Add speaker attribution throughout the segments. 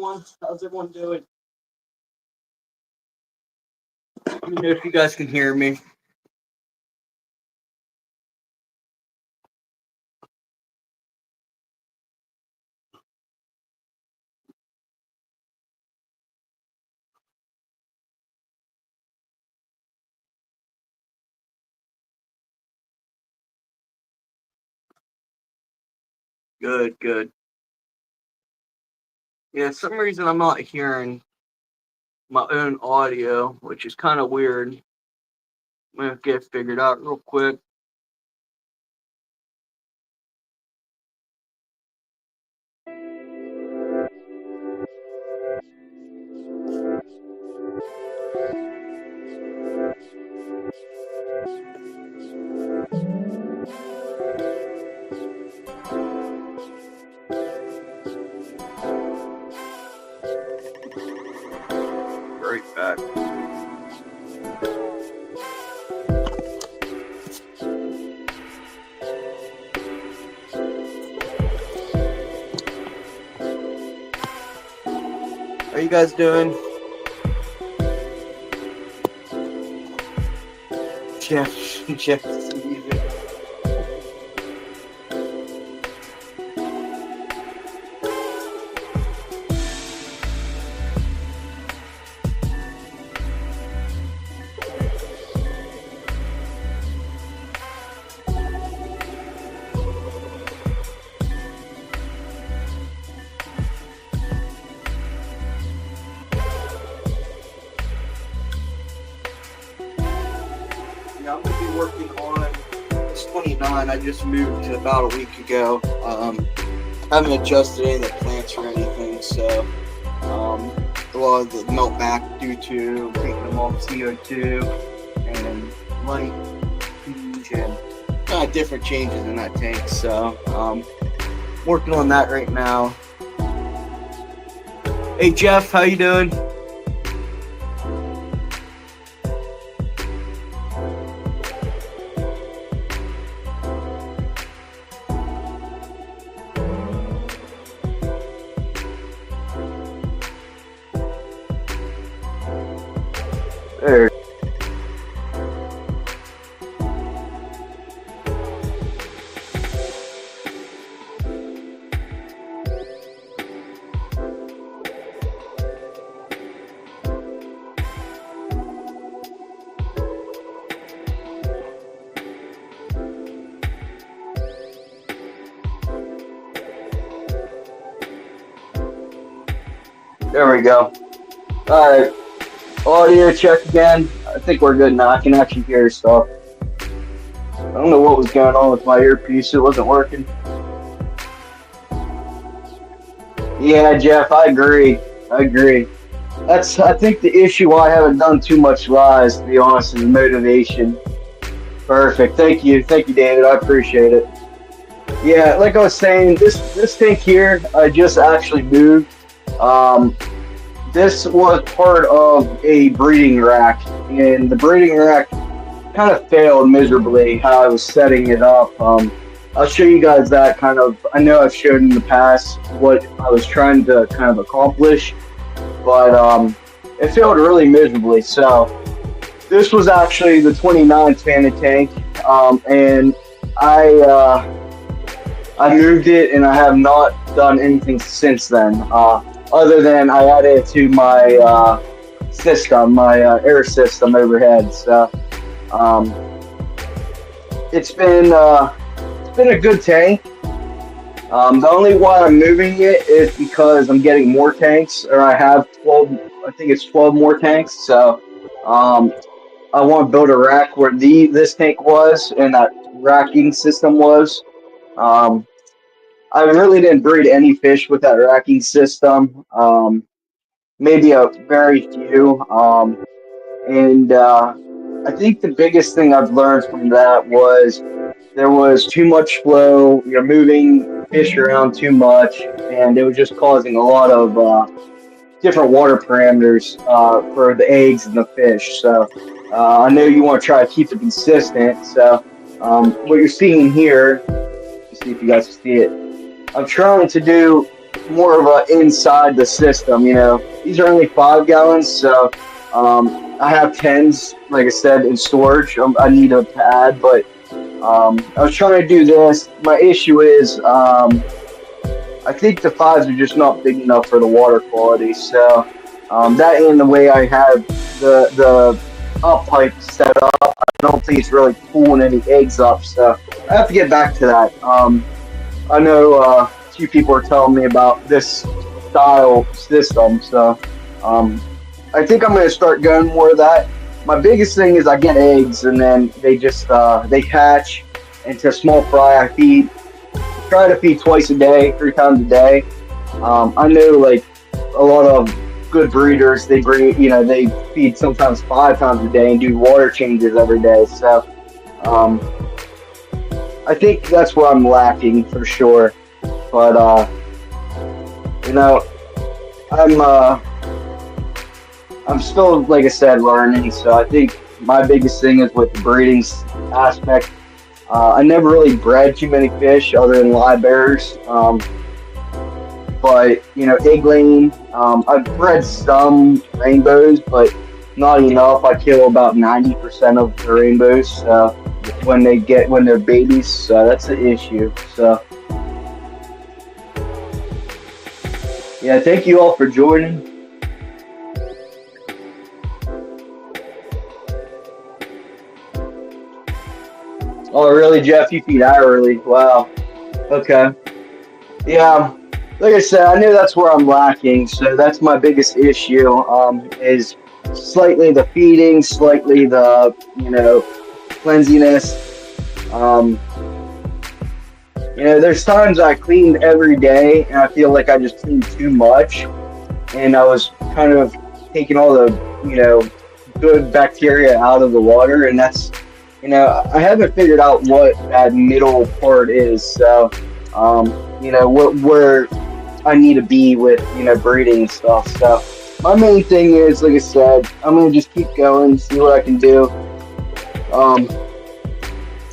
Speaker 1: everyone? How's everyone doing? Let me know if you guys can hear me. Good, good. Yeah, some reason I'm not hearing my own audio, which is kind of weird. I'm gonna get it figured out real quick. Right back. How you guys doing? Jeff, music. I'm gonna be working on this 29. I just moved about a week ago. Haven't adjusted any of the plants or anything, so a lot of the melt back due to taking them off CO2 and light change and different changes in that tank. So working on that right now. Hey Jeff, how you doing? There. There we go. All right. Audio check again. I think we're good now. I can actually hear stuff. I don't know what was going on with my earpiece. It wasn't working. Yeah, Jeff, I agree. I agree. I think the issue why I haven't done too much lies, to be honest, is motivation. Perfect. Thank you, David. I appreciate it. Yeah, like I was saying, this tank here, I just actually moved. Um, this was part of a breeding rack, and the breeding rack kind of failed miserably how I was setting it up. I'll show you guys that kind of. I know I've showed in the past what I was trying to kind of accomplish, but it failed really miserably. So this was actually the 29 Fanny tank, and I moved it, and I have not done anything since then. Other than I added it to my system, my air system overhead. So it's been a good tank. The only why I'm moving it is because I'm getting more tanks, or I have 12. I think it's 12 more tanks. So I want to build a rack where this tank was and that racking system was. I really didn't breed any fish with that racking system. Maybe a very few. And I think the biggest thing I've learned from that was there was too much flow. You're moving fish around too much, and it was just causing a lot of different water parameters for the eggs and the fish. So I know you want to try to keep it consistent. So what you're seeing here, let's see if you guys can see it. I'm trying to do more of a inside the system. You know, these are only 5 gallons, so I have tens, like I said, in storage. I need to add, but I was trying to do this. My issue is I think the fives are just not big enough for the water quality. So that and the way I have the up pipe set up, I don't think it's really pulling any eggs up. So I have to get back to that. I know a few people are telling me about this style system, so I think I'm going to start going more of that. My biggest thing is I get eggs, and then they just they hatch into small fry. I feed, try to feed twice a day, 3 times a day. I know like a lot of good breeders, they breed, you know, they feed sometimes 5 times a day and do water changes every day. So um, I think that's where I'm lacking for sure. But you know, I'm uh, I'm still, like I said, learning. So I think my biggest thing is with the breeding aspect. I never really bred too many fish other than live bears. But you know, egg laying. I've bred some rainbows, but not enough. I kill about 90% of the rainbows when they're babies. So that's the issue. So yeah, thank you all for joining. Oh, really, Jeff? You feed hourly? Wow. Okay. Yeah. Like I said, I knew that's where I'm lacking. So that's my biggest issue. Is slightly the feeding, slightly the cleanliness. Um, there's times I clean every day, and I feel like I just clean too much, and I was kind of taking all the good bacteria out of the water, and that's I haven't figured out what that middle part is. So where I need to be with breeding and stuff. So my main thing is, like I said, I'm gonna just keep going, see what I can do.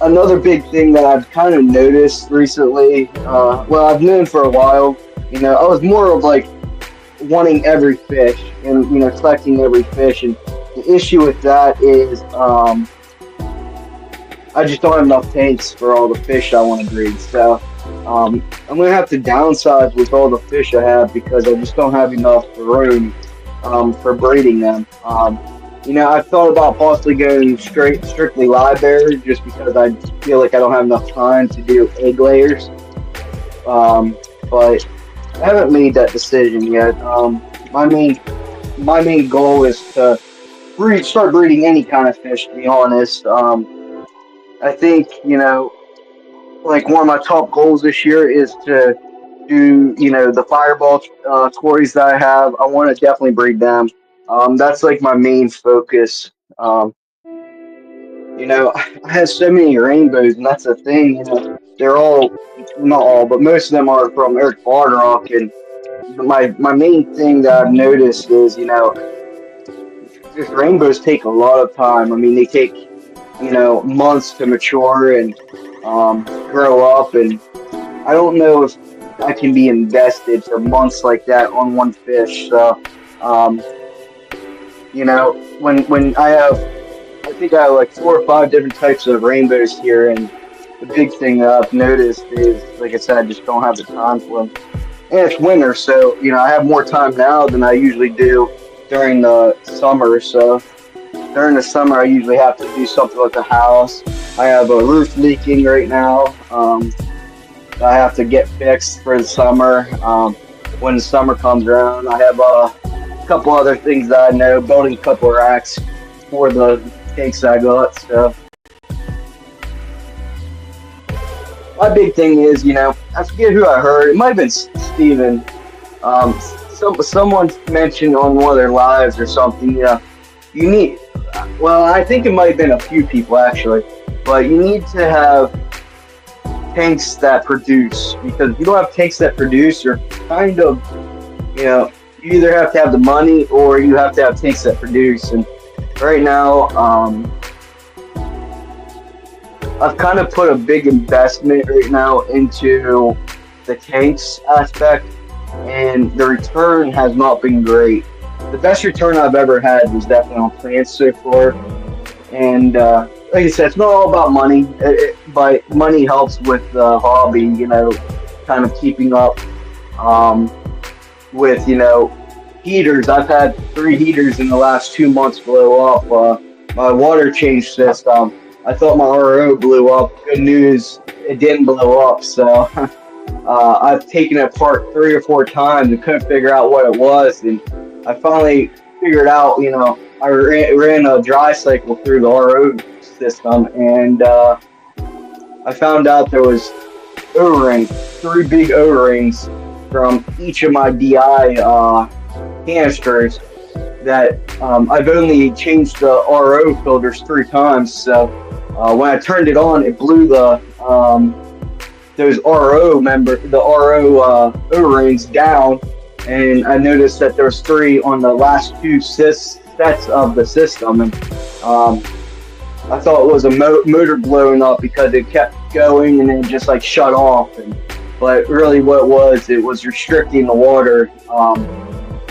Speaker 1: Another big thing that I've kind of noticed recently, well, I've known for a while, I was more of like wanting every fish and collecting every fish, and the issue with that is I just don't have enough tanks for all the fish I want to breed. So I'm gonna have to downsize with all the fish I have because I just don't have enough room for breeding them. I thought about possibly going strictly live bear just because I feel like I don't have enough time to do egg layers. But I haven't made that decision yet. My main goal is to start breeding any kind of fish. To be honest, I think like one of my top goals this year is to do the fireball quarries that I have. I want to definitely breed them. That's like my main focus. I have so many rainbows, and that's the thing. They're all, not all, but most of them are from Eric Barnerock. And my main thing that I've noticed is, these rainbows take a lot of time. I mean, they take, months to mature and grow up. And I don't know if I can be invested for months like that on one fish. So, when I think I have like 4 or 5 different types of rainbows here, and the big thing that I've noticed is, like I said, I just don't have the time for them. And it's winter, so I have more time now than I usually do during the summer. So during the summer, I usually have to do something with the house. I have a roof leaking right now. I have to get fixed for the summer. When the summer comes around, I have a couple other things that I know, building a couple of racks for the tanks I got. So my big thing is, I forget who I heard. It might have been Steven. Someone mentioned on one of their lives or something. You need. Well, I think it might have been a few people actually, but you need to have tanks that produce, because if you don't have tanks that produce, you're kind of, you either have to have the money or you have to have tanks that produce. And right now, I've kind of put a big investment right now into the tanks aspect. and the return has not been great. The best return I've ever had was definitely on plants so far. And like I said, it's not all about money, but money helps with the hobby, kind of keeping up um, with, heaters. I've had 3 heaters in the last 2 months blow up. My water change system, I thought my RO blew up. Good news, it didn't blow up. So I've taken it apart 3 or 4 times and couldn't figure out what it was. And I finally figured out, I ran a dry cycle through the RO system, and I found out there was O-rings, 3 big O-rings from each of my DI canisters that I've only changed the RO filters 3 times. So when I turned it on, it blew those the RO O-rings down, and I noticed that there was 3 on the last 2 sets of the system, and I thought it was a motor blowing up because it kept going and then just like shut off, but really what it was restricting the water.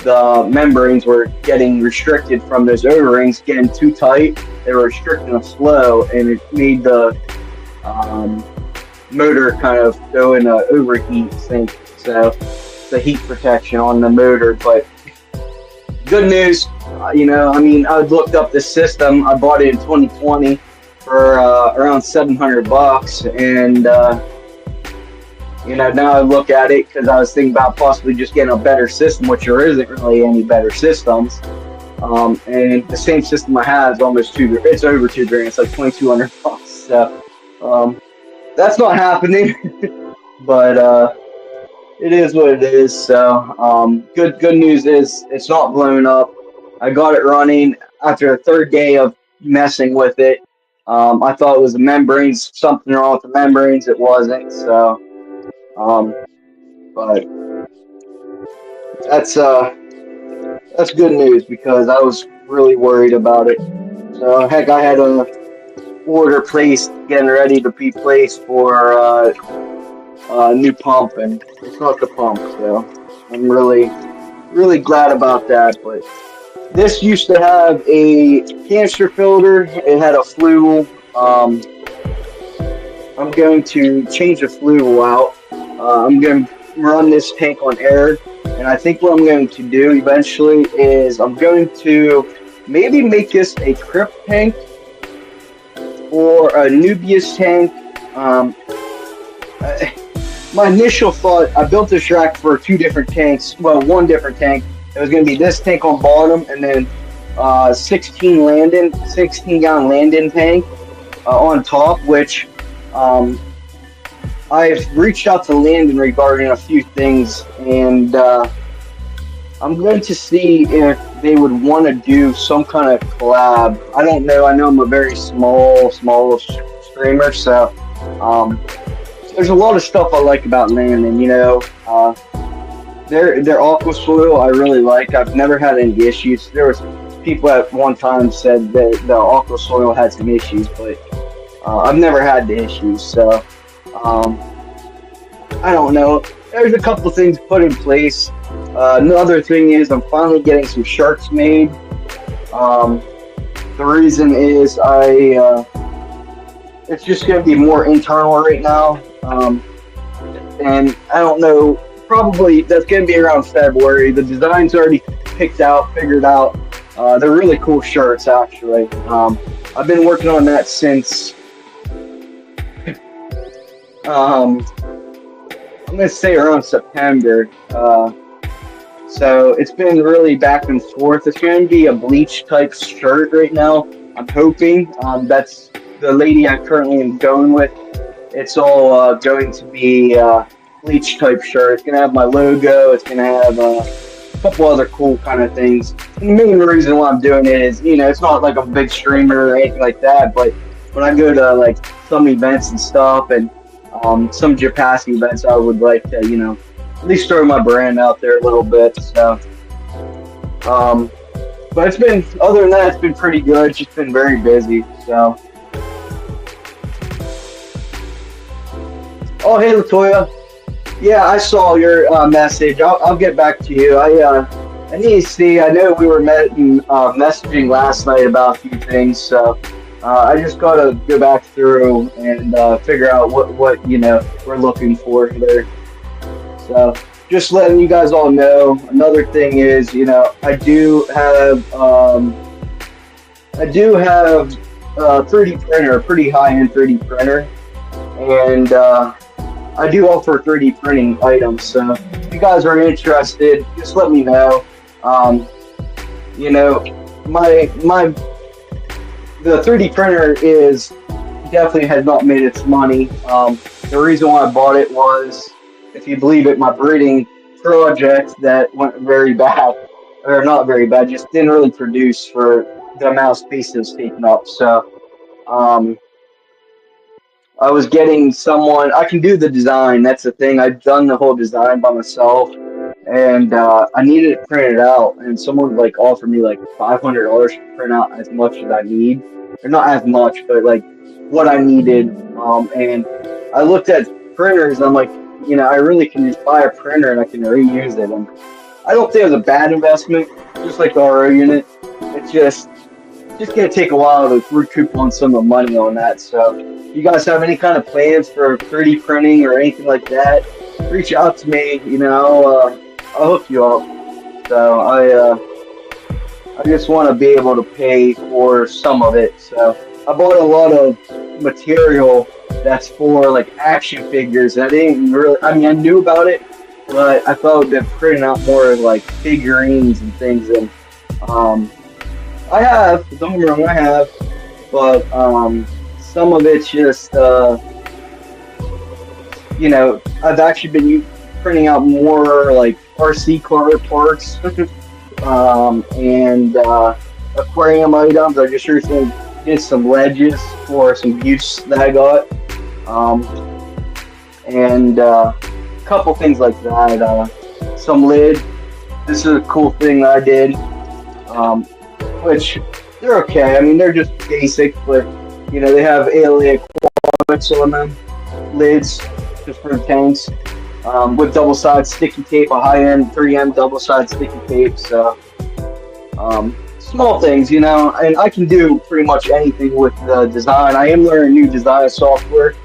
Speaker 1: The membranes were getting restricted from those O-rings getting too tight. They were restricting the flow, and it made the motor kind of go in a overheat sink. So the heat protection on the motor. But good news, I looked up this system. I bought it in 2020 for around $700, and now I look at it because I was thinking about possibly just getting a better system, which there isn't really any better systems. And the same system I have is almost it's over $2,000. It's like $2,200. So that's not happening, but it is what it is. So good news is it's not blown up. I got it running after the 3rd day of messing with it. I thought it was the membranes, something wrong with the membranes. It wasn't. So, but that's good news because I was really worried about it. So heck, I had an order placed, getting ready to be placed for a new pump, and it's not the pump. So I'm really glad about that. But this used to have a canister filter. It had a flue. I'm going to change the flue out. I'm going to run this tank on air, and I think what I'm going to do eventually is I'm going to maybe make this a crypt tank or a Nubius tank. My initial thought, I built this rack for 2 different tanks. Well, 1 different tank. It was going to be this tank on bottom, and then 16 gallon Landon tank on top, which I've reached out to Landon regarding a few things, and I'm going to see if they would want to do some kind of collab. I don't know. I know I'm a very small streamer, so there's a lot of stuff I like about Landon. Their aqua soil I really like. I've never had any issues. There was people at one time said that the aqua soil had some issues, but I've never had the issues. So I don't know. There's a couple things put in place. Another thing is I'm finally getting some sharks made. The reason is it's just going to be more internal right now. And I don't know, probably that's going to be around February. The design's already figured out. They're really cool shirts, actually. I've been working on that since I'm going to say around September. So it's been really back and forth. It's going to be a bleach type shirt right now. I'm hoping. That's the lady I currently am going with. It's all going to be bleach type shirt. It's going to have my logo. It's going to have a couple other cool kind of things. And the main reason why I'm doing it is, it's not like a big streamer or anything like that, but when I go to like some events and stuff and some Japassi events, I would like to, at least throw my brand out there a little bit. So, but it's been, other than that, it's been pretty good. It's just been very busy. So, oh, hey, Latoya. Yeah, I saw your message. I'll get back to you. I need to see. I know we were messaging last night about a few things, so I just gotta go back through and figure out what we're looking for there. So just letting you guys all know. Another thing is, I do have a 3D printer, a pretty high end 3D printer, and I do offer 3D printing items. So if you guys are interested, just let me know. Um, you know, my the 3D printer is definitely has not made its money. The reason why I bought it was, if you believe it, my breeding project that went very bad, or not very bad, just didn't really produce for the amount of space it was taking up. So um, I was getting someone. I can do the design. That's the thing. I've done the whole design by myself, and I needed it printed out. And someone like offered me like $500 to print out as much as I need, or not as much, but like what I needed. And I looked at printers. And I'm like, I really can just buy a printer and I can reuse it. And I don't think it was a bad investment. Just like the RO unit, it's just gonna take a while to recoup on some of the money on that. So, you guys have any kind of plans for 3D printing or anything like that? Reach out to me. I'll hook you up. So I just want to be able to pay for some of it. So I bought a lot of material that's for like action figures. And I didn't really. I mean, I knew about it, but I thought that printing out more like figurines and things. And um, I have. Don't get me wrong, I have, but some of it's just I've actually been printing out more like RC car parts and aquarium items. I just recently did some ledges for some use that I got, um, and a couple things like that. Some lid. This is a cool thing that I did, um, which they're okay. I mean, they're just basic, but they have ALA Aquatics on them, lids just for the tanks, with double side sticky tape, a high end 3M double side sticky tape. So small things, and I can do pretty much anything with the design. I am learning new design software,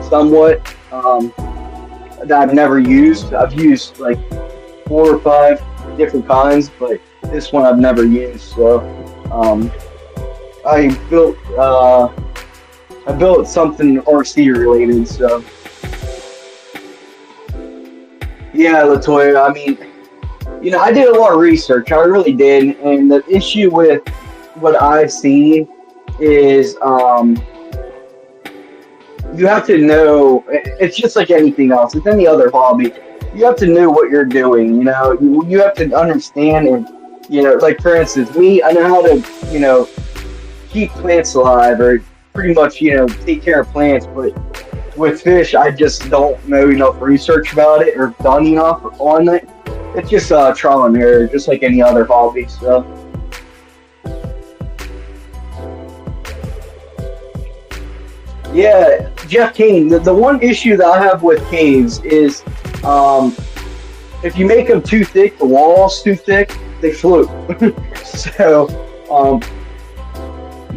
Speaker 1: somewhat, that I've never used. I've used like 4 or 5 different kinds, but this one I've never used. So I built something RC related. So yeah, Latoya. I mean, I did a lot of research. I really did, and the issue with what I've seen is you have to know. It's just like anything else. It's any other hobby. You have to know what you're doing. You have to understand, and like for instance, me, I know how to keep plants alive, or pretty much take care of plants. But with fish, I just don't know enough research about it or done enough on it. It's just trial and error, just like any other hobby. So yeah, Jeff Kane. The one issue that I have with caves is, um, if you make them too thick, the walls too thick, they float. So um,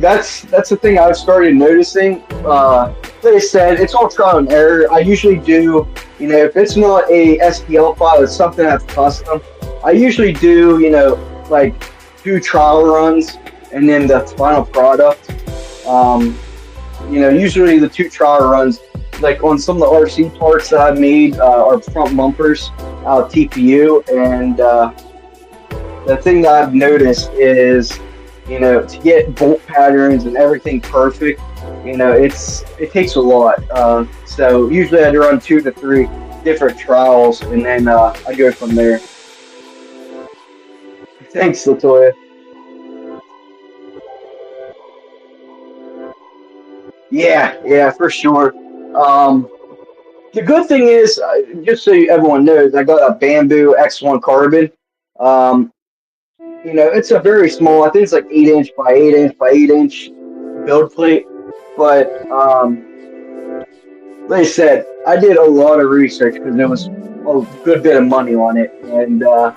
Speaker 1: that's the thing I've started noticing. Like I said, it's all trial and error. I usually do, if it's not a STL file, it's something that's custom. I usually do, like 2 trial runs and then the final product. Usually the 2 trial runs, like on some of the RC parts that I've made, are front bumpers out of TPU, and the thing that I've noticed is, to get bolt patterns and everything perfect, it takes a lot. So usually I run 2 to 3 different trials, and then I go from there. Thanks, Latoya. Yeah, yeah, for sure. Um, the good thing is, just so everyone knows, I got a bamboo X1 carbon. Um, it's a very small. I think it's like 8 inch by 8 inch by 8 inch build plate, but like I said, I did a lot of research because there was a good bit of money on it, and I'm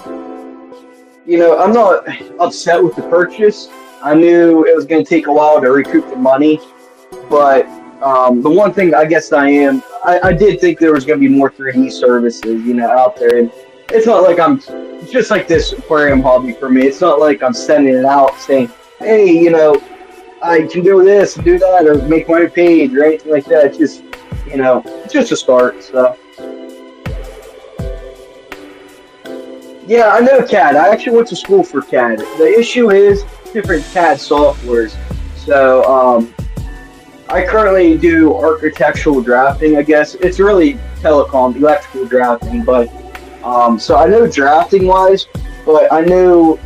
Speaker 1: not upset with the purchase. I knew it was going to take a while to recoup the money, but the one thing I guess I did think there was going to be more 3D services, out there, and it's not like it's just like this aquarium hobby for me. It's not like I'm sending it out saying, hey, I can do this, do that, or make my own page or anything like that. It's just a start. So, yeah, I know CAD. I actually went to school for CAD. The issue is different CAD softwares. So, I currently do architectural drafting, I guess. It's really electrical drafting, but so I know drafting wise, but I know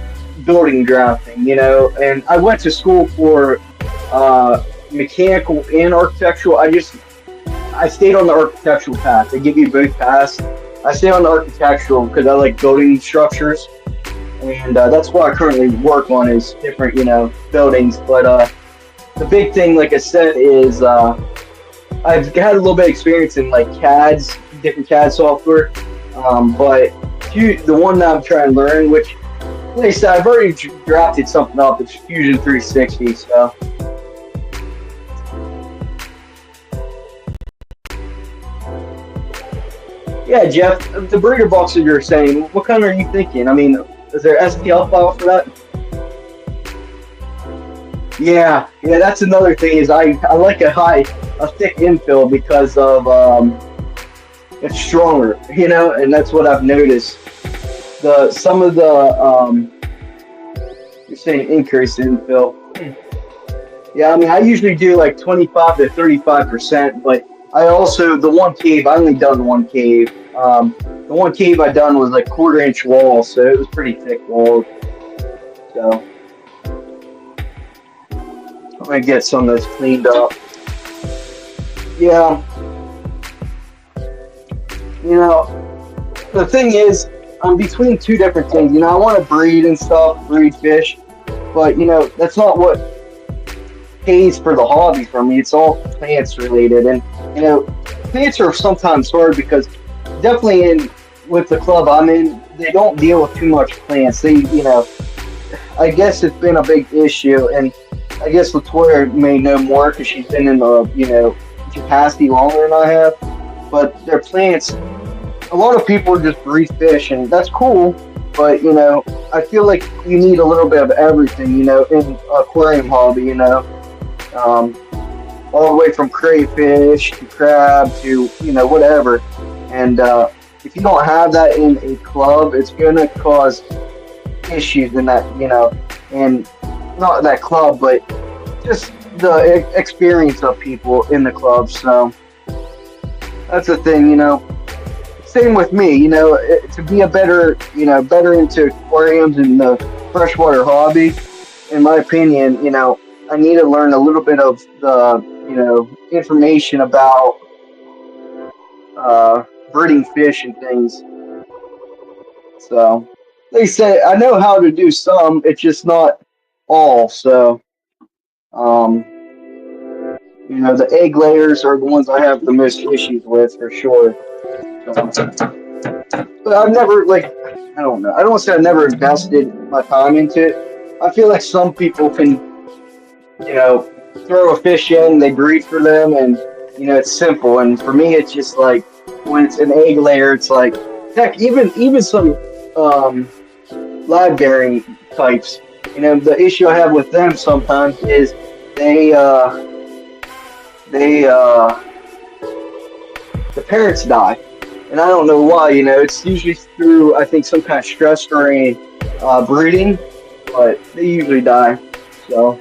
Speaker 1: building drafting, and I went to school for mechanical and architectural. I stayed on the architectural path. They give you both paths. I stay on the architectural because I like building structures, and that's what I currently work on is different, buildings. But the big thing, like I said, is I've had a little bit of experience in like different CAD software, but the one that I'm trying to learn, which, like I said, I've already drafted something up. It's Fusion 360, so. Yeah, Jeff, the breeder box that you're saying, what kind are you thinking? I mean, is there STL file for that? Yeah, that's another thing is I like a thick infill because of it's stronger, and that's what I've noticed. Some of the you're saying increase infill. Yeah, I mean I usually do like 25 to 35%, but I also the one cave I only done one cave. The one cave I done was like 1/4 inch wall, so it was pretty thick wall. So I'm gonna get some of this cleaned up. Yeah, the thing is, I'm between two different things. I want to breed and stuff, breed fish, but that's not what pays for the hobby for me. It's all plants related, and plants are sometimes hard because definitely with the club I'm in, they don't deal with too much plants. I guess it's been a big issue, and I guess Latoya may know more because she's been in the capacity longer than I have. But their plants, a lot of people just breed fish, and that's cool. But I feel like you need a little bit of everything, in aquarium hobby, all the way from crayfish to crab to whatever. And if you don't have that in a club, it's gonna cause issues in that, and not that club, but just the experience of people in the club. So that's the thing, Same with me, to be a better into aquariums and the freshwater hobby. In my opinion, I need to learn a little bit of the, information about breeding fish and things. So, like I said, I know how to do some. It's just not all. So, the egg layers are the ones I have the most issues with for sure. But I've never I don't know. I don't want to say I've never invested my time into it. I feel like some people can, throw a fish in, they breed for them, and it's simple. And for me, it's just like when it's an egg layer, it's like heck, even some live bearing types. The issue I have with them sometimes is the parents die, and I don't know why. It's usually through I think some kind of stress during breeding, but they usually die. So.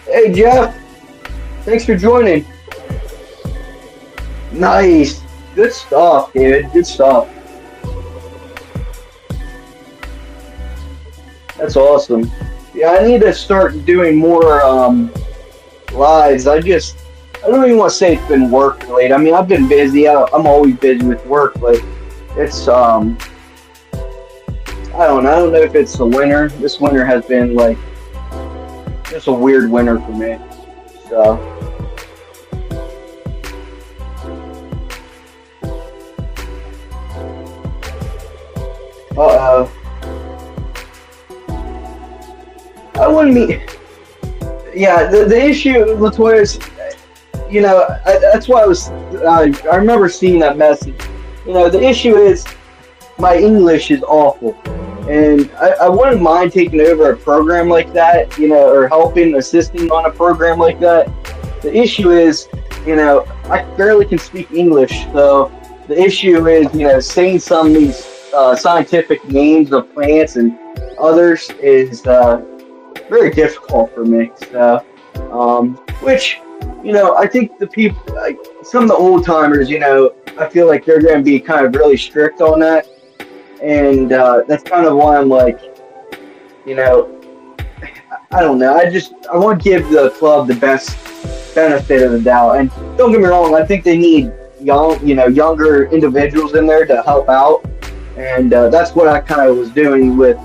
Speaker 1: Hey Jeff, thanks for joining. Nice, good stuff, David. Good stuff. That's awesome. Yeah, I need to start doing more lives. I don't even want to say it's been work related. I mean, I've been busy. I'm always busy with work, but it's I don't know. I don't know if it's the winter. This winter has been like just a weird winter for me. So, uh, I wouldn't mean. Yeah, the issue, Latoya, is, that's why I remember seeing that message. The issue is my English is awful. And I wouldn't mind taking over a program like that, or helping, assisting on a program like that. The issue is, I barely can speak English. So the issue is, saying some of these scientific names of plants and others is very difficult for me. So, which, I think the people, like some of the old timers, I feel like they're going to be kind of really strict on that. And that's kind of why I'm like, you know, I don't know. I want to give the club the best benefit of the doubt. And don't get me wrong, I think they need younger individuals in there to help out. And that's what I kind of was doing with,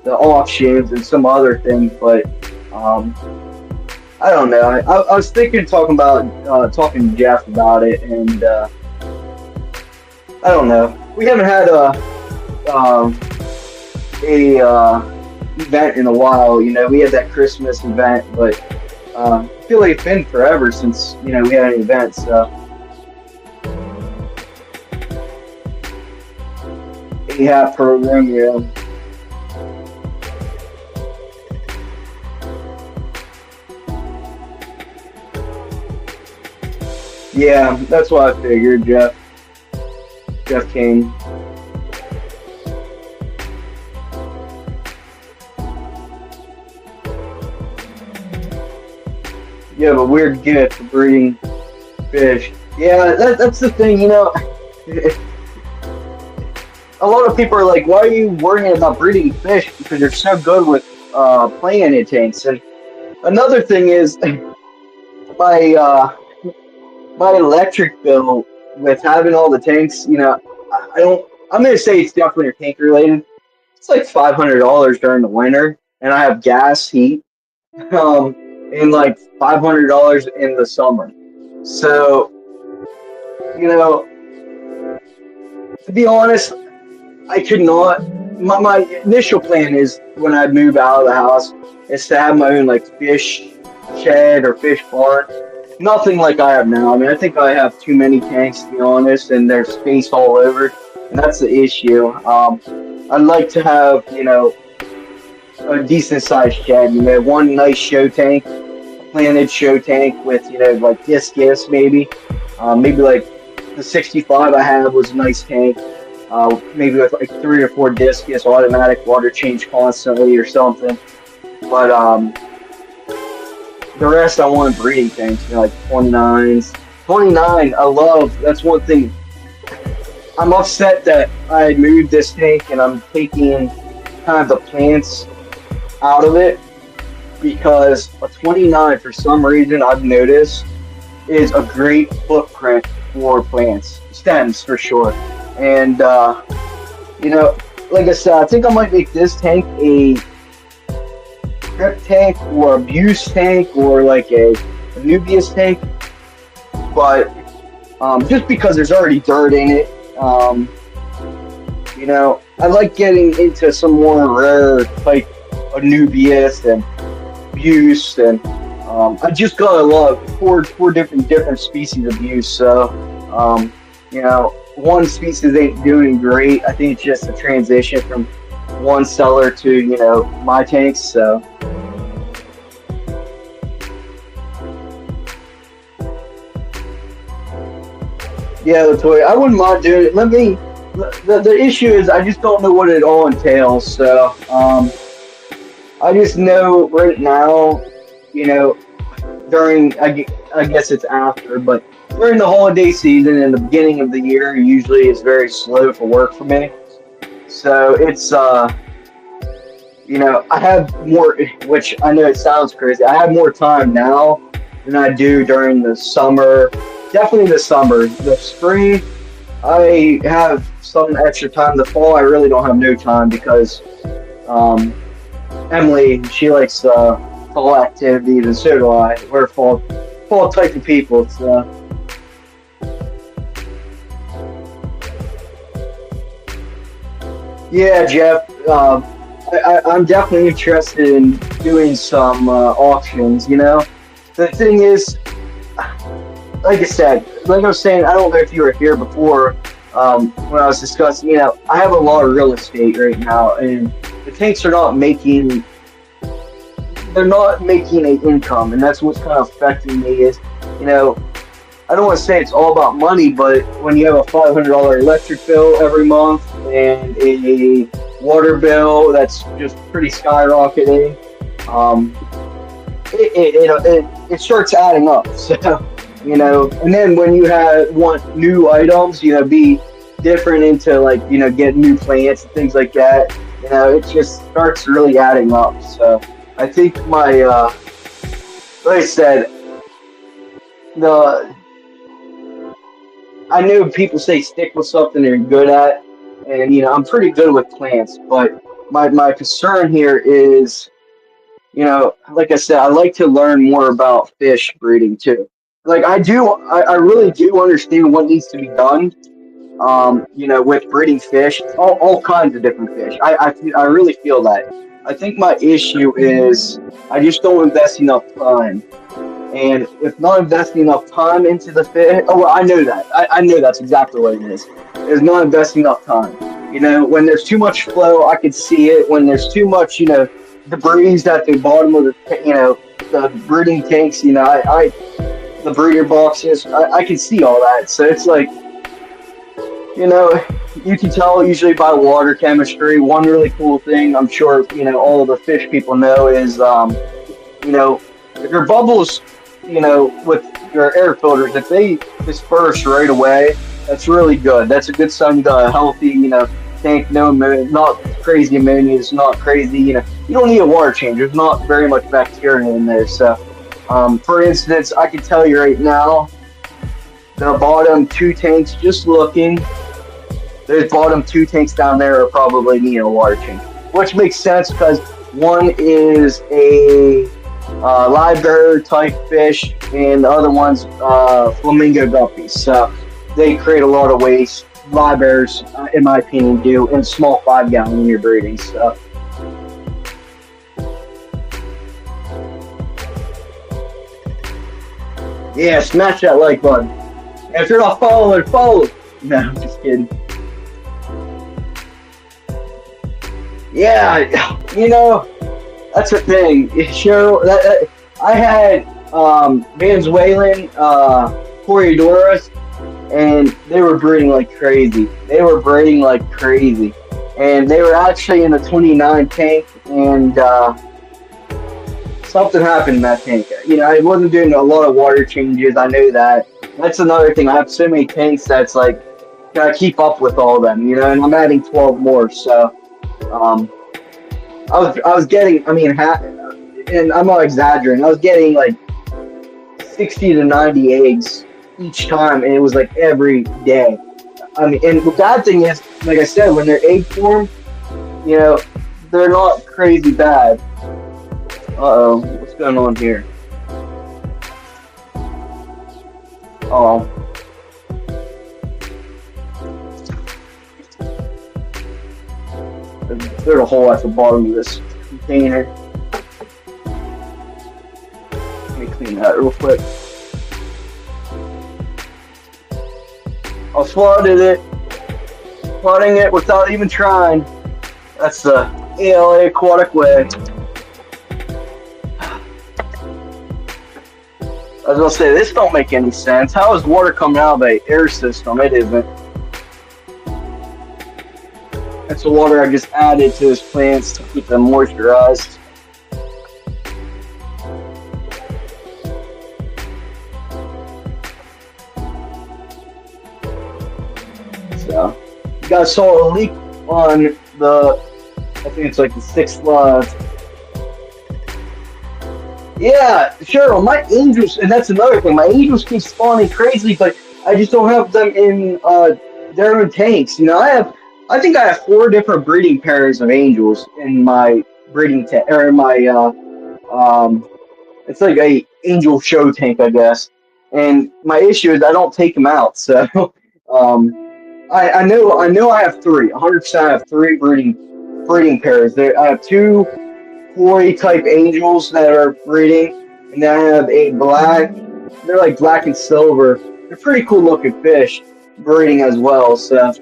Speaker 1: the auctions and some other things. But I don't know. I was thinking, talking to Jeff about it, and I don't know. We haven't had a event in a while. We had that Christmas event, but I feel like it's been forever since we had an event. So yeah, program, yeah. Yeah, that's what I figured, Jeff. Jeff came. You have a weird gift for breeding fish. Yeah, that's the thing, A lot of people are like, why are you worrying about breeding fish? Because you're so good with playing in tanks. And another thing is, my my electric bill with having all the tanks, I don't. I'm gonna say it's definitely tank related. It's like $500 during the winter, and I have gas, heat, um, and like $500 in the summer. So, to be honest, I could not. My initial plan is when I move out of the house is to have my own like fish shed or fish barn. Nothing like I have now. I mean, I think I have too many tanks to be honest, and they're spaced all over, and that's the issue. I'd like to have a decent sized shed. One nice show tank, planted show tank with like discus maybe, maybe like the 65 I had was a nice tank. Maybe with like 3 or 4 discus, automatic water change constantly or something. But the rest I want breeding tanks, like 29s. 29, I love. That's one thing. I'm upset that I moved this tank and I'm taking kind of the plants out of it because a 29, for some reason, I've noticed is a great footprint for plants, stems for sure. And like I said, I think I might make this tank a drip tank or a Buse tank or like a Nubius tank, but just because there's already dirt in it, I like getting into some more rare type of Nubius and Buse, and I just got a lot of four different species of Buse, so one species ain't doing great. I think it's just a transition from one seller to my tanks. So yeah, Latoya, I wouldn't mind doing it. The issue is I just don't know what it all entails. So I just know right now, during I guess it's after, but during the holiday season and the beginning of the year usually is very slow for work for me. So it's I have more, which I know it sounds crazy. I have more time now than I do during the summer. Definitely the summer. The spring, I have some extra time. The fall, I really don't have no time because Emily, she likes fall activities, and so do I. We're fall type of people. So yeah, Jeff. I'm definitely interested in doing some auctions. The thing is, like I said, like I was saying, I don't know if you were here before when I was discussing. I have a lot of real estate right now, and the tanks are not making. They're not making an income, and that's what's kind of affecting me. Is you know, I don't want to say it's all about money, but when you have a $500 electric bill every month and a water bill that's just pretty skyrocketing, um, it starts adding up. So, and then when you want new items, be different into like, get new plants and things like that, it just starts really adding up. So I think like I said, the I know people say stick with something you're good at, and I'm pretty good with plants, but my concern here is, like I said, I like to learn more about fish breeding too. Like I really do understand what needs to be done. With breeding fish, all kinds of different fish. I really feel that. I think my issue is I just don't invest enough time. And if not investing enough time into the fish, oh, well, I know that. I know that's exactly what it is. It's not investing enough time. When there's too much flow, I can see it. When there's too much, debris at the bottom of the breeding tanks, the breeder boxes, I can see all that. So it's like, you can tell usually by water chemistry. One really cool thing I'm sure, all of the fish people know is, if your bubbles, with your air filters, if they disperse right away, that's really good. That's a good sign you got a healthy, tank, no ammonia, not crazy ammonia, it's not crazy, you don't need a water change. There's not very much bacteria in there. So, for instance, I can tell you right now, the bottom two tanks, just looking, those bottom two tanks down there are probably needing a water change, which makes sense because one is a live type fish, and the other one's flamingo guppies. So they create a lot of waste. Live bears, in my opinion, do in small 5-gallon when you're breeding. So. Yeah, smash that like button. And if you're not following, follow. No, I'm just kidding. Yeah, that's the thing. Cheryl, I had Venezuelan Corredoras, and they were breeding like crazy. And they were actually in the 29 tank, and something happened in that tank. I wasn't doing a lot of water changes. I know that. That's another thing. I have so many tanks that's like, gotta keep up with all of them, and I'm adding 12 more. So, I was getting, and I'm not exaggerating, I was getting like 60 to 90 eggs each time, and it was like every day. And the bad thing is, like I said, when they're egg form, they're not crazy bad. Uh-oh, what's going on here? Oh. There's a hole at the bottom of this container. Let me clean that real quick. I flooding it without even trying. That's the ALA aquatic way. I was gonna say, this don't make any sense. How is water coming out of an air system? It isn't. That's the water I just added to his plants to keep them moisturized. So, you guys saw a leak on I think it's like the 6th love. Yeah, sure. My angels, and that's another thing. My angels keep spawning crazy, but I just don't have them in their own tanks. I think I have 4 different breeding pairs of angels in my breeding tank, or in my It's like a angel show tank, I guess. And my issue is I don't take them out. So um, I know I have three. 100% I have three breeding pairs. I have two koi type angels that are breeding, and then I have a black. They're like black and silver. They're pretty cool looking fish breeding as well. So,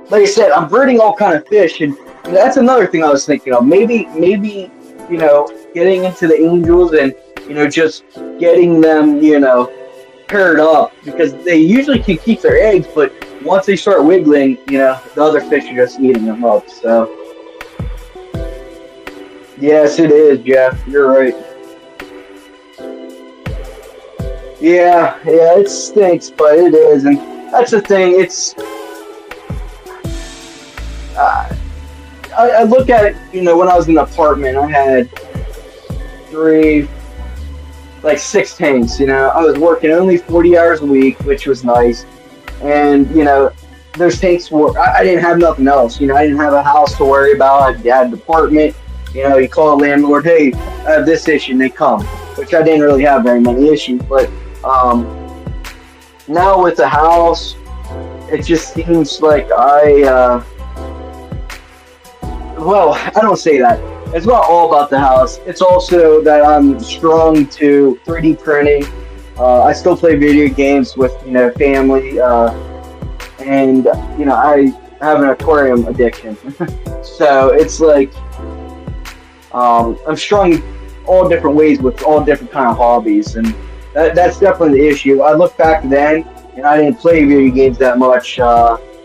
Speaker 1: like I said, I'm breeding all kind of fish, and that's another thing I was thinking of. Maybe getting into the angels and just getting them paired up because they usually can keep their eggs, but once they start wiggling, the other fish are just eating them up. So. Yes, it is, Jeff. You're right. Yeah, it stinks, but it is, and that's the thing. Uh, I look at it. When I was in the apartment, I had three, like six tanks. I was working only 40 hours a week, which was nice, and those tanks were. I didn't have nothing else. I didn't have a house to worry about. I had an apartment. You call a landlord, hey, I have this issue, and they come, which I didn't really have very many issues. But now with the house, it just seems like well, I don't say that. It's not all about the house. It's also that I'm strung to 3D printing. I still play video games with, family, and, I have an aquarium addiction. So it's like, I'm strung all different ways with all different kind of hobbies, and that's definitely the issue. I look back then, and I didn't play video games that much.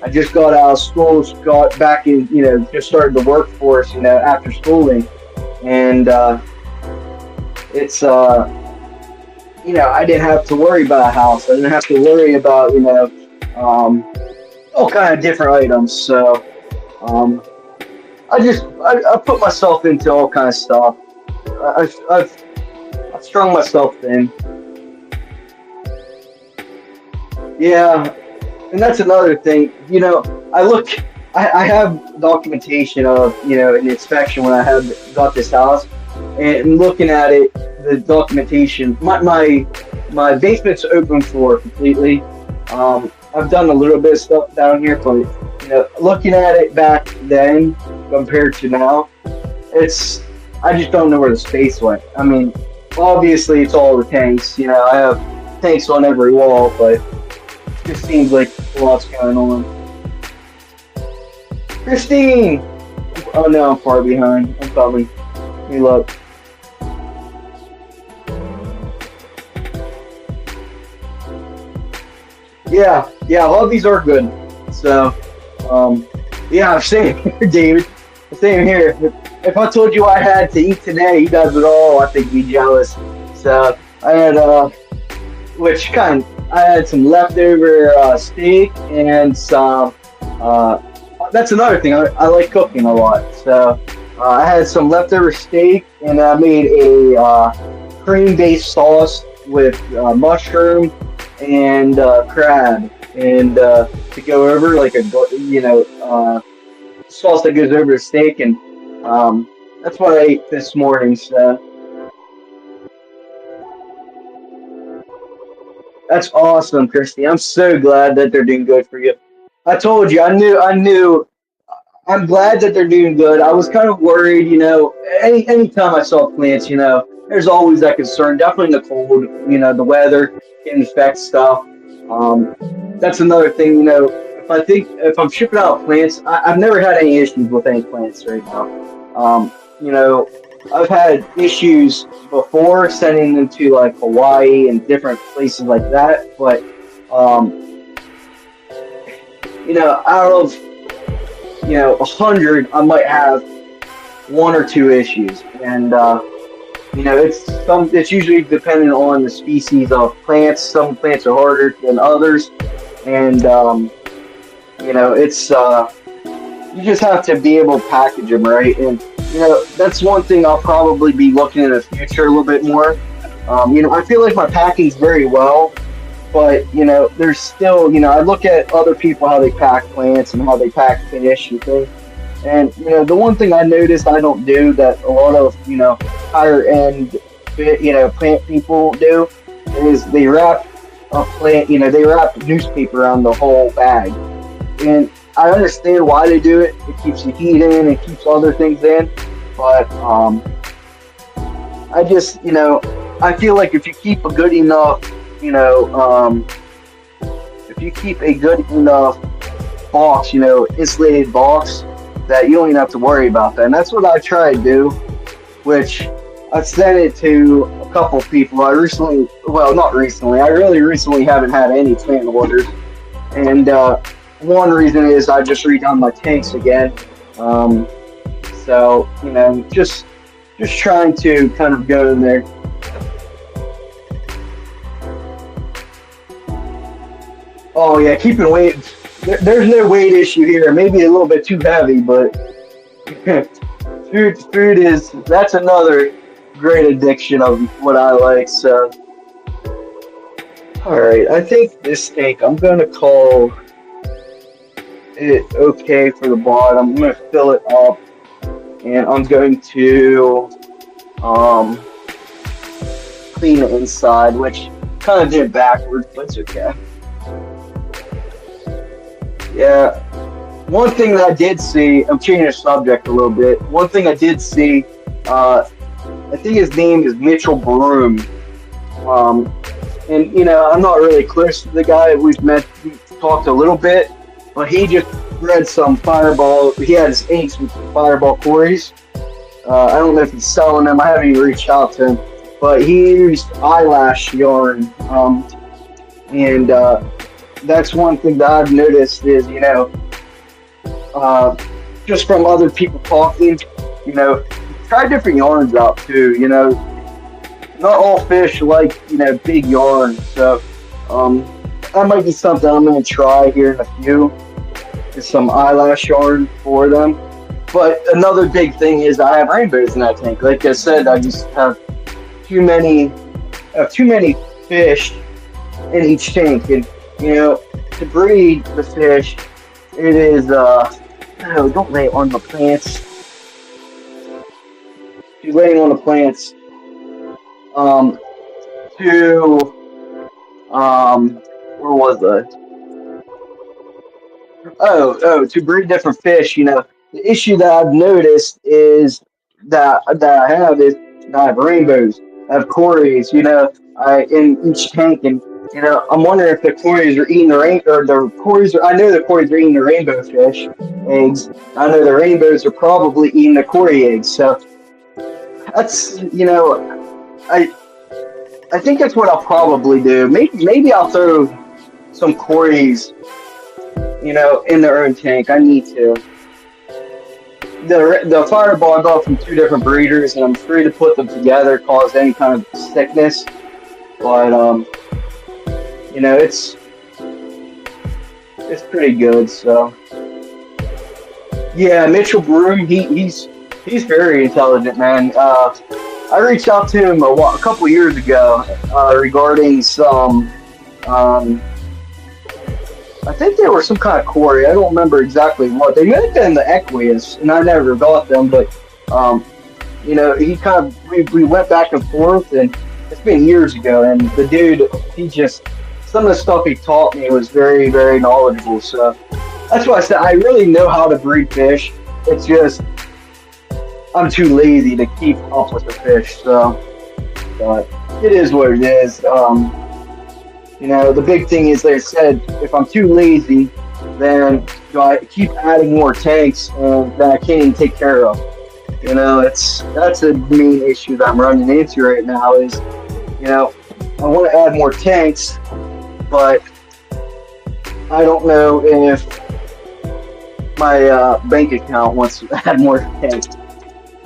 Speaker 1: I just got out of school, got back in, just started the workforce, after schooling, and it's, I didn't have to worry about a house. I didn't have to worry about, all kind of different items. So, I put myself into all kind of stuff. I've strung myself thin. Yeah, and that's another thing. I have documentation of an inspection when got this house, and looking at it, the documentation. My basement's open floor completely. I've done a little bit of stuff down here, but looking at it back then compared to now, I just don't know where the space went. I mean, obviously it's all the tanks. I have tanks on every wall, but it just seems like a lot's going on. Christine! Oh no, I'm far behind. I'm coming. Let me look. Yeah, hobbies are good. So, yeah, same here, David. Same here. If I told you I had to eat today, you guys would all, I think, be jealous. So, I had, I had some leftover steak and some, that's another thing. I like cooking a lot. So, I had some leftover steak and I made a cream-based sauce with mushroom and crab, and to go over like a sauce that goes over the steak, and that's what I ate this morning. So that's awesome, Christy. I'm so glad that they're doing good for you. I told you, I knew. I'm glad that they're doing good. I was kind of worried, anytime I saw plants, there's always that concern. Definitely in the cold, the weather can affect stuff. That's another thing, if I'm shipping out plants, I've never had any issues with any plants right now. I've had issues before sending them to like Hawaii and different places like that, but out of 100, I might have one or two issues, and it's usually dependent on the species of plants. Some plants are harder than others, and it's you just have to be able to package them right, and that's one thing I'll probably be looking in the future a little bit more. I feel like my packing's very well, but there's still I look at other people, how they pack plants and how they pack fish and things. And the one thing I noticed I don't do that a lot of higher end plant people do is they wrap a plant, they wrap newspaper around the whole bag. And I understand why they do it. It keeps the heat in, it keeps other things in. But I just, I feel like if you keep a good enough, if you keep a good enough box, insulated box, that you don't even have to worry about that. And that's what I try to do, which I sent it to a couple people. Not recently, I really recently haven't had any plant orders. And one reason is I just redone my tanks again. So, just trying to kind of go in there. Oh yeah, keeping weight. There's no weight issue here. Maybe a little bit too heavy, but food is, that's another great addiction of what I like. So, all right, I think this tank I'm gonna call it okay for the bottom. I'm gonna fill it up, and I'm going to clean the inside, which kind of did backwards, but it's okay. Yeah. One thing that I did see, I'm changing the subject a little bit. One thing I did see, I think his name is Mitchell Broom. And I'm not really close to the guy. We talked a little bit, but he just read some Fireball. He had his inks with Fireball quarries. I don't know if he's selling them. I haven't even reached out to him, but he used eyelash yarn. And that's one thing that I've noticed is, just from other people talking, try different yarns out too. Not all fish like, big yarn. So that might be something I'm going to try here in a few, is some eyelash yarn for them. But another big thing is I have rainbows in that tank. Like I said, I just have too many fish in each tank. And, to breed the fish, it is, no, don't lay it on the plants. She's laying on the plants. Where was I? To breed different fish, the issue that I've noticed is that I have is that I have rainbows, I have cories, in each tank, and I'm wondering if the cories are eating I know the cories are eating the rainbow fish eggs. I know the rainbows are probably eating the cory eggs. So that's, I think that's what I'll probably do. Maybe I'll throw some cories, in their own tank. I need to. The Fireball I got from two different breeders, and I'm free to put them together, cause any kind of sickness. But it's pretty good. So yeah, Mitchell Broom, he's very intelligent, man. I reached out to him a couple years ago regarding some. I think they were some kind of quarry. I don't remember exactly what. They may have been the Aquatics, and I never got them. But he kind of we went back and forth, and it's been years ago. And the dude, some of the stuff he taught me was very, very knowledgeable. So that's why I said I really know how to breed fish. It's just I'm too lazy to keep up with the fish. So, but it is what it is. The big thing is, like I said, if I'm too lazy, then I keep adding more tanks that I can't even take care of. That's the main issue that I'm running into right now is, I want to add more tanks, but I don't know if my bank account wants to add more tanks.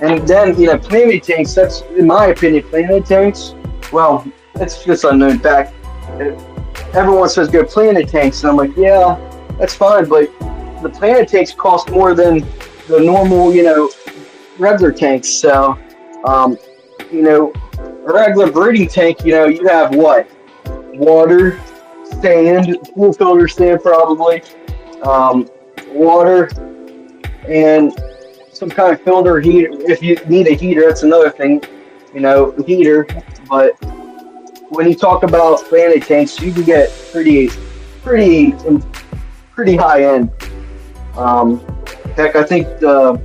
Speaker 1: And then, planet tanks, that's, in my opinion, planet tanks, well, it's just unknown fact. Everyone says go planet tanks, and I'm like, yeah, that's fine, but the planet tanks cost more than the normal, regular tanks. So, a regular breeding tank, you have what? Water, sand, full filter sand probably, water, and some kind of filter heater. If you need a heater, that's another thing. heater. But when you talk about planet tanks, you can get pretty, pretty high end. Um, Heck, I think the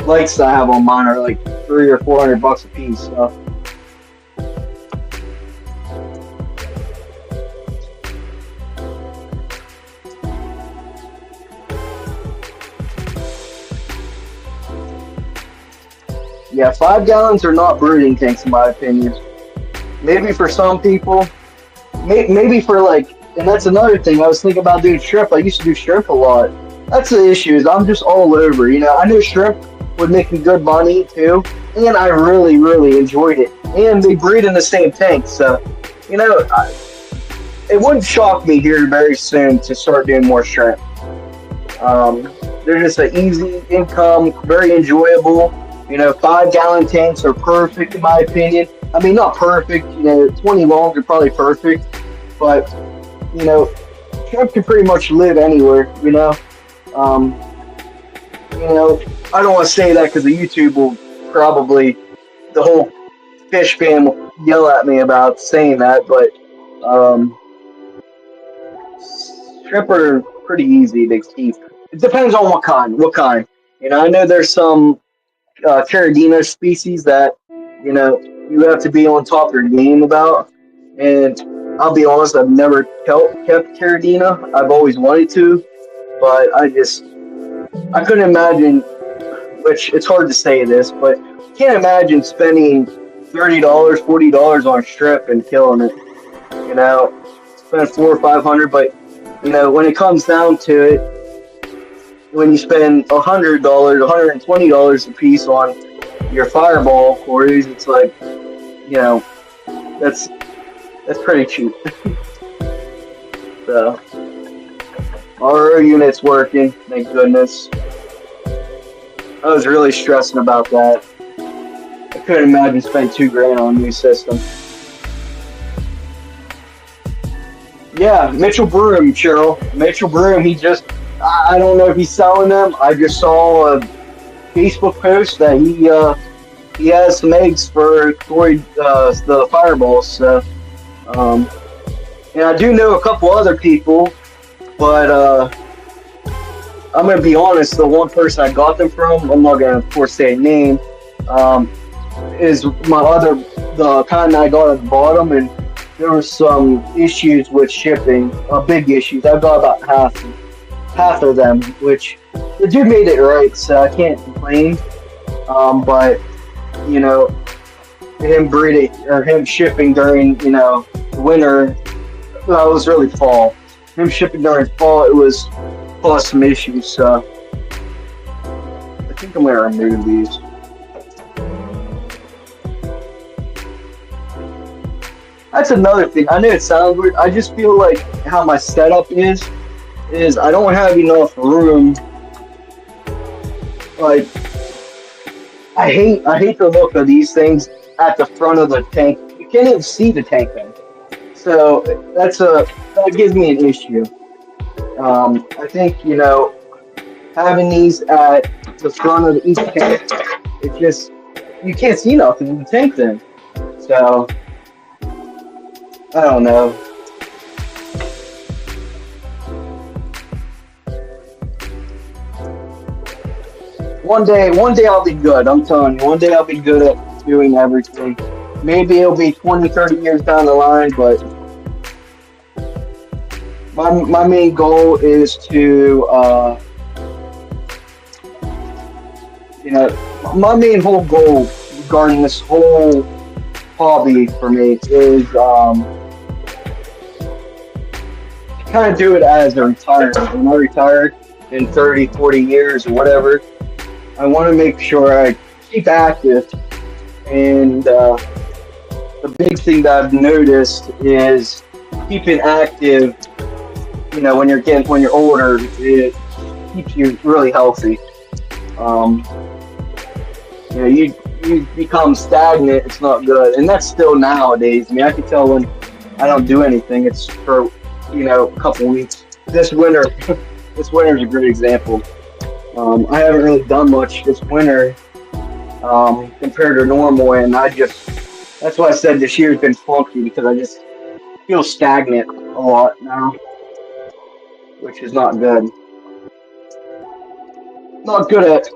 Speaker 1: lights that I have on mine are like 300 or 400 bucks a piece. So yeah, 5 gallons are not brooding tanks in my opinion. Maybe for some people, maybe for like, and that's another thing. I was thinking about doing shrimp. I used to do shrimp a lot. That's the issue. Is I'm just all over. I knew shrimp would make me good money too, and I really, really enjoyed it. And they breed in the same tank, so it wouldn't shock me here very soon to start doing more shrimp. Um, they're just an easy income, very enjoyable. 5 gallon tanks are perfect in my opinion. I mean, not perfect. 20 longs are probably perfect, but you know, shrimp can pretty much live anywhere. Um, I don't want to say that because the YouTube will probably the whole fish fan will yell at me about saying that, but um, shrimp are pretty easy to keep. It depends on what kind. What kind? I know there's some Caradina species that you have to be on top of your game about. And I'll be honest, I've never kept Caradina. I've always wanted to, but I couldn't imagine. Which it's hard to say this, but can't imagine spending $30, $40 on shrimp and killing it. Spend 400 or 500, but when it comes down to it, when you spend $100, $120 a piece on your fireball quarries, it's like, that's pretty cheap. So, our unit's working, thank goodness. I was really stressing about that. I couldn't imagine spending $2,000 on a new system. Yeah, Mitchell Broom, Cheryl. Mitchell Broom, I don't know if he's selling them. I just saw a Facebook post that he has some eggs for the fireballs. So, and I do know a couple other people, but I'm gonna be honest. The one person I got them from, I'm not gonna, of course, say a name, is the kind that I got at the bottom, and there were some issues with shipping, big issues. I got about half of them, which the dude made it right, so I can't complain. But him shipping during winter, well, it was really fall. Him shipping during fall, it was caused some issues. So I think I'm gonna remove these. That's another thing. I know it sounds weird. I just feel like how my setup is I don't have enough room. Like, I hate the look of these things at the front of the tank. You can't even see the tank then. So that gives me an issue. I think having these at the front of each tank, it just, you can't see nothing in the tank then. So I don't know. One day I'll be good. I'm telling you, one day I'll be good at doing everything. Maybe it'll be 20, 30 years down the line, but my main goal is to, my main whole goal regarding this whole hobby for me is kind of do it as a retirement. When I retire in 30, 40 years or whatever, I want to make sure I keep active. And the big thing that I've noticed is keeping active, when you're older, it keeps you really healthy. You become stagnant, it's not good. And that's still nowadays. I mean, I can tell when I don't do anything, it's for a couple weeks. This winter is a great example. I haven't really done much this winter compared to normal, and that's why I said this year's been funky because I just feel stagnant a lot now, which is not good. Not good at,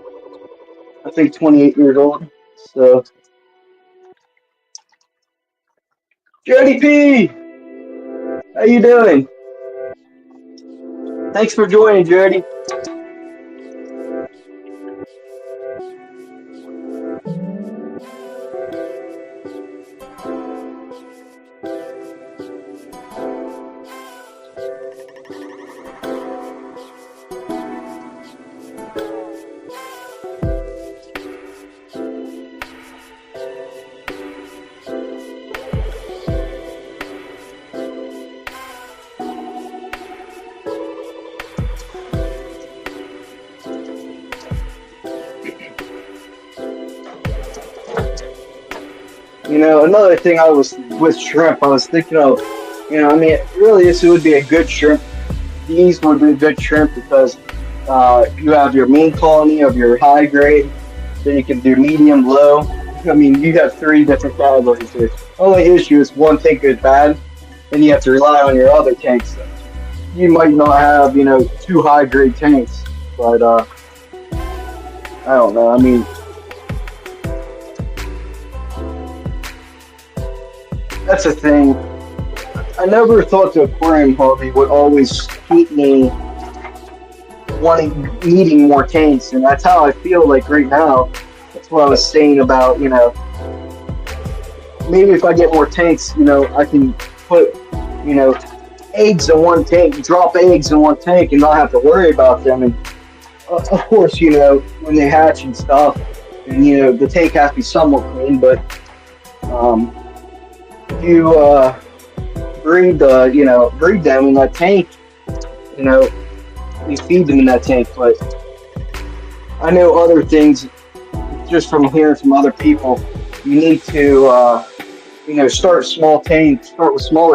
Speaker 1: I think, 28 years old. So, JDP, how you doing? Thanks for joining, Jody. You know, another thing I was with shrimp, I was thinking of, I mean, really, this would be a good shrimp. These would be a good shrimp because you have your main colony of your high grade, then you can do medium, low. I mean, you have three different categories here. Only issue is one tank is bad, and you have to rely on your other tanks. You might not have, two high grade tanks, but I don't know. I mean, that's a thing. I never thought the aquarium hobby would always keep me needing more tanks, and that's how I feel like right now. That's what I was saying about, maybe if I get more tanks, I can put, eggs in one tank, drop eggs in one tank, and not have to worry about them. And of course, when they hatch and stuff, and the tank has to be somewhat clean, but if you breed them in that tank, you feed them in that tank. But I know other things just from hearing from other people. You need to start with smaller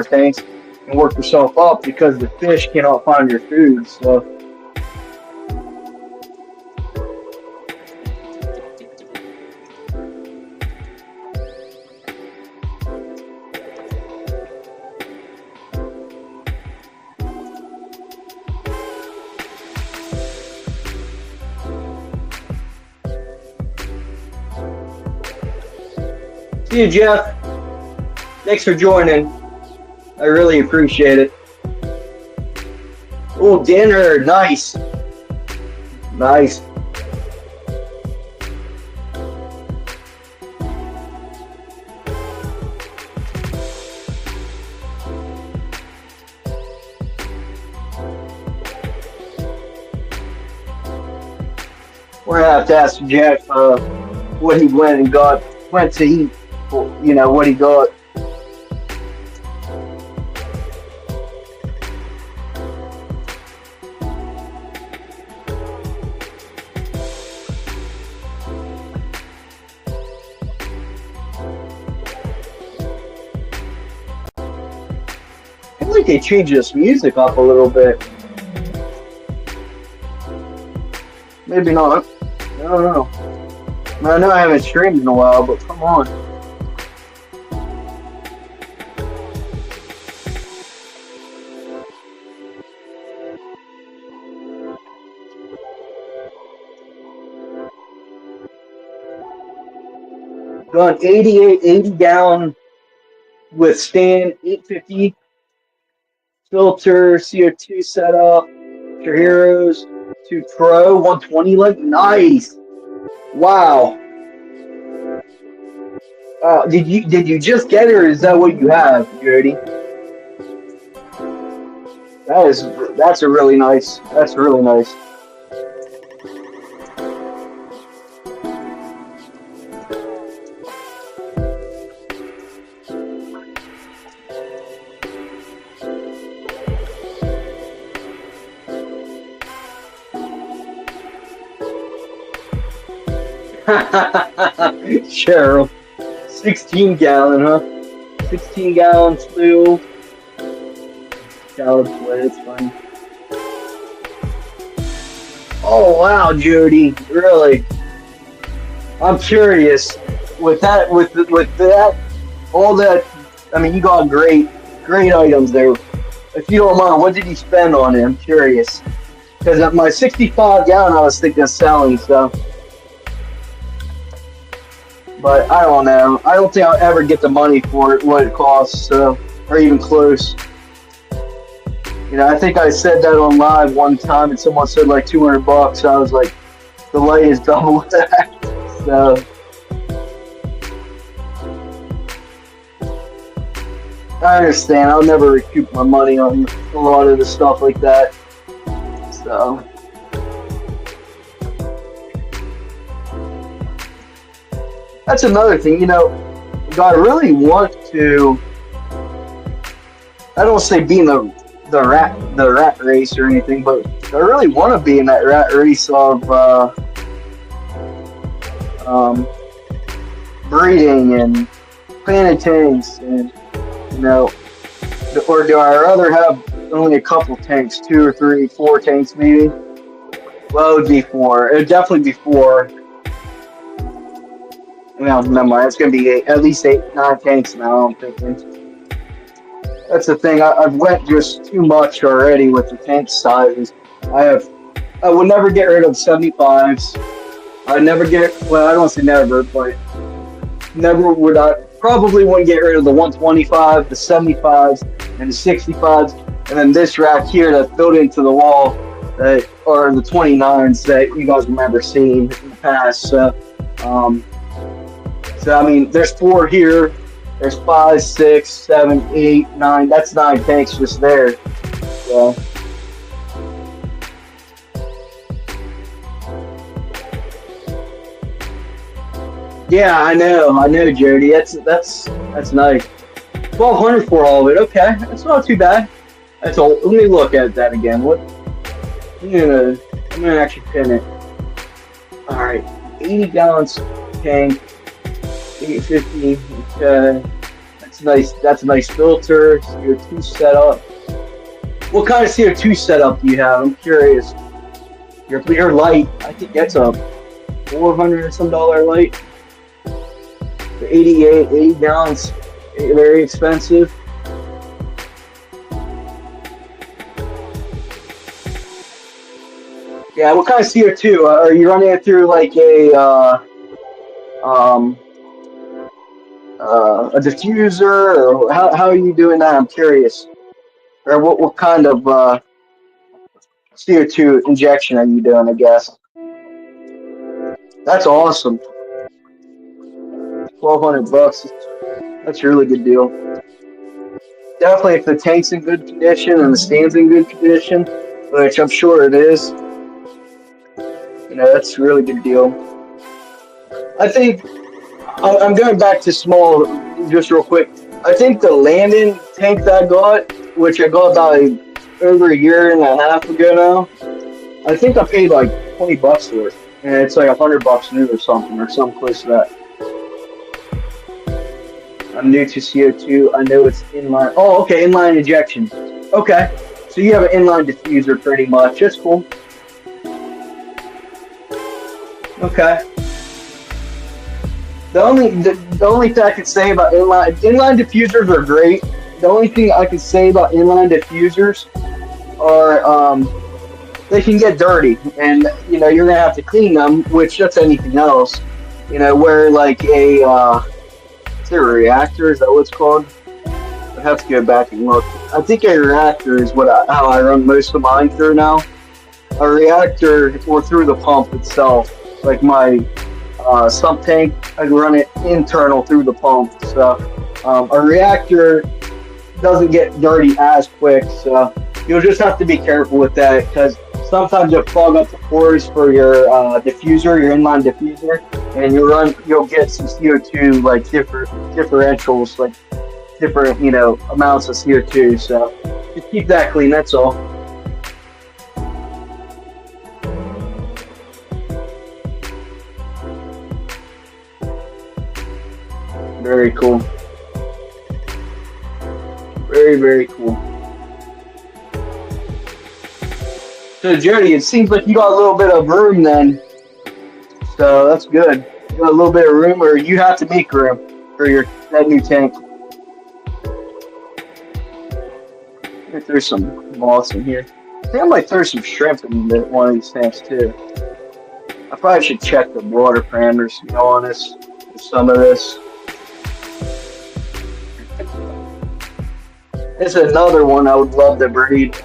Speaker 1: tanks and work yourself up because the fish cannot find your food. So see you, Jeff. Thanks for joining. I really appreciate it. Oh, dinner. Nice. Nice. We're going to have to ask Jeff what he went to eat. What he got. I feel like they changed this music up a little bit. Maybe not. I don't know. I know I haven't streamed in a while, but come on. Got 80 gallon withstand 850 filter CO2 setup. Your Heroes 2 Pro 120 leg. Nice. Wow. Did you just get it, or is that what you have, Jody? That's really nice. That's really nice. Cheryl. 16 gallon, huh? 16 gallon slew. Salad plate, it's fine. Oh wow, Jody, really? I'm curious with that all that. I mean, you got great items there. If you don't mind, what did you spend on it? I'm curious because at my 65 gallon, I was thinking of selling. So, but I don't know. I don't think I'll ever get the money for it, what it costs, or even close. You know, I think I said that on live one time, and someone said like $200. I was like, the light is double that. So. I understand. I'll never recoup my money on a lot of the stuff like that. So, that's another thing. You know, I really want to. I don't say be in the rat race or anything, but I really want to be in that rat race of breeding and planting tanks and. You know, or do I rather have only a couple tanks, 2 or 3, 4 tanks maybe? Well, it would be 4. It would definitely be 4. No, never mind. It's going to be at least 8, 9 tanks now, I'm thinking. That's the thing. I've went just too much already with the tank sizes. I would never get rid of 75s. I don't say never, but never would I. Probably wouldn't get rid of the 125, the 75s, and the 65s, and then this rack here that's built into the wall, that are the 29s that you guys remember seeing in the past. So I mean, there's 4 here. There's 5, 6, 7, 8, 9. That's 9 tanks just there. So. Yeah, I know, Jody. That's nice. 1,200 for all of it. Okay, that's not too bad. That's all. Let me look at that again. I'm gonna actually pin it. All right, 80 gallons tank, 850. Okay, that's nice. That's a nice filter. CO2 setup. What kind of CO2 setup do you have? I'm curious. Your light. I think that's a $400 or some light. 80 gallons, very expensive. Yeah, what kind of CO2? Are you running it through like a diffuser, or how are you doing that? I'm curious. Or what kind of CO2 injection are you doing? I guess that's awesome. $1,200. That's a really good deal. Definitely, if the tank's in good condition and the stand's in good condition, which I'm sure it is, you know, that's a really good deal. I think I'm going back to small just real quick. I think the landing tank that I got, which I got about over a year and a half ago now, I think I paid like $20 for it, and it's like $100 new or something close to that. I'm new to CO2. I know it's inline. Oh, okay, inline injection. Okay, so you have an inline diffuser pretty much. That's cool. Okay. The only thing I can say about inline diffusers are great. The only thing I can say about inline diffusers are they can get dirty, and you know you're gonna have to clean them, which that's anything else. You know, where like a reactor, is that what it's called? I have to go back and look. I think a reactor is how I run most of mine through now. A reactor, or through the pump itself. Like my sump tank, I run it internal through the pump. So a reactor doesn't get dirty as quick. So you'll just have to be careful with that, because sometimes you'll clog up the pores for your diffuser, your inline diffuser, and you'll get some CO2 like differentials, like different amounts of CO2. So just keep that clean. That's all. Very cool. Very, very cool. So Jody, it seems like you got a little bit of room then. So that's good. You got a little bit of room, or you have to make room for that new tank. I think there's some moss in here. I think I might throw some shrimp in one of these tanks too. I probably should check the water parameters, to be honest, with some of this. This is another one I would love to breed.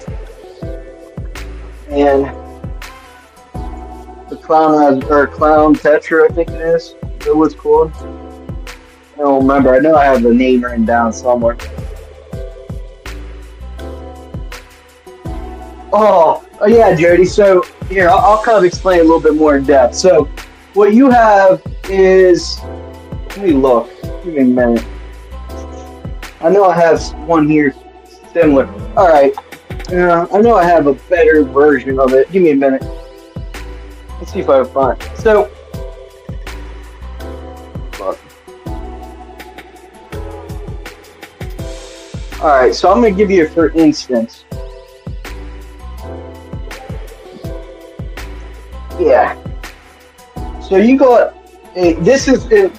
Speaker 1: And the clown tetra, I think it is. Is that what it's called? I don't remember. I know I have the name written down somewhere. Oh yeah, Jody. So here, I'll kind of explain a little bit more in depth. So what you have is, let me look. Give me a minute. I know I have one here similar. All right. I know I have a better version of it. Give me a minute. Let's see if I can find it. So, all right. So I'm gonna give you, for instance. Yeah. So you got a. This is a.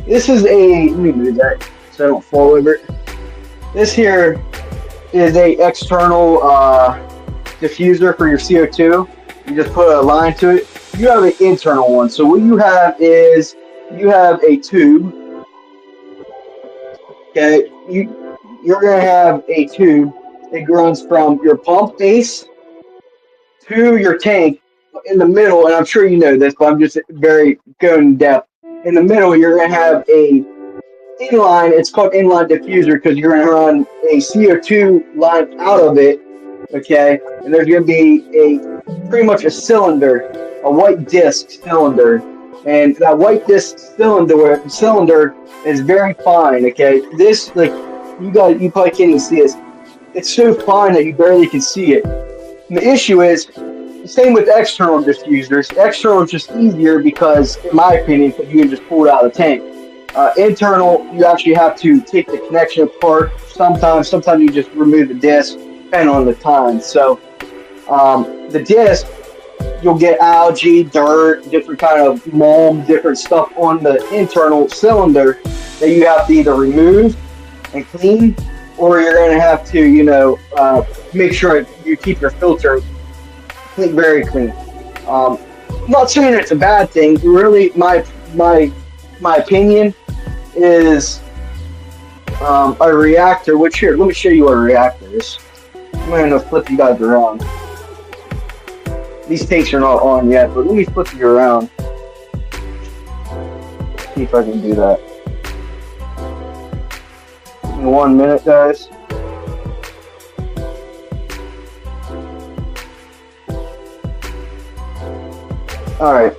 Speaker 1: Let me move that so I don't fall over it. This here is a external diffuser for your CO2. You just put a line to it. You have an internal one. So what you have is you have a tube. Okay, you're gonna have a tube. It runs from your pump base to your tank. In the middle, and I'm sure you know this, but I'm just very going in depth. In the middle, you're gonna have a inline. It's called inline diffuser because you're gonna run a CO2 line out of it. Okay, and there's gonna be pretty much a cylinder, a white disc cylinder, and that white disc cylinder is very fine. Okay, this, like, you probably can't even see it. It's so fine that you barely can see it. And the issue is, same with external diffusers. External is just easier because, in my opinion, you can just pull it out of the tank. Internal, you actually have to take the connection apart. Sometimes you just remove the disc, depending on the time. So the disc, you'll get algae, dirt, different kind of mold, different stuff on the internal cylinder that you have to either remove and clean, or you're going to have to, make sure you keep your filter very clean. I'm not saying it's a bad thing. Really, my opinion is a reactor. Which, here, let me show you what a reactor is. I'm going to flip you guys around. These tanks are not on yet, but let me flip you around. See if I can do that. In 1 minute, guys. Alright,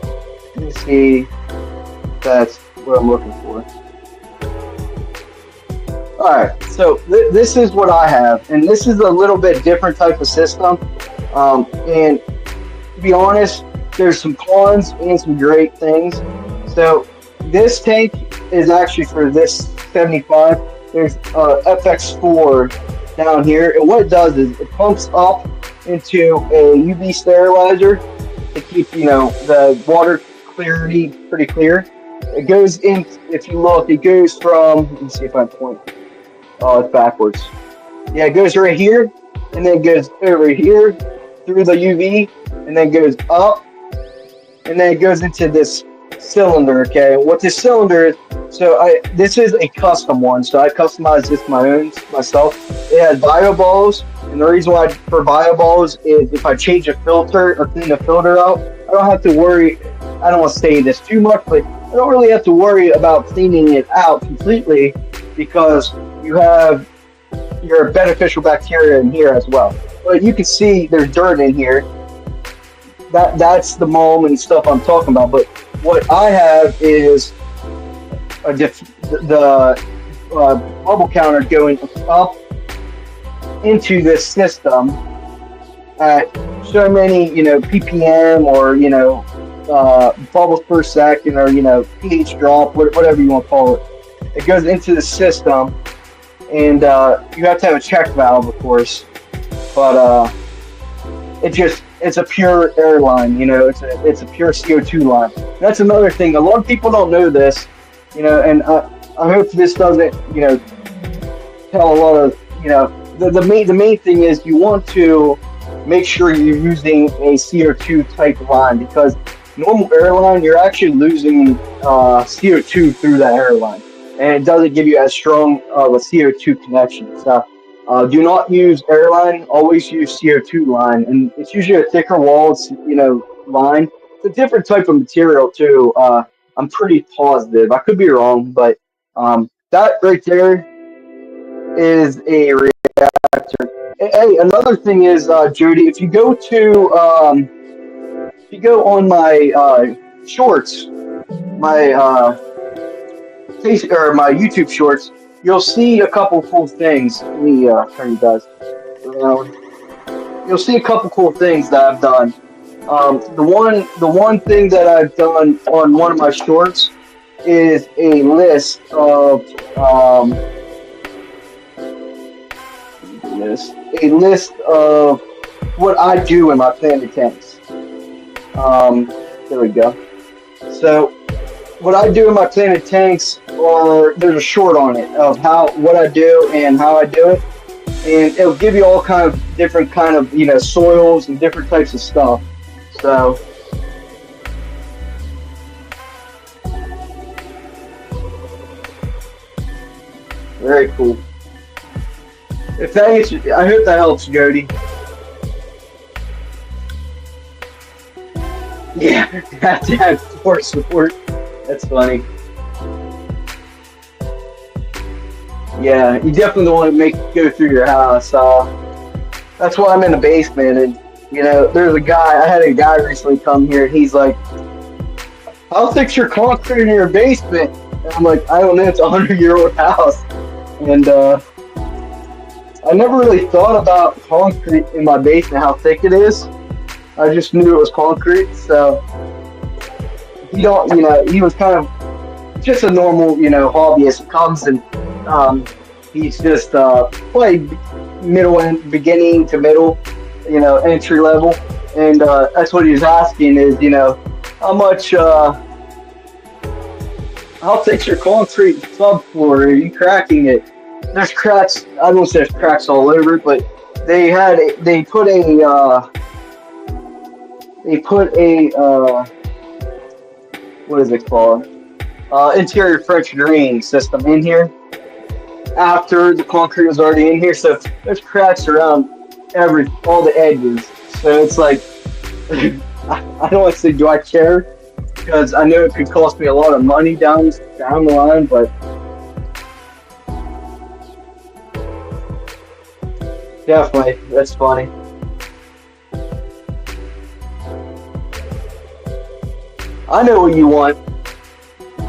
Speaker 1: let me see if that's what I'm looking for. Alright, so this is what I have, and this is a little bit different type of system. And to be honest, there's some cons and some great things. So this tank is actually for this 75. There's FX4 down here, and what it does is it pumps up into a UV sterilizer to keep, the water clarity pretty clear. It goes in, if you look, it goes from, let me see if I point. Oh, it's backwards. Yeah, it goes right here, and then it goes over here through the UV, and then goes up, and then it goes into this cylinder. Okay, what this cylinder is, so this is a custom one, so I customized this myself. It has bio balls, and the reason why for bio balls is if I change a filter or clean the filter out, I don't have to worry. I don't want to say this too much, but I don't really have to worry about cleaning it out completely because you have your beneficial bacteria in here as well. But you can see there's dirt in here. That's the mold and stuff I'm talking about. But what I have is the bubble counter going up into this system at so many, ppm or, bubbles per second or, pH drop, whatever you want to call it. It goes into the system, and you have to have a check valve, of course, but it's a pure air line. You know, it's a pure CO2 line. That's another thing. A lot of people don't know this. You know, and I hope this doesn't, you know, tell a lot of, you know, the main thing is you want to make sure you're using a CO2 type line, because normal airline, you're actually losing CO2 through that airline, and it doesn't give you as strong of a CO2 connection. So do not use airline, always use CO2 line, and it's usually a thicker walled, you know, line. It's a different type of material too. I'm pretty positive. I could be wrong, but that right there is a reactor. Hey, another thing is, Jody, if you go to if you go on my shorts, my face or my YouTube shorts, you'll see a couple cool things. Let me turn you guys around. You'll see a couple cool things that I've done. The one thing that I've done on one of my shorts is list a list of what I do in my planted tanks. There we go. So what I do in my planted tanks, or there's a short on it of how what I do and how I do it, and it'll give you all kind of different kind of, you know, soils and different types of stuff. So very cool. If that answers, I hope that helps, Jody. Yeah, have to have support. That's funny. Yeah, you definitely don't want to make it go through your house. That's why I'm in the basement, and you know, there's a guy. I had a guy recently come here, and he's like, "I'll fix your concrete in your basement." And I'm like, "I don't know. It's a 100-year-old house," and I never really thought about concrete in my basement, how thick it is. I just knew it was concrete, so he don't, you know, he was kind of just a normal, you know, hobbyist. He comes and he's just probably middle and beginning to middle, you know, entry level, and that's what he was asking is, you know, how much, how thick's your concrete subfloor? Are you cracking it? There's cracks. I don't say there's cracks all over, but they put a what is it called? Interior French drain system in here after the concrete was already in here, so there's cracks around all the edges. So it's like I don't want to say do I care, because I know it could cost me a lot of money down the line, but definitely that's funny. I know what you want.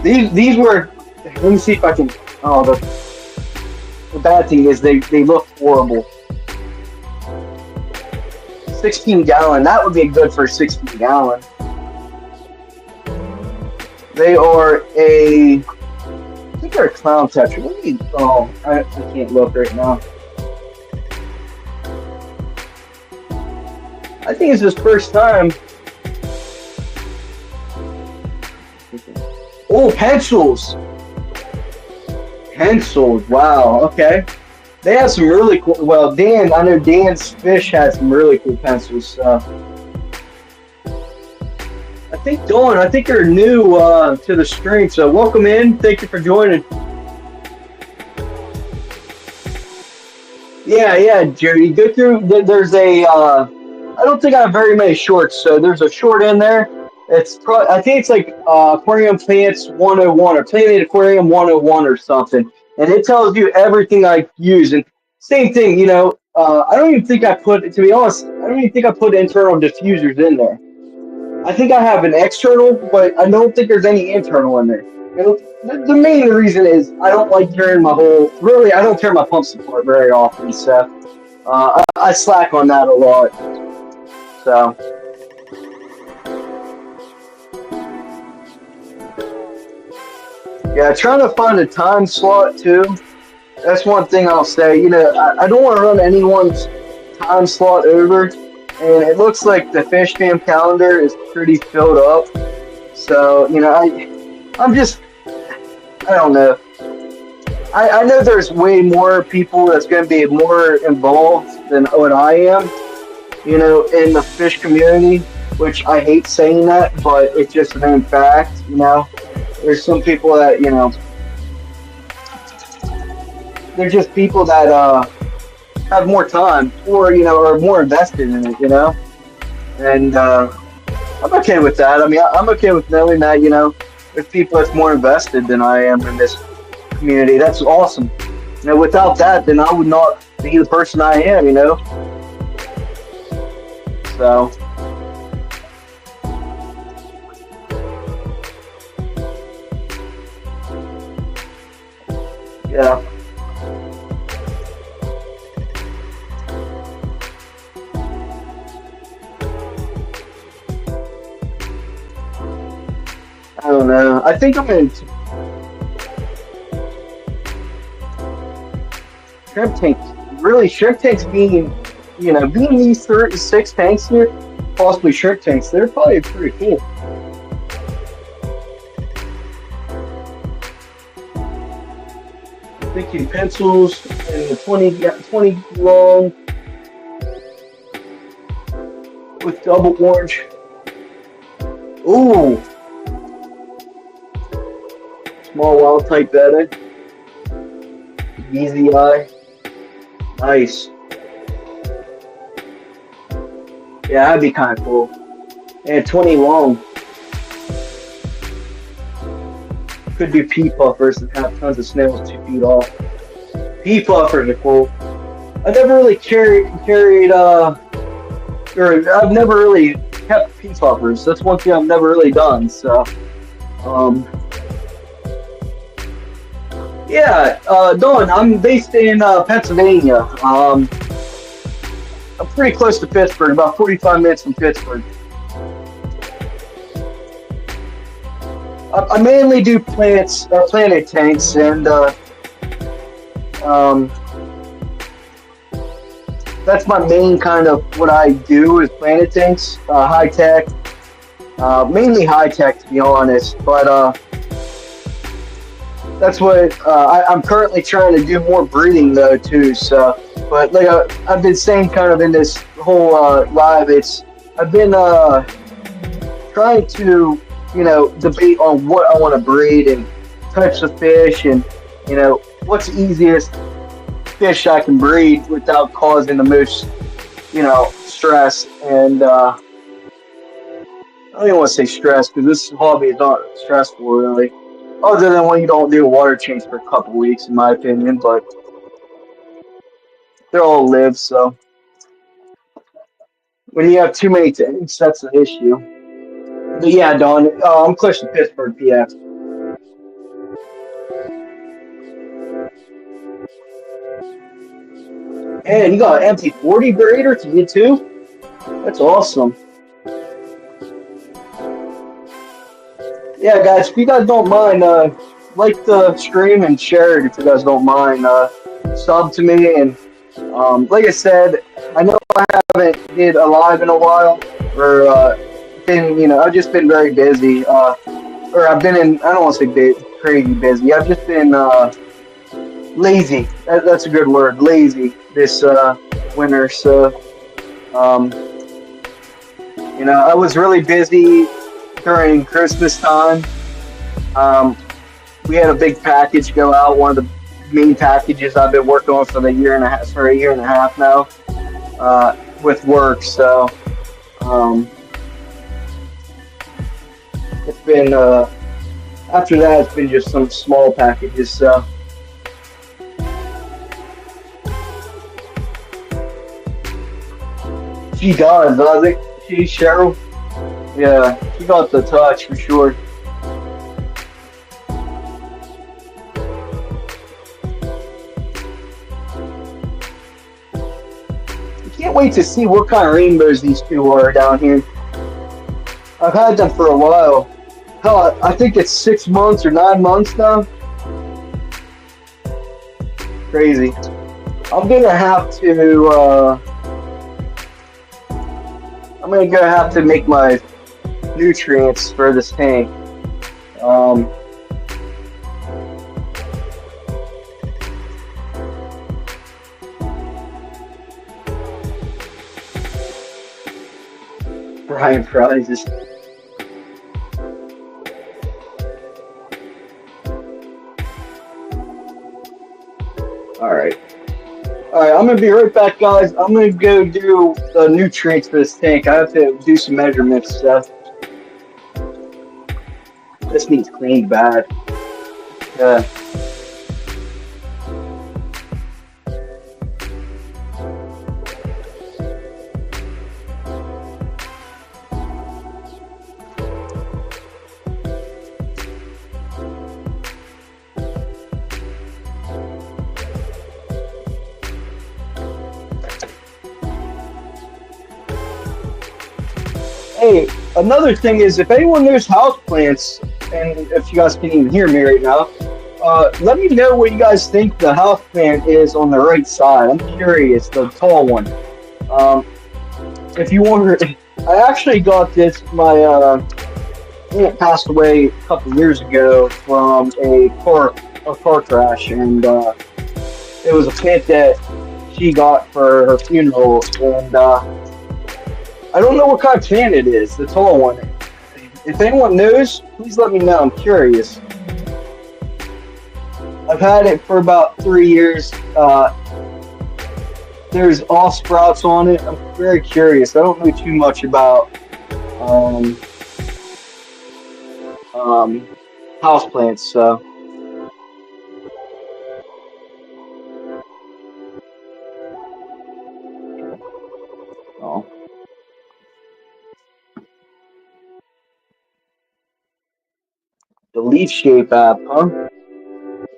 Speaker 1: These were. Let me see if I can. Oh, the bad thing is they look horrible. 16-gallon. That would be good for a 16-gallon. They are a. I think they're a clown tetra. What do you? Oh, I can't look right now. I think it's his first time. Oh, pencils. Pencils. Wow. Okay. They have some really cool. Well, I know Dan's Fish has some really cool pencils. I think Dawn. I think you're new to the stream, so welcome in. Thank you for joining. Yeah, Jody. Go through. There's a. I don't think I have very many shorts, so there's a short in there. I think it's like Aquarium Plants 101 or Planet Aquarium 101 or something, and it tells you everything I use. And same thing, you know. I don't even think I put. To be honest, I don't even think I put internal diffusers in there. I think I have an external, but I don't think there's any internal in there. And the main reason is I don't like tearing my whole. Really, I don't tear my pumps apart very often, so I slack on that a lot. So. Yeah, trying to find a time slot too. That's one thing I'll say. You know, I don't want to run anyone's time slot over, and it looks like the fish cam calendar is pretty filled up. So, you know, I'm just, I don't know. I know there's way more people that's going to be more involved than what I am, you know, in the fish community, which I hate saying that, but it's just a known fact, you know. There's some people that, you know, they're just people that have more time or, you know, are more invested in it, you know. And I'm okay with that. I mean, I'm okay with knowing that, you know, there's people that's more invested than I am in this community. That's awesome. You know, without that, then I would not be the person I am, you know. So, yeah. I don't know. I think I'm in shrimp tanks. Really, shrimp tanks being, you know, being these 36 tanks here, possibly shrimp tanks, they're probably pretty cool. Thinking pencils and the 20 long with double orange. Ooh, small wild type bedding. Easy eye. Nice. Yeah, that'd be kind of cool. And 20 long. Could do pea puffers that have tons of snails 2 feet off. Pea puffers are cool. I never really or I've never really kept pea puffers. That's one thing I've never really done. So, um, yeah, Dawn, I'm based in Pennsylvania. I'm pretty close to Pittsburgh, about 45 minutes from Pittsburgh. I mainly do planted tanks, and um, that's my main kind of what I do is planted tanks, high tech, mainly high tech to be honest. But that's what I'm currently trying to do more breeding though too. So, but like I've been saying, kind of in this whole live, I've been trying to, you know, debate on what I want to breed and types of fish, and you know what's the easiest fish I can breed without causing the most, you know, stress. And I don't even want to say stress because this hobby is not stressful really, other than when you don't do a water change for a couple weeks, in my opinion. But they're all live, so when you have too many tanks, that's the issue. But yeah, Don, I'm close to Pittsburgh, PA. And you got an MT40 breeder to get too? That's awesome. Yeah, guys, if you guys don't mind, like the stream and share it if you guys don't mind. Sub to me, and like I said, I know I haven't did a live in a while, or been, you know, I've just been very busy, or I've been in, I don't want to say crazy busy, I've just been lazy, that's a good word, lazy this winter. So, you know, I was really busy during Christmas time. We had a big package go out, one of the main packages I've been working on for a year and a half now, with work. So, it's been, after that, it's been just some small packages. So, she does it? She, Cheryl? Yeah, she got the touch for sure. Can't wait to see what kind of rainbows these two are down here. I've had them for a while. Hell, I think it's 6 months or 9 months now. Crazy. I'm gonna have to I'm gonna go have to make my nutrients for this tank. Brian prizes. Alright. Alright, I'm gonna be right back, guys. I'm gonna go do the nutrients for this tank. I have to do some measurements stuff. This needs cleaned bad. Yeah. Hey, another thing is, if anyone knows houseplants, and if you guys can even hear me right now, let me know what you guys think the houseplant is on the right side. I'm curious, the tall one. If you wonder, I actually got this. My aunt passed away a couple years ago from a car crash, and it was a plant that she got for her funeral, and I don't know what kind of plant it is, the tall one. If anyone knows, please let me know. I'm curious. I've had it for about 3 years. There's all sprouts on it. I'm very curious. I don't know too much about houseplants, so. Oh. The Leaf Shape app, huh?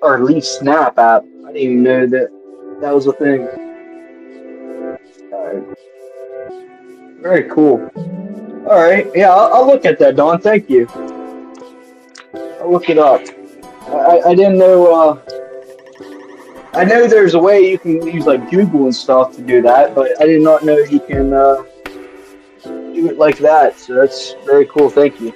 Speaker 1: Or Leaf Snap app. I didn't even know that that was a thing. Alright. Very cool. Alright, yeah, I'll look at that, Don. Thank you. I'll look it up. I didn't know, I know there's a way you can use like Google and stuff to do that, but I did not know you can do it like that. So that's very cool. Thank you.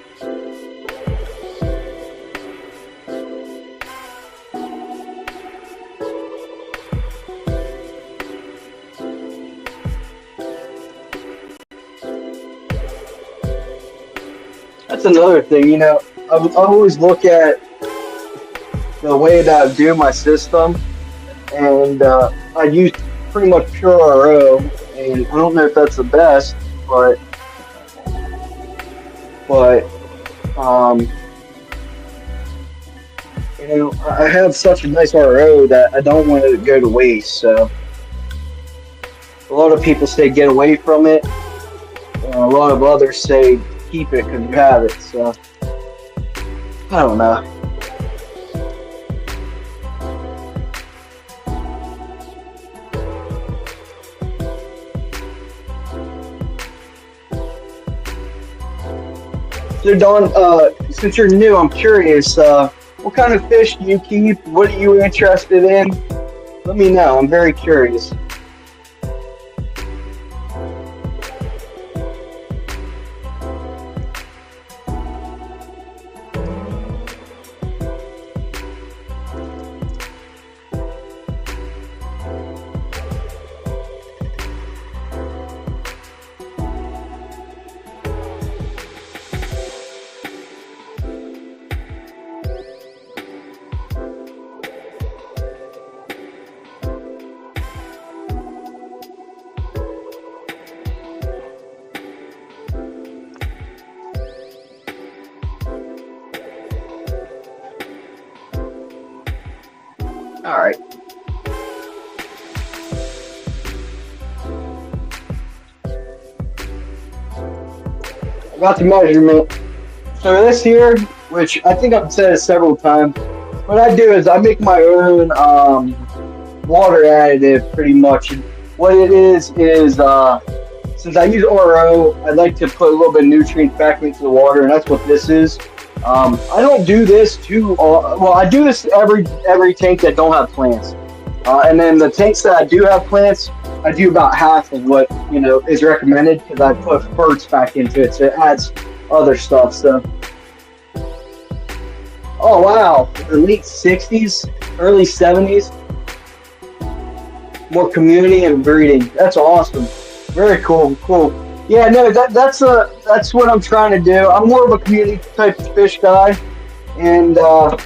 Speaker 1: That's another thing, you know, I always look at the way that I do my system, and I use pretty much pure RO, and I don't know if that's the best, but you know, I have such a nice RO that I don't want it to go to waste. So a lot of people say get away from it, and a lot of others say keep it because you have it. So I don't know. So Don, since you're new, I'm curious, what kind of fish do you keep? What are you interested in? Let me know. I'm very curious. All right. I got the measurement. So this here, which I think I've said it several times, what I do is I make my own water additive pretty much. What it is since I use RO, I like to put a little bit of nutrients back into the water, and that's what this is. I don't do this too. Well, I do this every tank that don't have plants, and then the tanks that I do have plants, I do about half of what is recommended because I put birds back into it, so it adds other stuff. So, oh wow, the late '60s, early '70s, more community and breeding. That's awesome. Very cool, cool. Yeah, no, that's what I'm trying to do. I'm more of a community type fish guy, and the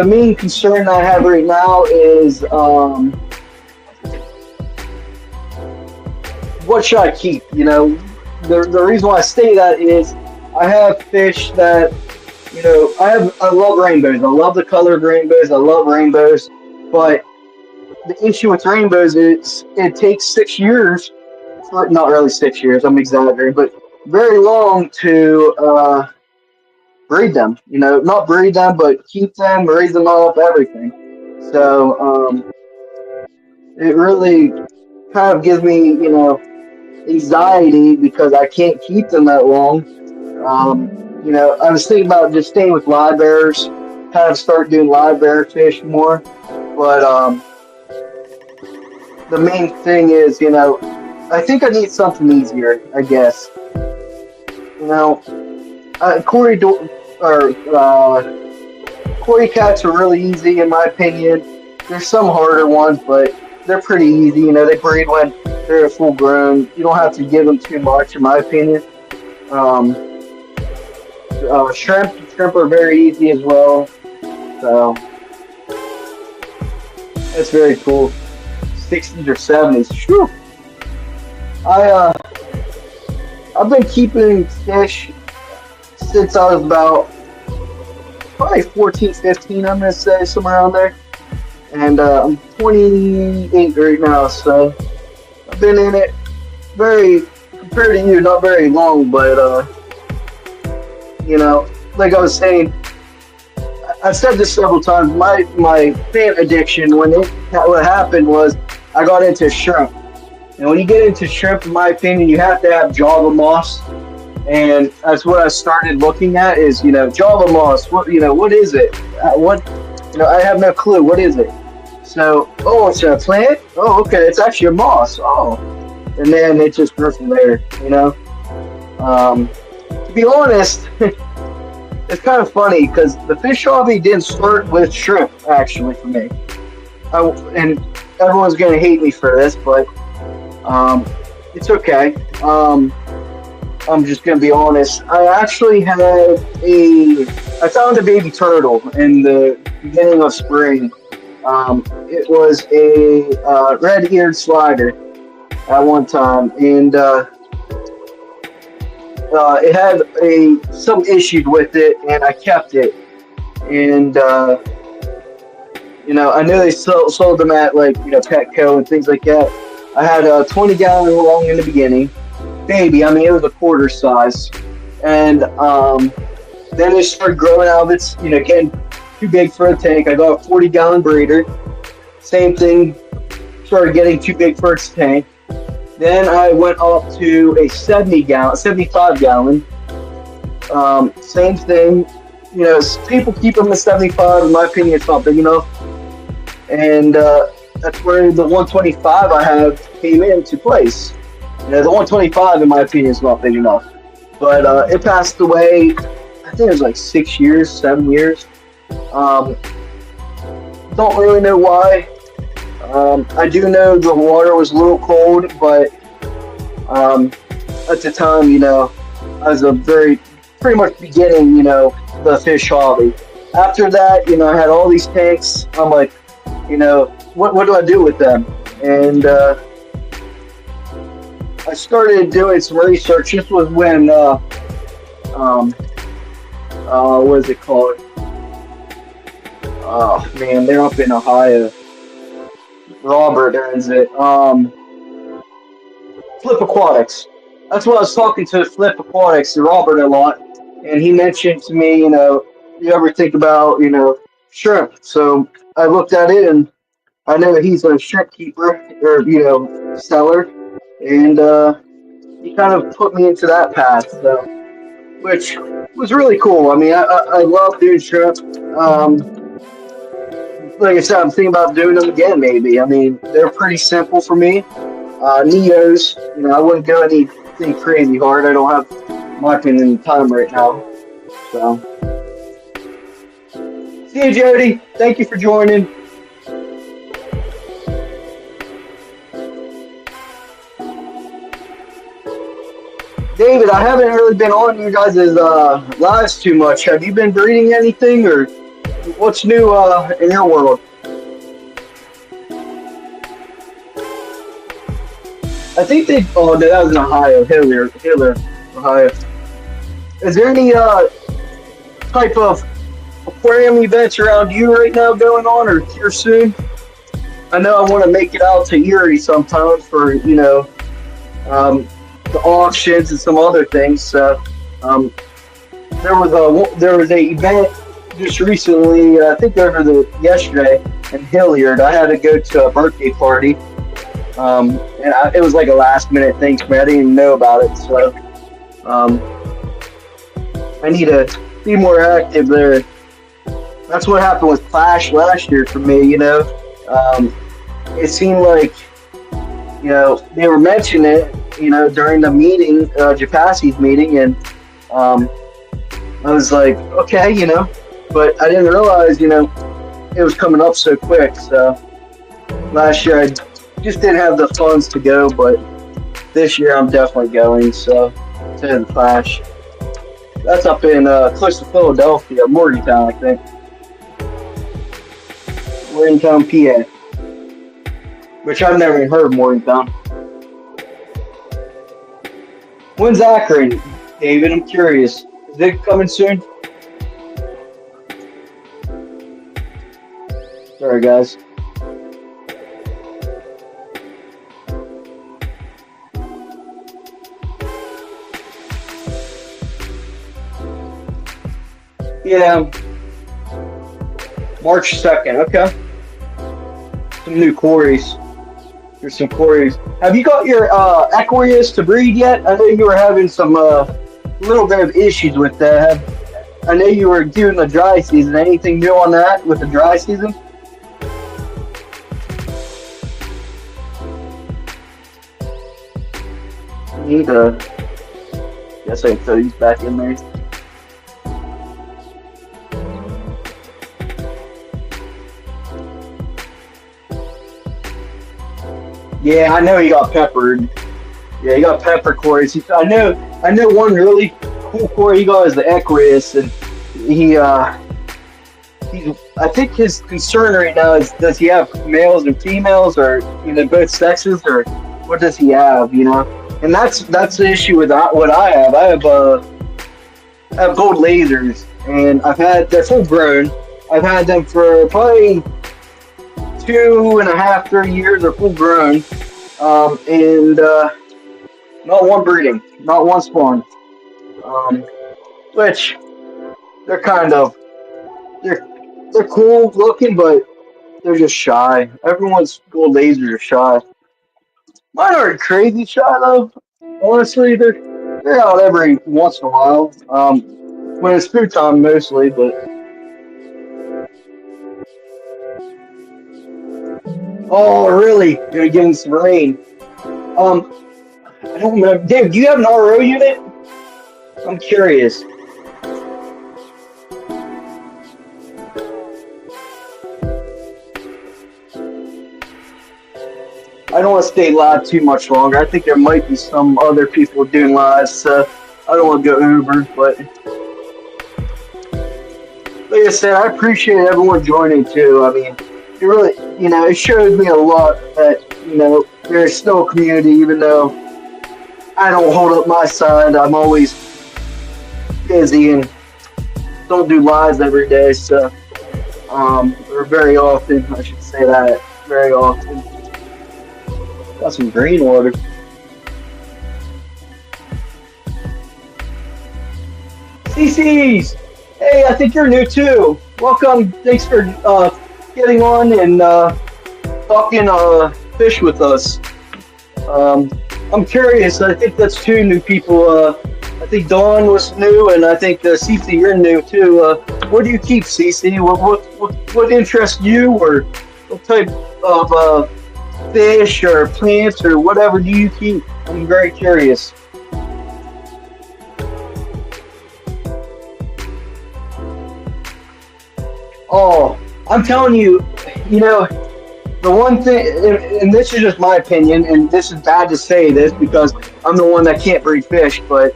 Speaker 1: main concern I have right now is what should I keep? The reason why I say that is I have fish that I love rainbows. I love the color of rainbows. I love rainbows, but the issue with rainbows is it takes 6 years. Not really 6 years. I'm exaggerating, but very long to breed them. Not breed them, but keep them, raise them up, everything. So it really kind of gives me, anxiety because I can't keep them that long. I was thinking about just staying with live bears, kind of start doing live bear fish more. But the main thing is, I think I need something easier, I guess. Corey Koi cats are really easy in my opinion. There's some harder ones, but they're pretty easy. They breed when they're full grown. You don't have to give them too much, in my opinion. Um, shrimp are very easy as well. So that's very cool. 60s or 70s. Whew. I I've been keeping fish since I was about probably 14, 15, I'm going to say, somewhere around there. And I'm 28 right now, so I've been in it compared to you, not very long, but, like I was saying, I've said this several times, my fan addiction, what happened was I got into shrimp. And when you get into shrimp, in my opinion, you have to have Java moss. And that's what I started looking at is, Java moss. What is it? I have no clue. What is it? So, oh, it's a plant? Oh, okay. It's actually a moss. Oh. And then it just grew from there, To be honest, it's kind of funny because the fish hobby didn't start with shrimp, actually, for me. And everyone's going to hate me for this, but it's okay. I'm just gonna be honest. I found a baby turtle in the beginning of spring. It was a red-eared slider at one time, and it had some issues with it, and I kept it. And I know they sold them at Petco and things like that. I had a 20-gallon long in the beginning. Baby, I mean, it was a quarter size. And then it started growing out of its, getting too big for a tank. I got a 40-gallon breeder. Same thing, started getting too big for its tank. Then I went up to a 75-gallon. Same thing. People keep them at 75. In my opinion, it's not big enough. And that's where the 125 I have came into place. The 125, in my opinion, is not big enough. But it passed away, I think it was like 6 years, 7 years. Don't really know why. I do know the water was a little cold, but at the time, I was pretty much beginning, the fish hobby. After that, I had all these tanks. I'm like, what do I do with them? And I started doing some research. This was when, what is it called? Oh man, they're up in Ohio. Robert owns it. Flip Aquatics. That's what I was talking to Flip Aquatics, to Robert, a lot, and he mentioned to me, you ever think about, shrimp? So I looked at it, and I know that he's a shrimp keeper or seller, and he kind of put me into that path, so, which was really cool. I mean, I love doing shrimp. like I said, I'm thinking about doing them again. Maybe. I mean, they're pretty simple for me. Neos, I wouldn't go anything crazy hard. I don't have, my opinion, time right now. So, see you, Jody. Thank you for joining. David, I haven't really been on you guys' lives too much. Have you been breeding anything, or what's new in your world? I think they. Oh, that was in Ohio, Hillier, Ohio. Is there any type of aquarium events around you right now going on, or here soon? I know I want to make it out to Erie sometime for the auctions and some other things. So there was a event just recently. I think over yesterday in Hilliard. I had to go to a birthday party. It was like a last minute thing for me. I didn't even know about it. So I need to be more active there. That's what happened with Flash last year for me. It seemed like they were mentioning it during the meeting, Japassi's meeting, and I was like, okay, but I didn't realize it was coming up so quick. So last year I just didn't have the funds to go, but this year I'm definitely going. So to the Flash. That's up in close to Philadelphia, Morgantown, I think. Morgantown, PA. Which I've never even heard of Morgantown. When's Akron, David? I'm curious. Is it coming soon? Sorry, guys. Yeah. March 2nd, okay. Some new quarries. There's some quarries. Have you got your Aquarius to breed yet? I know you were having some little bit of issues with that. I know you were doing the dry season. Anything new on that with the dry season? I need to. Guess I can throw these back in there. Yeah, I know he got peppered. Yeah, he got pepper quarries. I know one really cool quarry he got is the Aquarius, and I think his concern right now is, does he have males and females, or both sexes, or what does he have? And that's the issue with what I have. I have gold lasers, and they're full grown. I've had them for probably 2.5, 3 years. They're full grown, and not one breeding, not one spawn. Which they're they're cool looking, but they're just shy. Everyone's gold lasers are shy. Mine aren't crazy shy though. Honestly, they're out every once in a while. When it's food time mostly, but. Oh, really? You're getting some rain. I don't remember. Dave, do you have an RO unit? I'm curious. I don't want to stay live too much longer. I think there might be some other people doing lives, so I don't want to go over, but like I said, I appreciate everyone joining too. I mean, it really, it shows me a lot that, there's still a community, even though I don't hold up my side. I'm always busy and don't do lives every day, so, or very often, I should say that, very often. Got some green water. CC's! Hey, I think you're new too. Welcome. Thanks for getting on and talking fish with us. I'm curious. I think that's 2 new people I think Dawn was new, and I think Cece, you're new too. What do you keep, Cece? What interests you, or what type of fish or plants or whatever do you keep? I'm very curious. Oh, I'm telling you, you know, the one thing, and this is just my opinion, and this is bad to say this because I'm the one that can't breed fish, but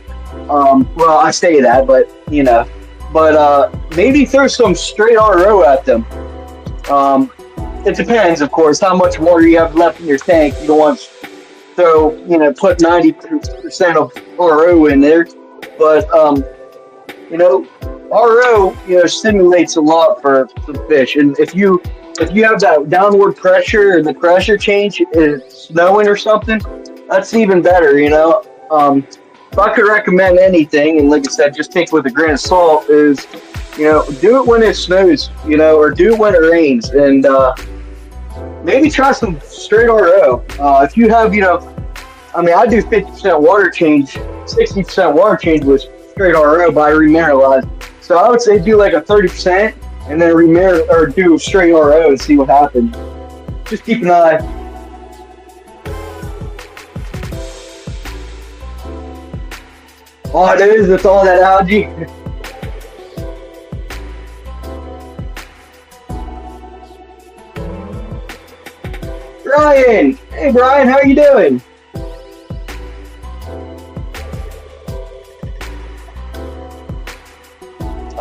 Speaker 1: well, I say that, but but maybe throw some straight RO at them. Um, it depends, of course, how much water you have left in your tank. You don't want to throw, put 90% of RO in there, but you know, RO, stimulates a lot for fish. And if you have that downward pressure and the pressure change is snowing or something, that's even better, if I could recommend anything, and like I said, just take it with a grain of salt, is, do it when it snows, or do it when it rains, and maybe try some straight RO. If you have, I mean, I do 50% water change, 60% water change with straight RO, but I remineralize. So I would say do like a 30% and then or do straight RO and see what happens. Just keep an eye. Oh, it is. It's all that algae. Brian, hey Brian, how you doing?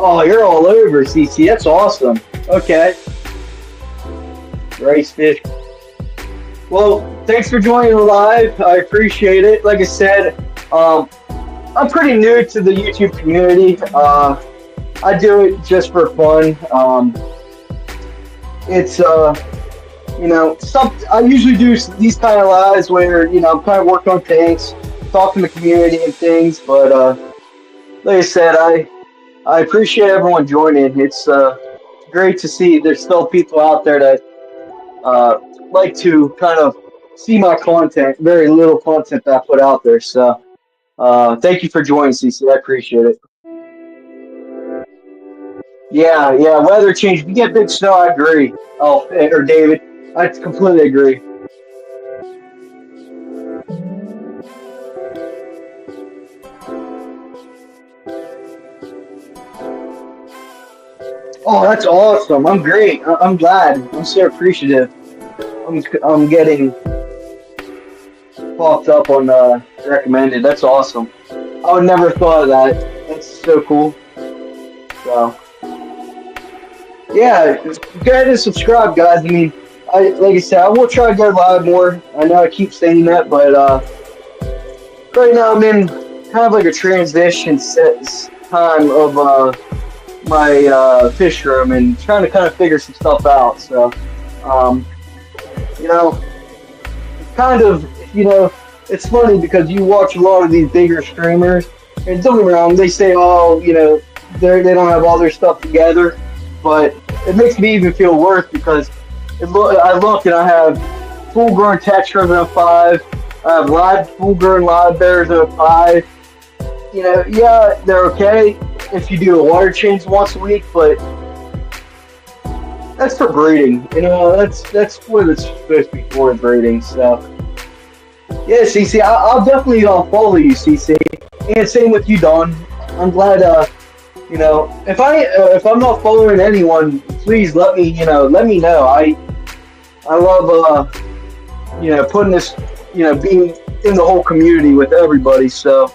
Speaker 1: Oh, you're all over, CC. That's awesome. Okay. Rice fish. Well, thanks for joining live. I appreciate it. Like I said, I'm pretty new to the YouTube community. I do it just for fun. It's I usually do these kind of lives where I'm kind of working on tanks, talking to the community and things. But like I said, I appreciate everyone joining. It's great to see there's still people out there that like to kind of see my content. Very little content that I put out there. So thank you for joining, CC. I appreciate it. Yeah, weather change. If you get big snow, I agree. Oh, or David, I completely agree. Oh, that's awesome. I'm great. I'm glad. I'm so appreciative. I'm getting popped up on recommended. That's awesome. I would never thought of that. That's so cool. So yeah, go ahead and subscribe, guys. I mean, like I said, I will try to go live more. I know I keep saying that, but right now I'm in kind of like a transition time of my fish room and trying to kind of figure some stuff out. So, you know, kind of, it's funny because you watch a lot of these bigger streamers, and don't get me wrong, they say, oh, they don't have all their stuff together, but it makes me even feel worse because I look and I have full-grown tetras in 5, I have full-grown live bears in 5. Yeah, they're okay if you do a water change once a week, but that's for breeding. That's what it's supposed to be for, breeding. So yeah, CC, I'll definitely follow you, CC, and same with you, Don. I'm glad. If I'm not following anyone, please let me know. I love putting this, being in the whole community with everybody. So.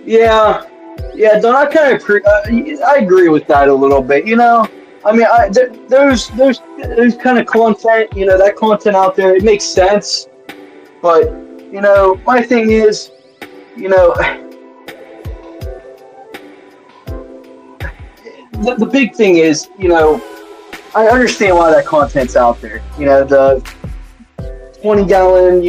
Speaker 1: Yeah, Don, I kind of I agree with that a little bit. I mean, there's kind of content, that content out there. It makes sense, but my thing is, the big thing is, I understand why that content's out there. The 20-gallon,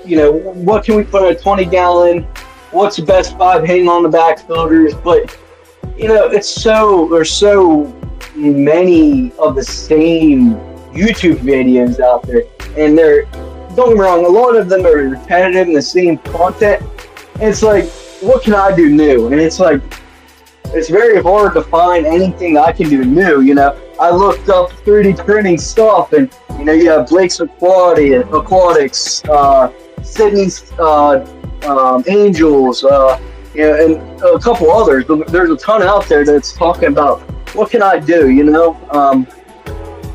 Speaker 1: what can we put in a 20-gallon? What's the best five hang on the back filters? But there's so many of the same YouTube videos out there, and don't get me wrong, a lot of them are repetitive and the same content. And it's like, what can I do new? And it's like, it's very hard to find anything I can do new. I looked up 3D printing stuff, and you have Blake's Aquatics, Sydney's Angels, and a couple others. There's a ton out there that's talking about what can I do, and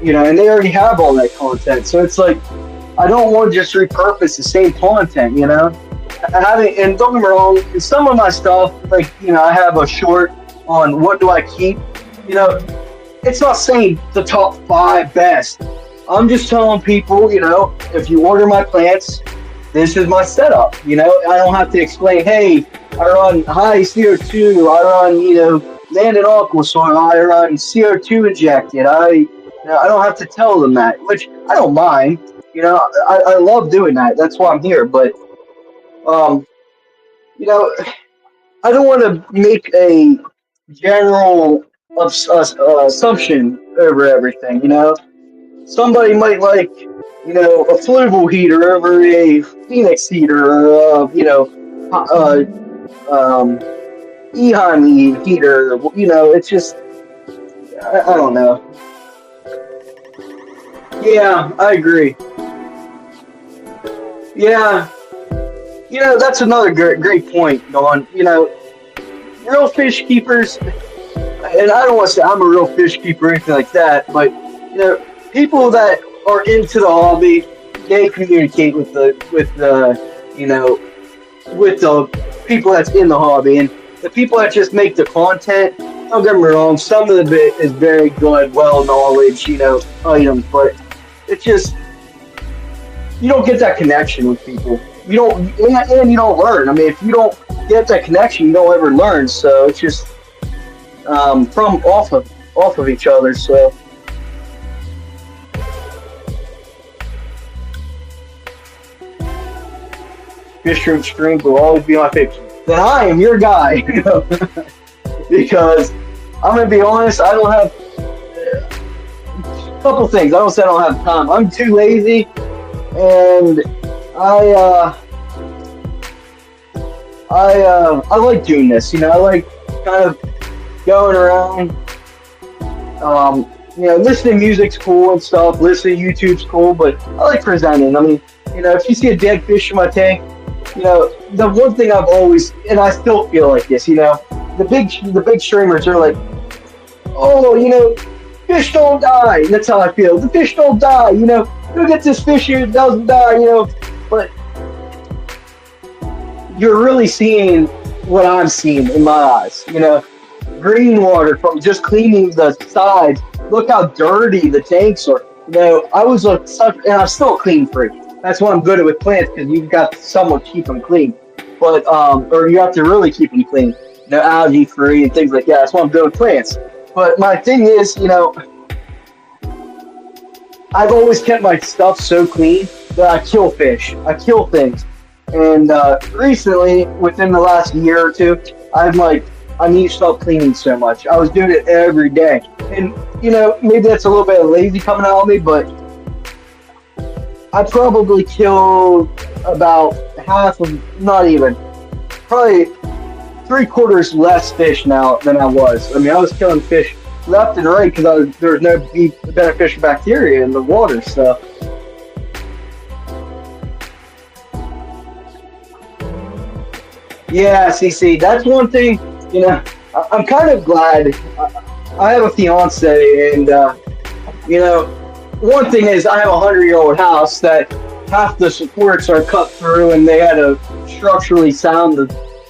Speaker 1: they already have all that content. So it's like, I don't want to just repurpose the same content, and don't get me wrong, in some of my stuff, like, I have a short on what do I keep, it's not saying the top 5 best. I'm just telling people, if you order my plants, this is my setup. I don't have to explain, hey, I run high CO2, I run, land and aqua soil, I run CO2 injected. I don't have to tell them that, which I don't mind. I love doing that. That's why I'm here. But, I don't want to make a general assumption over everything. Somebody might like, a fluval heater over a Phoenix heater, or, Eheim heater. It's just, I don't know. Yeah, I agree. Yeah, that's another great point, Dawn. Real fish keepers, and I don't want to say I'm a real fish keeper or anything like that, but people that are into the hobby, they communicate with the people that's in the hobby, and the people that just make the content. Don't get me wrong, some of it is very good, well knowledge, items, but it's just, you don't get that connection with people. You don't, and you don't learn. I mean, if you don't get that connection, you don't ever learn. So it's just from off of each other. So fish room streams will always be my favorite. Then I am your guy, because I'm gonna be honest. I don't have a couple things. I don't say I don't have time. I'm too lazy, and I like doing this. I like kind of going around. Listening to music's cool and stuff. Listening to YouTube's cool, but I like presenting. I mean, if you see a dead fish in my tank, the one thing I've always, and I still feel like this, the big streamers are like, oh, fish don't die. And that's how I feel. The fish don't die. Who gets this fish here? It doesn't die. But you're really seeing what I'm seeing in my eyes. Green water from just cleaning the sides. Look how dirty the tanks are. I was and I'm still a clean freak. That's why I'm good at with plants, because you've got someone to keep them clean. But or you have to really keep them clean. Algae free and things like that. That's why I'm good with plants. But my thing is, I've always kept my stuff so clean that I kill fish. I kill things. And recently, within the last year or two, I'm like, I need to stop cleaning so much. I was doing it every day. And, maybe that's a little bit of lazy coming out of me, but I probably killed about half of, not even, probably 3/4 less fish now than I was. I mean, I was killing fish left and right because there was no beneficial bacteria in the water. So, yeah, see, that's one thing. I'm kind of glad. I have a fiance, and one thing is I have a 100-year-old house that half the supports are cut through, and they had to structurally sound the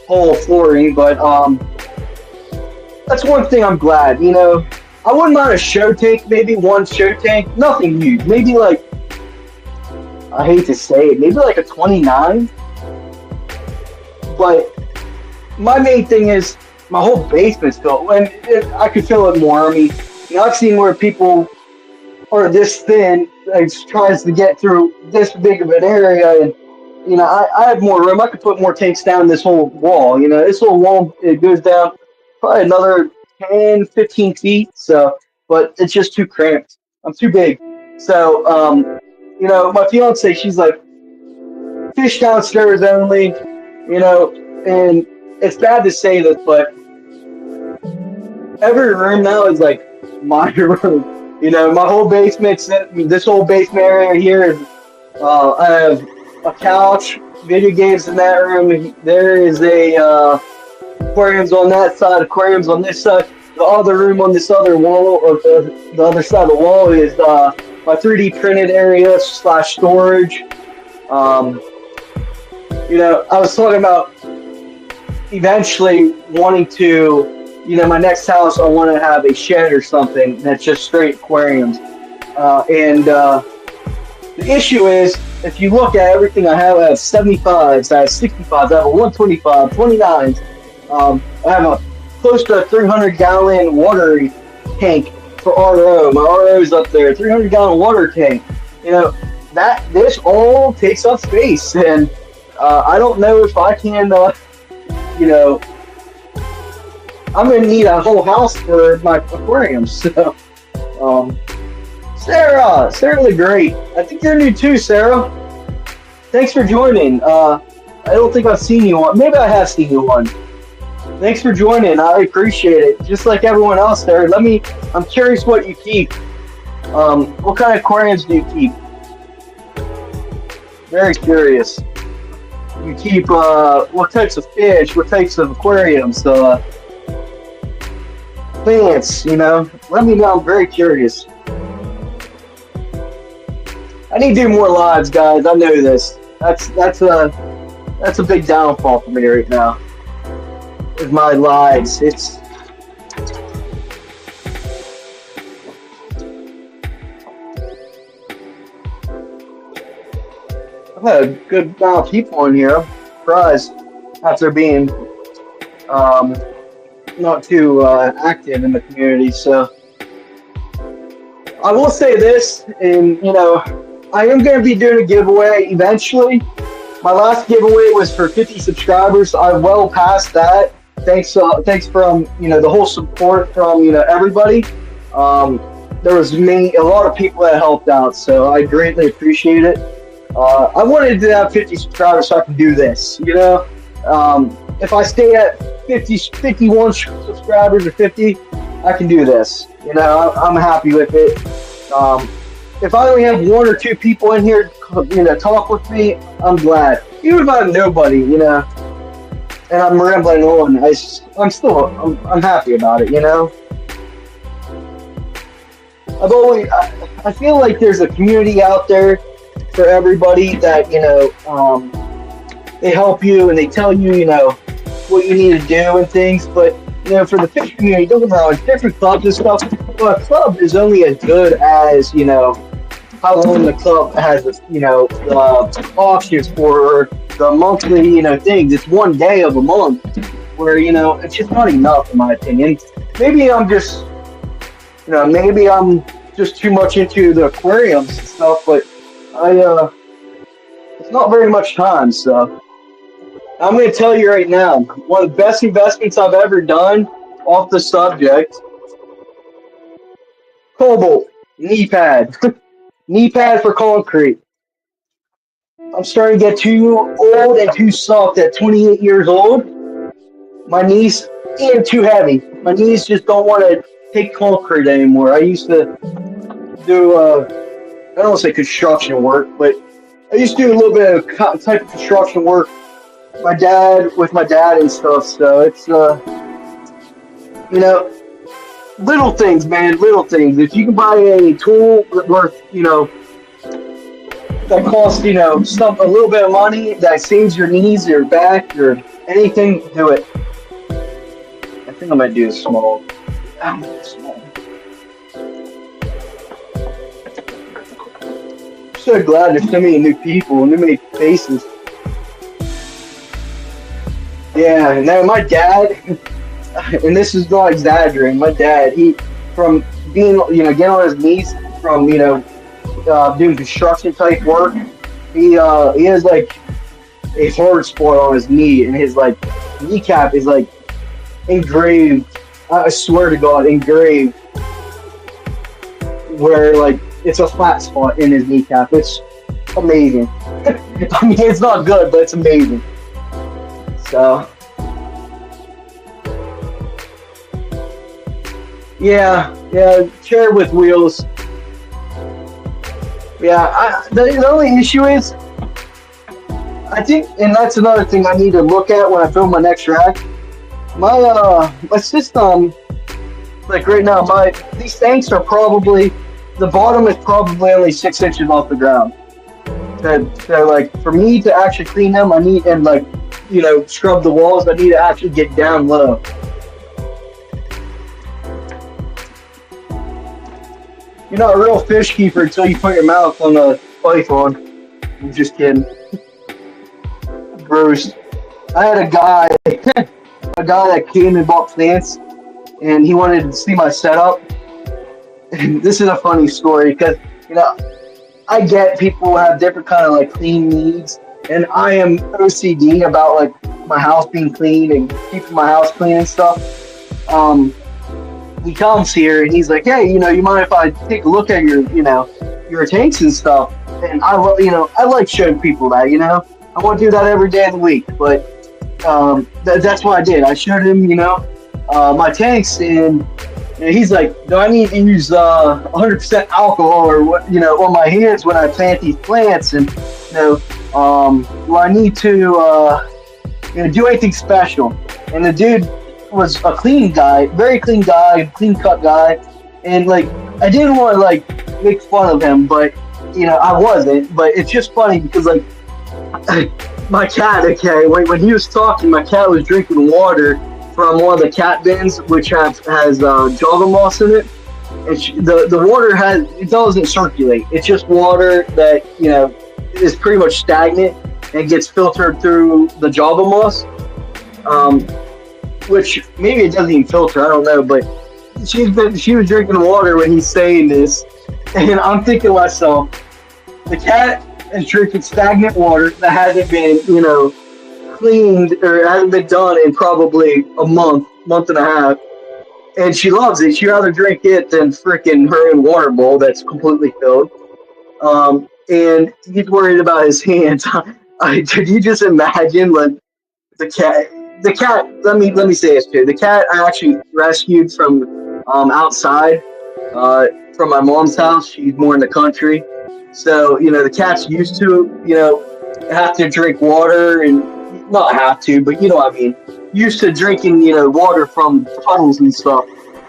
Speaker 1: whole flooring. But that's one thing I'm glad. I wouldn't mind a show tank, maybe one show tank, nothing huge, maybe like, I hate to say it, maybe like a 29. But my main thing is my whole basement's filled, and I could fill it more. I mean, I've seen where people are this thin, tries to get through this big of an area, and I have more room. I could put more tanks down this whole wall. This whole wall, it goes down probably another 10, 15 feet. So, but it's just too cramped. I'm too big. So, my fiance, she's like, fish downstairs only, and it's bad to say this, but every room now is like my room. My whole basement, this whole basement area here is, I have a couch, video games in that room. There is a aquariums on that side, aquariums on this side. The other room on this other wall, or the other side of the wall, is my 3D printed area / storage. I was talking about eventually wanting to, my next house, I want to have a shed or something that's just straight aquariums. And the issue is, if you look at everything I have 75s, I have 65s, I have a 125, 29s. I have a close to a 300-gallon water tank for RO. My RO is up there, 300-gallon water tank. This all takes up space, and I don't know if I can, I'm going to need a whole house for my aquariums. So, Sarah the Great. I think you're new too, Sarah. Thanks for joining. I don't think I've seen you on. Maybe I have seen you on. Thanks for joining. I appreciate it. Just like everyone else there. I'm curious what you keep. What kind of aquariums do you keep? Very curious. You keep what types of fish? What types of aquariums? Plants? Let me know. I'm very curious. I need to do more lives, guys. I know this. That's a big downfall for me right now. With my lives, I've had a good amount of people in here. I'm surprised after being not too active in the community. So I will say this, and I am going to be doing a giveaway eventually. My last giveaway was for 50 subscribers. I'm well past that. Thanks from the whole support from everybody. There was a lot of people that helped out, so I greatly appreciate it. I wanted to have 50 subscribers so I can do this. If I stay at 51 subscribers or 50, I can do this. I'm happy with it. If I only have 1 or 2 people in here, talk with me, I'm glad. Even if I have nobody, and I'm rambling on, I'm happy about it, I feel like there's a community out there for everybody that, they help you and they tell you, what you need to do and things, but, for the fish community, don't get me wrong, different clubs and stuff, but a club is only as good as, how long the club has, the auctions for the monthly, things. It's one day of a month where, it's just not enough, in my opinion. Maybe I'm just, maybe I'm just too much into the aquariums and stuff, but it's not very much time, so. I'm going to tell you right now, one of the best investments I've ever done off the subject, Cobalt, knee pad. Knee pad for concrete. I'm starting to get too old and too soft at 28 years old. My knees are too heavy. My knees just don't want to take concrete anymore. I used to do, I don't want to say construction work, but I used to do a little bit of type of construction work with my dad and stuff. So it's, little things, man, little things. If you can buy a tool worth, that costs, a little bit of money that saves your knees, your back, or anything, do it. I think I might do a small. I'm so glad there's so many new people, so many faces. Yeah, now my dad, and this is not exaggerating, my dad, he, from being, getting on his knees from, doing construction type work, he has like a hard spot on his knee, and his like kneecap is like engraved. I swear to God, engraved where like it's a flat spot in his kneecap. It's amazing. I mean, it's not good, but it's amazing. So, yeah, chair with wheels. Yeah, the only issue is, I think, and that's another thing I need to look at when I build my next rack. My system, like right now, these tanks are probably, the bottom is probably only 6 inches off the ground. So like for me to actually clean them, I need, and like, you know, scrub the walls, I need to actually get down low. You're not a real fish keeper until you put your mouth on a python. I'm just kidding. Gross. I had a guy that came and bought plants, and he wanted to see my setup. And this is a funny story because, you know, I get people have different kind of like clean needs, and I am OCD about like my house being clean and keeping my house clean and stuff. He comes here and he's like, hey, you know, you mind if I take a look at your, you know, your tanks and stuff? And I like showing people that, you know, I want to do that every day of the week, but that's what I did. I showed him, you know, my tanks, and he's like, do I need to use 100% alcohol or what, you know, on my hands when I plant these plants? And, you know, do I need to, you know, do anything special? And the dude was a clean guy, very clean guy, clean cut guy. And like, I didn't want to like make fun of him, but, you know, I wasn't. But it's just funny because like, my cat, okay, when he was talking, my cat was drinking water from one of the cat bins, which has java moss in it. And the water it doesn't circulate. It's just water that, you know, is pretty much stagnant and gets filtered through the java moss. Which maybe it doesn't even filter, I don't know, but she was drinking water when he's saying this, and I'm thinking to myself, the cat is drinking stagnant water that hasn't been, you know, cleaned or hasn't been done in probably a month and a half, and she loves it. She'd rather drink it than freaking her own water bowl that's completely filled. And he's worried about his hands. Could you just imagine, like, the cat? Let me say this too. The cat I actually rescued from outside from my mom's house. She's more in the country, so you know the cat's used to, you know, have to drink water, and not have to, but you know what I mean. Used to drinking, you know, water from puddles and stuff.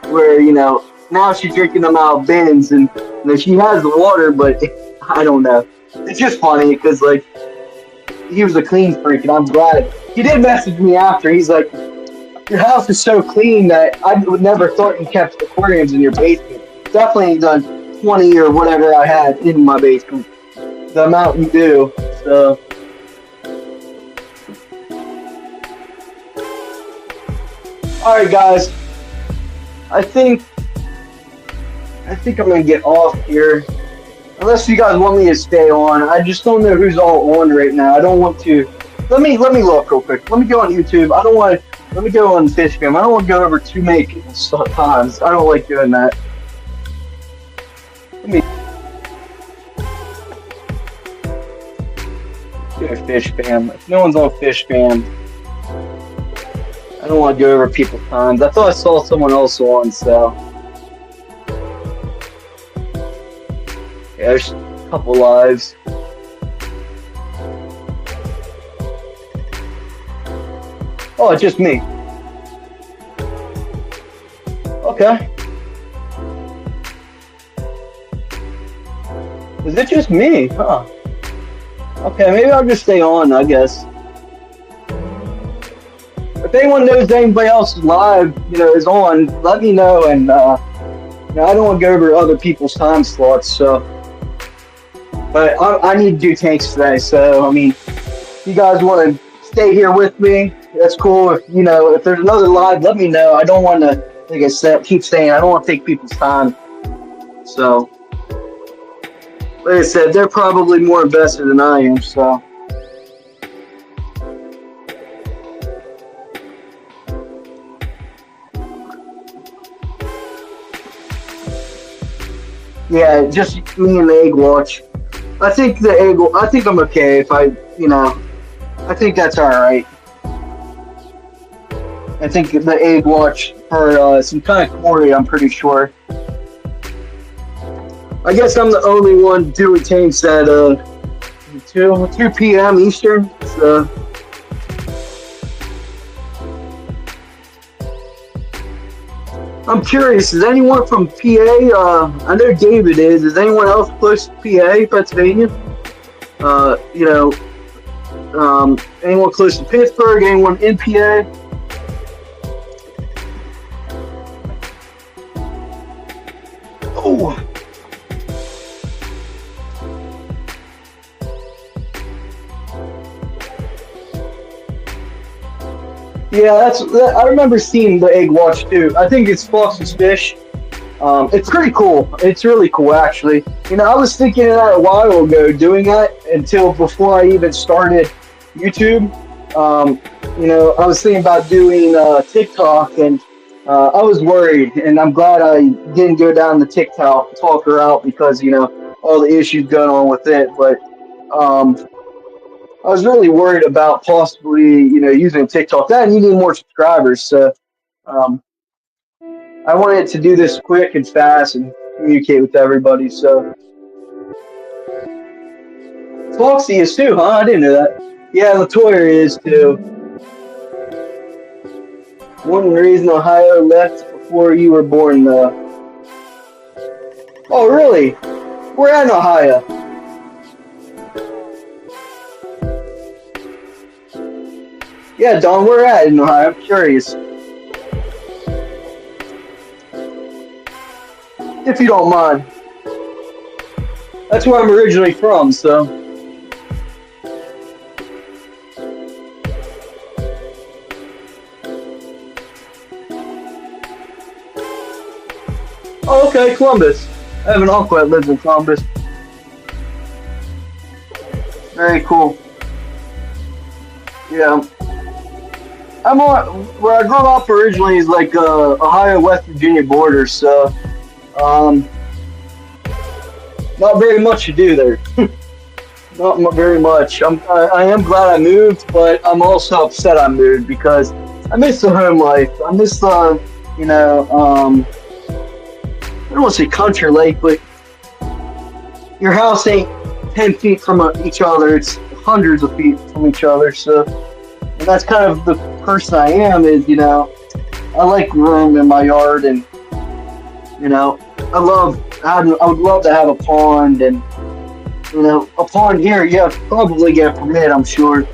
Speaker 1: Where, you know, now she's drinking them out of bins, and you know, she has the water, but I don't know. It's just funny because like, he was a clean freak, and I'm glad. He did message me after. He's like, your house is so clean that I would never thought you kept aquariums in your basement. Definitely done 20 or whatever I had in my basement. The amount you do. So, alright guys. I think I'm gonna get off here. Unless you guys want me to stay on. I just don't know who's all on right now. I don't want to. Let me look real quick. Let me go on YouTube. I don't want to. Let me go on FishCam. I don't want to go over too many people's times. I don't like doing that. Let me do a FishCam. If no one's on FishCam, I don't want to go over people's times. I thought I saw someone else on, so. Yeah, there's a couple lives. Oh, it's just me. Okay. Is it just me? Huh. Okay, maybe I'll just stay on, I guess. If anyone knows anybody else live, you know, is on, let me know. And, you know, I don't want to go over other people's time slots, so. But I need to do tanks today, so, I mean, if you guys want to stay here with me, that's cool. If, you know, if there's another live, let me know. I don't want to, like I said, keep saying, I don't want to take people's time. So, like I said, they're probably more invested than I am, so. Yeah, just me and the egg watch. I think I think I'm okay if I, I think that's all right. I think the egg watch for some kind of quarry. I'm pretty sure. I guess I'm the only one doing tanks at 2 p.m. Eastern. So I'm curious. Is anyone from PA? I know David is. Is anyone else close to PA, Pennsylvania? You know, anyone close to Pittsburgh? Anyone in PA? Oh. Yeah, I remember seeing the egg watch too. I think it's Fox's Fish. It's pretty cool. It's really cool, actually. I was thinking of that a while ago, doing that until before I even started YouTube. Um, I was thinking about doing TikTok, and I was worried, and I'm glad I didn't go down the TikTok talker route because all the issues going on with it. But um, I was really worried about possibly using TikTok. That and you need more subscribers, so. Um, I wanted to do this quick and fast and communicate with everybody. So Foxy is too, huh? I didn't know that. Yeah, Latoya is too. One reason Ohio left before you were born, though. Oh, really? We're at Ohio. Yeah, Don, we're at in Ohio. I'm curious. If you don't mind. That's where I'm originally from, so. Oh, okay, Columbus. I have an uncle that lives in Columbus. Very cool. Yeah. I'm on, where I grew up originally is like Ohio West Virginia border, so not very much to do there. Not very much. I am glad I moved, but I'm also upset I moved because I miss the home life. I miss the I don't want to say country lake, but your house ain't 10 feet from each other. It's hundreds of feet from each other. So, and that's kind of the person I am. Is I like room in my yard, and I would love to have a pond, and a pond here. Yeah, probably get a permit, I'm sure.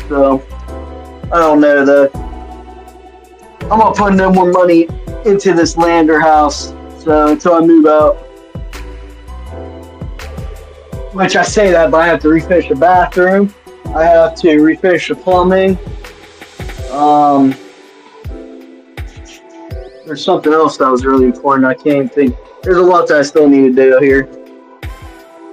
Speaker 1: So, I don't know though. I'm not putting no more money into this land or house, so until I move out. Which I say that, but I have to refinish the bathroom. I have to refinish the plumbing. There's something else that was really important. I can't think. There's a lot that I still need to do here.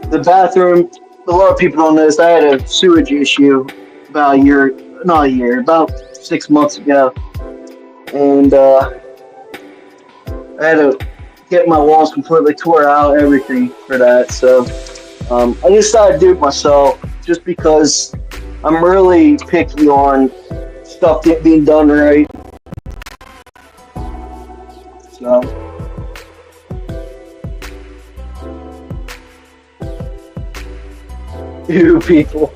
Speaker 1: The bathroom. A lot of people don't know this. I had a sewage issue about about 6 months ago, and I had to get my walls completely tore out, everything for that. So I decided to do it myself, just because I'm really picky on stuff being done right. So. You people.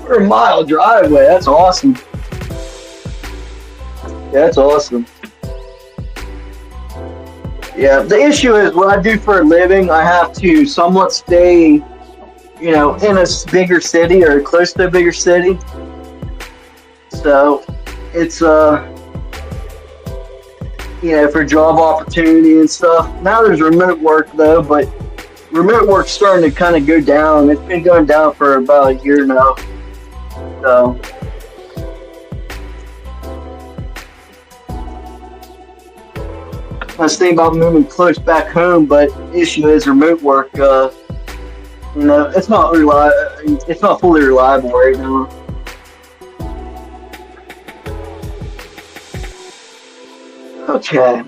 Speaker 1: For a mile driveway, that's awesome. Yeah, that's awesome. Yeah, the issue is what I do for a living, I have to somewhat stay, in a bigger city or close to a bigger city. So it's for job opportunity and stuff. Now there's remote work though, but remote work's starting to kind of go down. It's been going down for about a year now. So I was thinking about moving close back home, but the issue is remote work. It's not It's not fully reliable right now. Okay.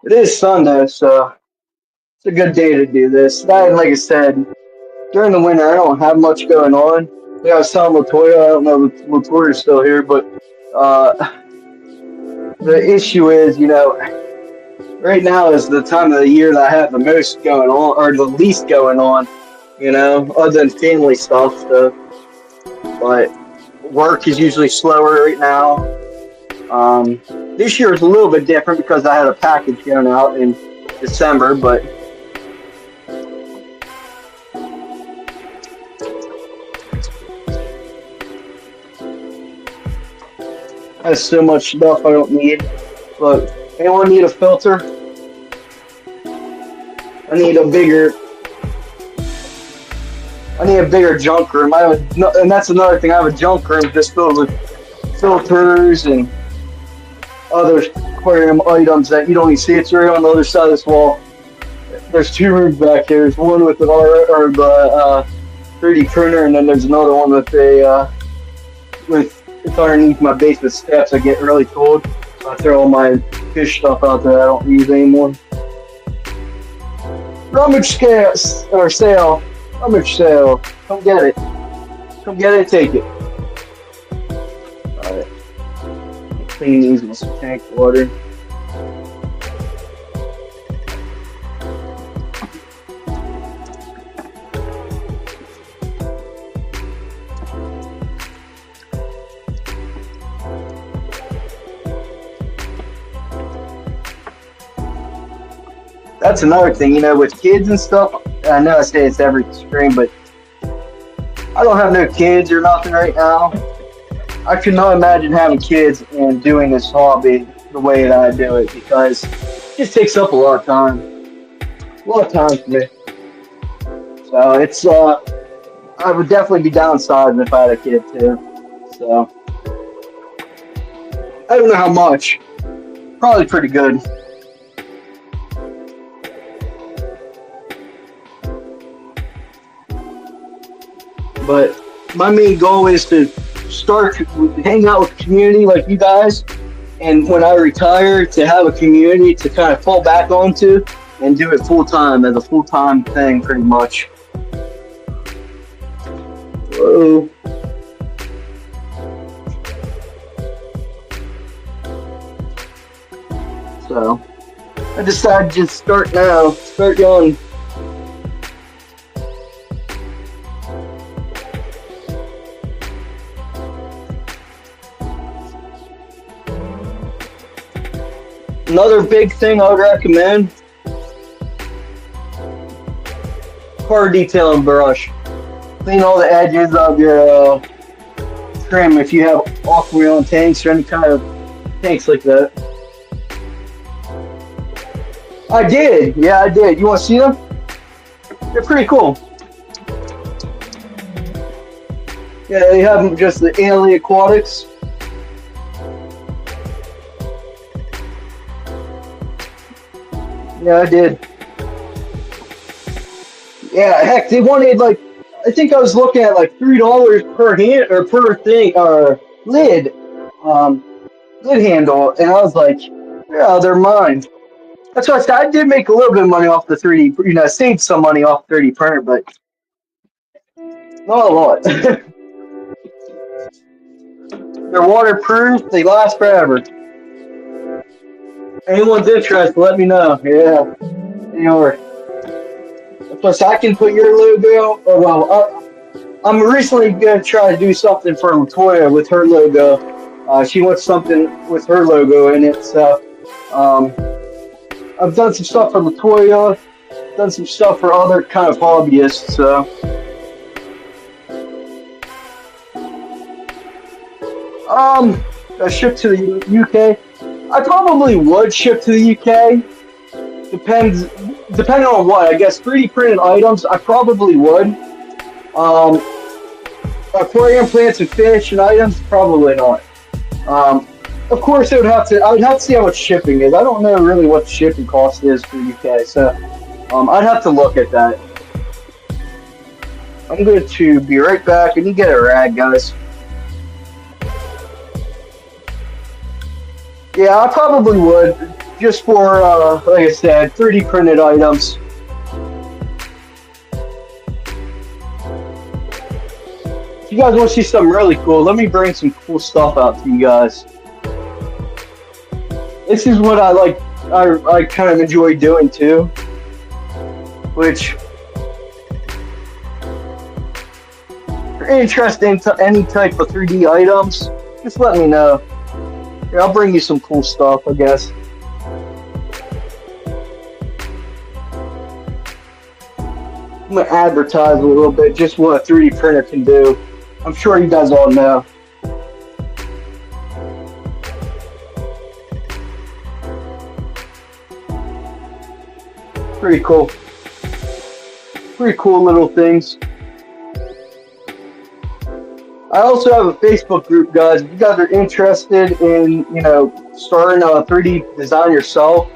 Speaker 1: It is Sunday, so it's a good day to do this. Like I said, during the winter, I don't have much going on. Like I was telling Latoya, I don't know if Latoya's still here, but the issue is, right now is the time of the year that I have the most going on, or the least going on, other than family stuff. So, but work is usually slower right now. This year is a little bit different because I had a package going out in December, but I have so much stuff I don't need. Look, anyone need a filter? I need a bigger junk room. And that's another thing. I have a junk room just filled with filters and other aquarium items that you don't even see. It's right on the other side of this wall. There's two rooms back here. There's one with the 3D printer, and then there's another one with it's underneath my basement steps. I get really cold. So I throw all my fish stuff out there I don't use anymore. Rummage sale. Rummage sale. Come get it. Come get it, take it. Alright. Clean these with some tank water. That's another thing, with kids and stuff. I know I say it's every spring, but I don't have no kids or nothing right now. I could not imagine having kids and doing this hobby the way that I do it because it just takes up a lot of time. A lot of time for me. So it's, I would definitely be downsizing if I had a kid too. So, I don't know how much. Probably pretty good. But my main goal is to start hanging out with the community like you guys, and when I retire, to have a community to kind of fall back onto and do it full time as a full time thing, pretty much. Whoa. So I decided to just start now, start young. Another big thing I would recommend, car detailing brush. Clean all the edges of your trim if you have off-wheel tanks or any kind of tanks like that. I did, yeah, I did. You want to see them? They're pretty cool. Yeah, they have just the Aquatics. Yeah, I did. Yeah, heck, they wanted I think I was looking at $3 per hand or per thing or lid handle, and I was like, yeah, they're mine. That's why I said I did make a little bit of money off the 3D, saved some money off 3D printer, but not a lot. They're waterproof, they last forever. Anyone's interested, let me know. Yeah. Plus, I can put your logo. I'm recently going to try to do something for Latoya with her logo. She wants something with her logo in it. So, I've done some stuff for Latoya, done some stuff for other kind of hobbyists. So, I shipped to the UK. I probably would ship to the UK. Depending on what. I guess 3D printed items, I probably would. Aquarium plants and fish and items, probably not. Of course, I would have to see how much shipping is. I don't know really what the shipping cost is for the UK, so I'd have to look at that. I'm going to be right back, and you get a rag, guys. Yeah, I probably would, just for, like I said, 3D printed items. If you guys want to see something really cool, let me bring some cool stuff out to you guys. This is what I like, I kind of enjoy doing too, which, if you're interested in any type of 3D items, just let me know. Here, I'll bring you some cool stuff, I guess. I'm going to advertise a little bit just what a 3D printer can do. I'm sure you guys all know. Pretty cool. Pretty cool little things. I also have a Facebook group, guys. If you guys are interested in, starting a 3D design yourself,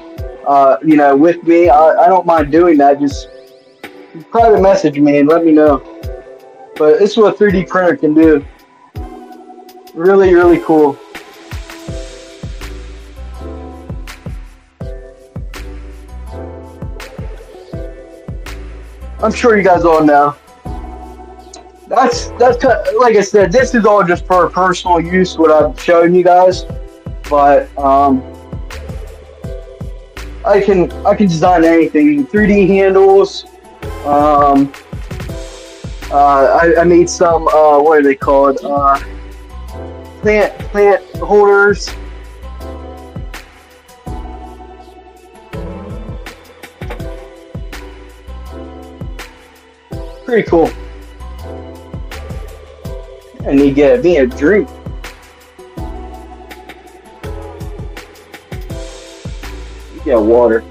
Speaker 1: with me, I don't mind doing that. Just private message me and let me know. But this is what a 3D printer can do. Really, really cool. I'm sure you guys all know. That's kind of, like I said, this is all just for personal use, what I've shown you guys. But I can design anything. 3D handles. I made some what are they called? Plant holders. Pretty cool. I need to get me a drink. Yeah, water.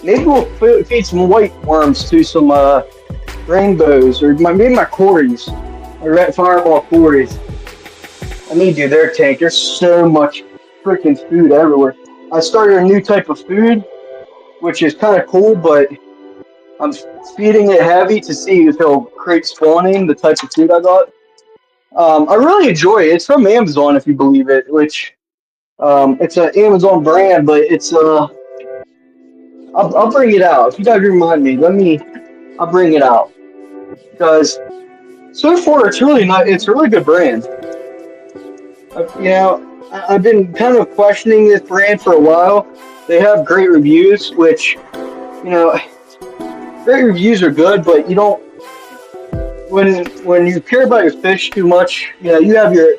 Speaker 1: Maybe we'll feed some white worms to some rainbows, or maybe my quarries, my red fireball quarries. I need to do their tank. There's so much freaking food everywhere. I started a new type of food, which is kind of cool, but I'm feeding it heavy to see if it'll create spawning, the type of food I got. I really enjoy it. It's from Amazon, if you believe it, which it's an Amazon brand, but it's I'll bring it out. If you guys remind me, I'll bring it out. Because so far it's really not, it's a really good brand. I've been kind of questioning this brand for a while. They have great reviews, which, great reviews are good, but you don't, when you care about your fish too much, you have your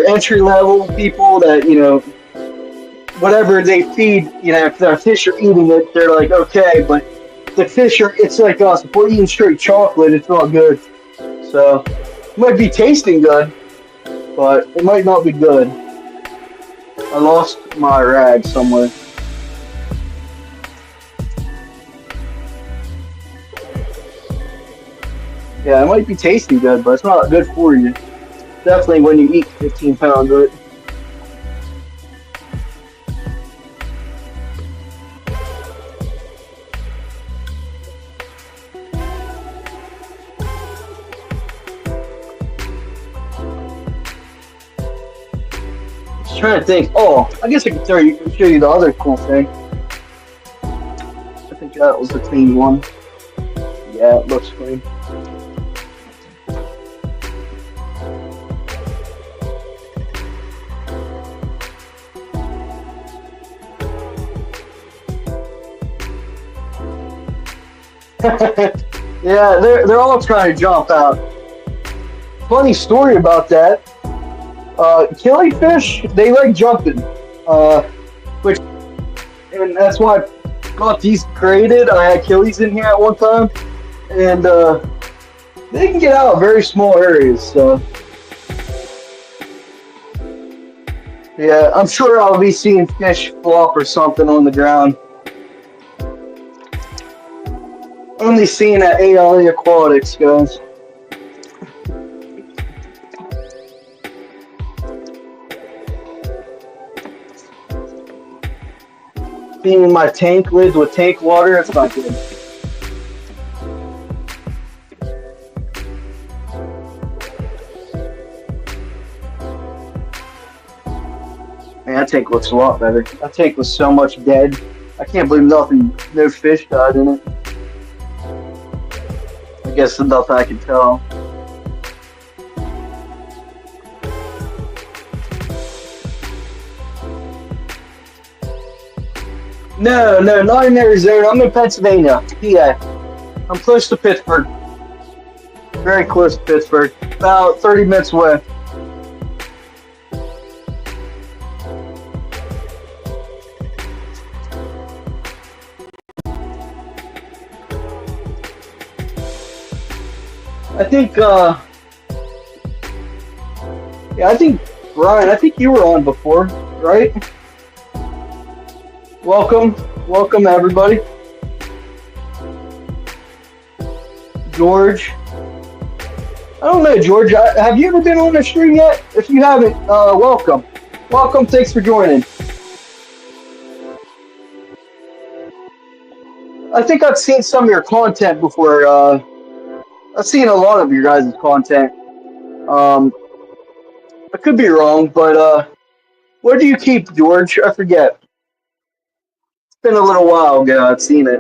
Speaker 1: entry level people that, whatever they feed, if the fish are eating it, they're like, okay, but the fish are, it's like us, if we're eating straight chocolate, it's not good. So, it might be tasting good, but it might not be good. I lost my rag somewhere. Yeah, it might be tasting good, but it's not good for you. Definitely when you eat 15 pounds of it. Trying to think. Oh, I guess I could show you the other cool thing. I think that was the clean one. Yeah, it looks clean. Yeah, they're all trying to jump out. Funny story about that. Killifish, they like jumping, and that's why I got these created. I had killies in here at one time, and they can get out of very small areas. So yeah, I'm sure I'll be seeing fish flop or something on the ground. Only seeing at ALE Aquatics, guys. feeding my tank lids with tank water. That's not good. Man, that tank looks a lot better. That tank was so much dead. I can't believe no fish died in it. I guess there's nothing I can tell. No, not in Arizona. I'm in Pennsylvania, PA. I'm close to Pittsburgh. Very close to Pittsburgh. About 30 minutes away. I think, Brian, I think you were on before, right? Welcome everybody. George. I don't know, George, have you ever been on the stream yet? If you haven't, welcome. Welcome, thanks for joining. I think I've seen some of your content before, I've seen a lot of your guys' content. I could be wrong, but where do you keep, George? I forget. It's been a little while ago I've seen it.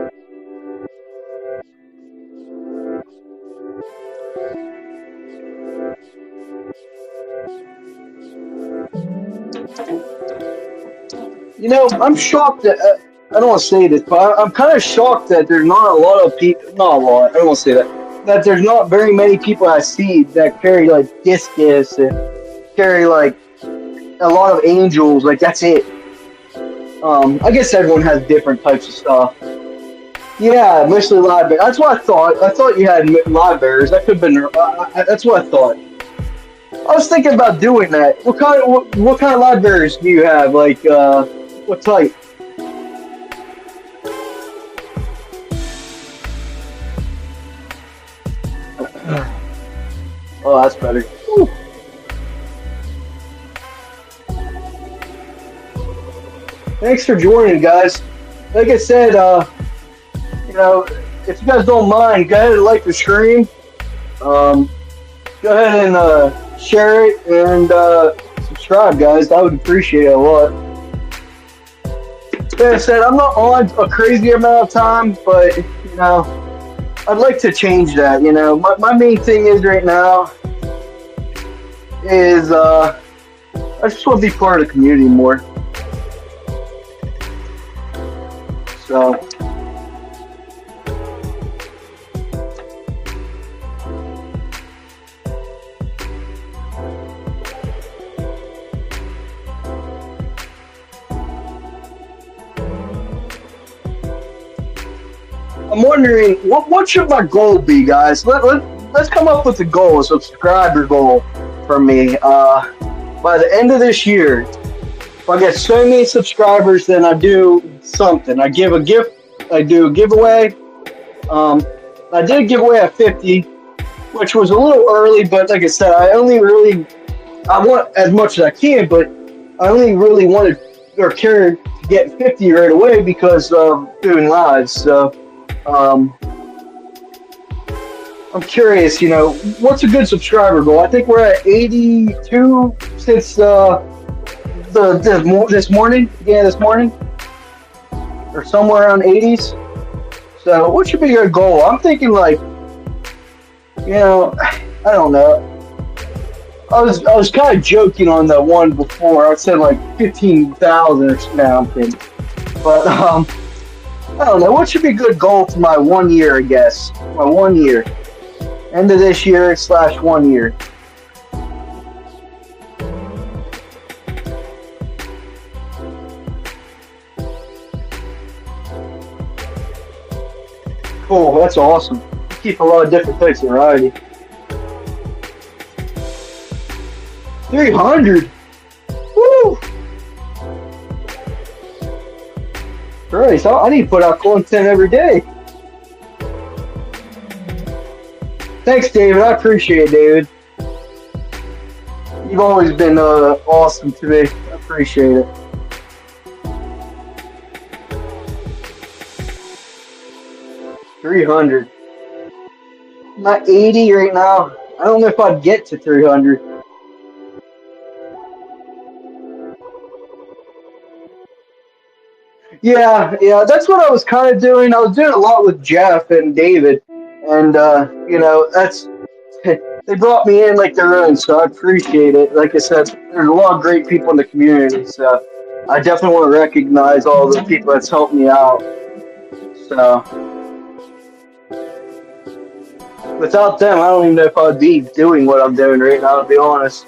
Speaker 1: You know, I'm shocked that, I don't want to say this, but I'm kind of shocked that there's not a lot of people, not a lot, I don't want to say that there's not very many people I see that carry, like, discus and carry, like, a lot of angels, like, that's it. I guess everyone has different types of stuff. Yeah, mostly live bears. That's what I thought. I thought you had live bears. That could have been, that's what I thought. I was thinking about doing that. What kind of live bears do you have? Like, what type? Oh, that's better. Whew. Thanks for joining, guys. Like I said, you know, if you guys don't mind, go ahead and like the stream. Go ahead and share it and subscribe, guys. I would appreciate it a lot. Like I said, I'm not on a crazy amount of time, but, you know, I'd like to change that, you know. My main thing is right now is I just want to be part of the community more. So I'm wondering what should my goal be, guys? Let's come up with a goal, a subscriber goal for me. By the end of this year, if I get so many subscribers, then I do something. I give a gift. I do a giveaway. I did a giveaway at 50, which was a little early, but like I said, I want as much as I can, but I only really wanted or cared to get 50 right away because of doing lives. So I'm curious, you know, what's a good subscriber goal? I think we're at 82 since this morning, or somewhere around 80s. So what should be your goal? I'm thinking, like, you know, I don't know. I was kind of joking on the one before. I said like 15,000 or something. No, I'm kidding. But I don't know. What should be a good goal for my 1 year? I guess my 1 year, end of this year / 1 year. Cool, that's awesome. You keep a lot of different types of variety. 300. Woo! Christ, I need to put out content every day. Thanks, David. I appreciate it, David. You've always been awesome to me. I appreciate it. 300. I'm at 80 right now. I don't know if I'd get to 300. Yeah, that's what I was kind of doing. I was doing a lot with Jeff and David, and that's they brought me in like their own, so I appreciate it. Like I said, there's a lot of great people in the community, so I definitely want to recognize all the people that's helped me out. So without them, I don't even know if I'd be doing what I'm doing right now, to be honest.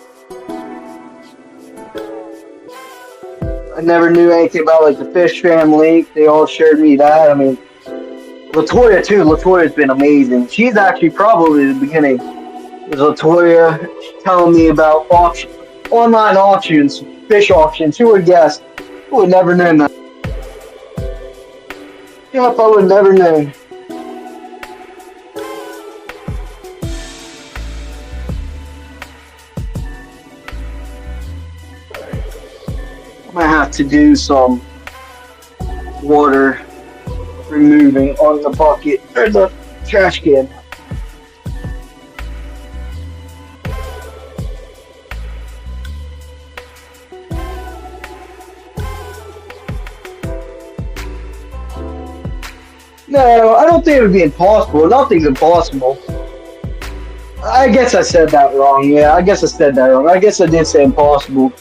Speaker 1: I never knew anything about like the fish family. They all shared me that. I mean, Latoya too. Latoya's been amazing. She's actually probably the beginning. Was Latoya telling me about online auctions, fish auctions? Who would guess? Who would never known that? Yep, I would never known. I might have to do some water removing on the bucket or the trash can. No, I don't think it would be impossible. Nothing's impossible. I guess I said that wrong. Yeah, I guess I said that wrong. I guess I did say impossible.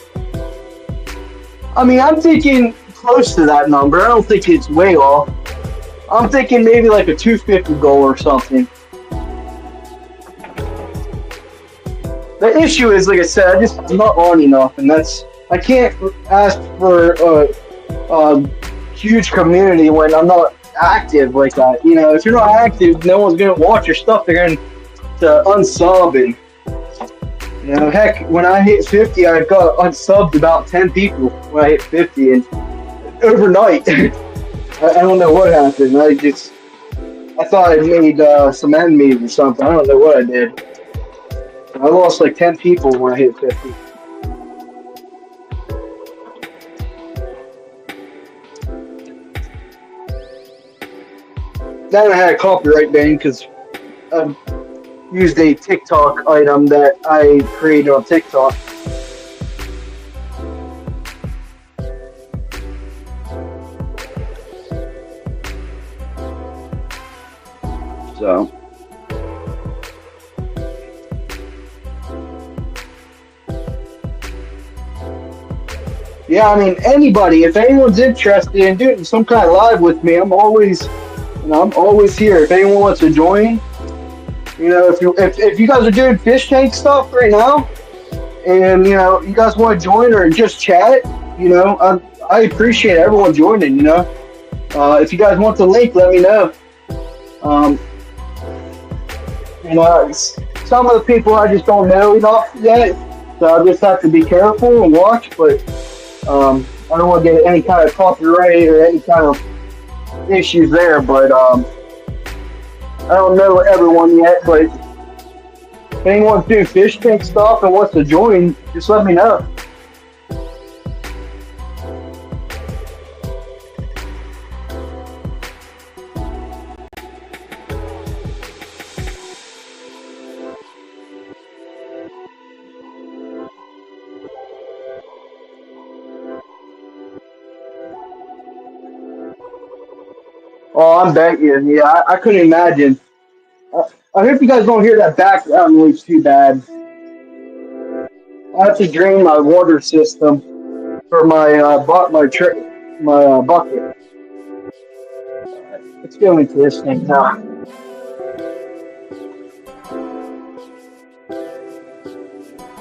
Speaker 1: I mean, I'm thinking close to that number. I don't think it's way off. I'm thinking maybe like a 250 goal or something. The issue is, like I said, I'm not on enough, and I can't ask for a huge community when I'm not active like that. You know, if you're not active, no one's gonna watch your stuff. They're going to unsub, and heck, when I hit 50, I got unsubbed about 10 people when I hit 50, and overnight. I don't know what happened. I thought I made some enemies or something. I don't know what I did. I lost like 10 people when I hit 50. Then I had a copyright bang because I used a TikTok item that I created on TikTok. So. Yeah, I mean, anybody, if anyone's interested in doing some kind of live with me, I'm always here. If anyone wants to join, if you guys are doing fish tank stuff right now, and you guys want to join or just chat, I appreciate everyone joining. If you guys want the link, let me know. Some of the people I just don't know enough yet, so I just have to be careful and watch. But I don't want to get any kind of copyright or any kind of issues there. But I don't know everyone yet. But if anyone's doing fish tank stuff and wants to join, just let me know. Oh, I'm betting you. Yeah, I couldn't imagine. I hope you guys don't hear that background noise too bad. I have to drain my water system for my bucket. Let's go into this thing now.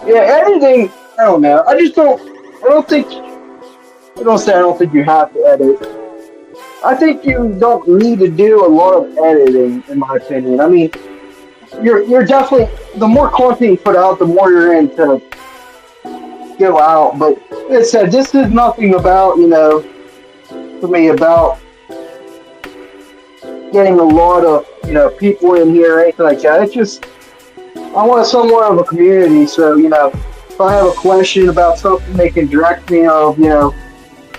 Speaker 1: Yeah, editing. I don't know. I don't think. I don't say I don't think you have to edit. I think you don't need to do a lot of editing, in my opinion. I mean, you're definitely, the more content you put out, the more you're in to go out. But it said this is nothing about for me about getting a lot of people in here or anything like that. It's just I want somewhat of a community, so if I have a question about something, they can direct me of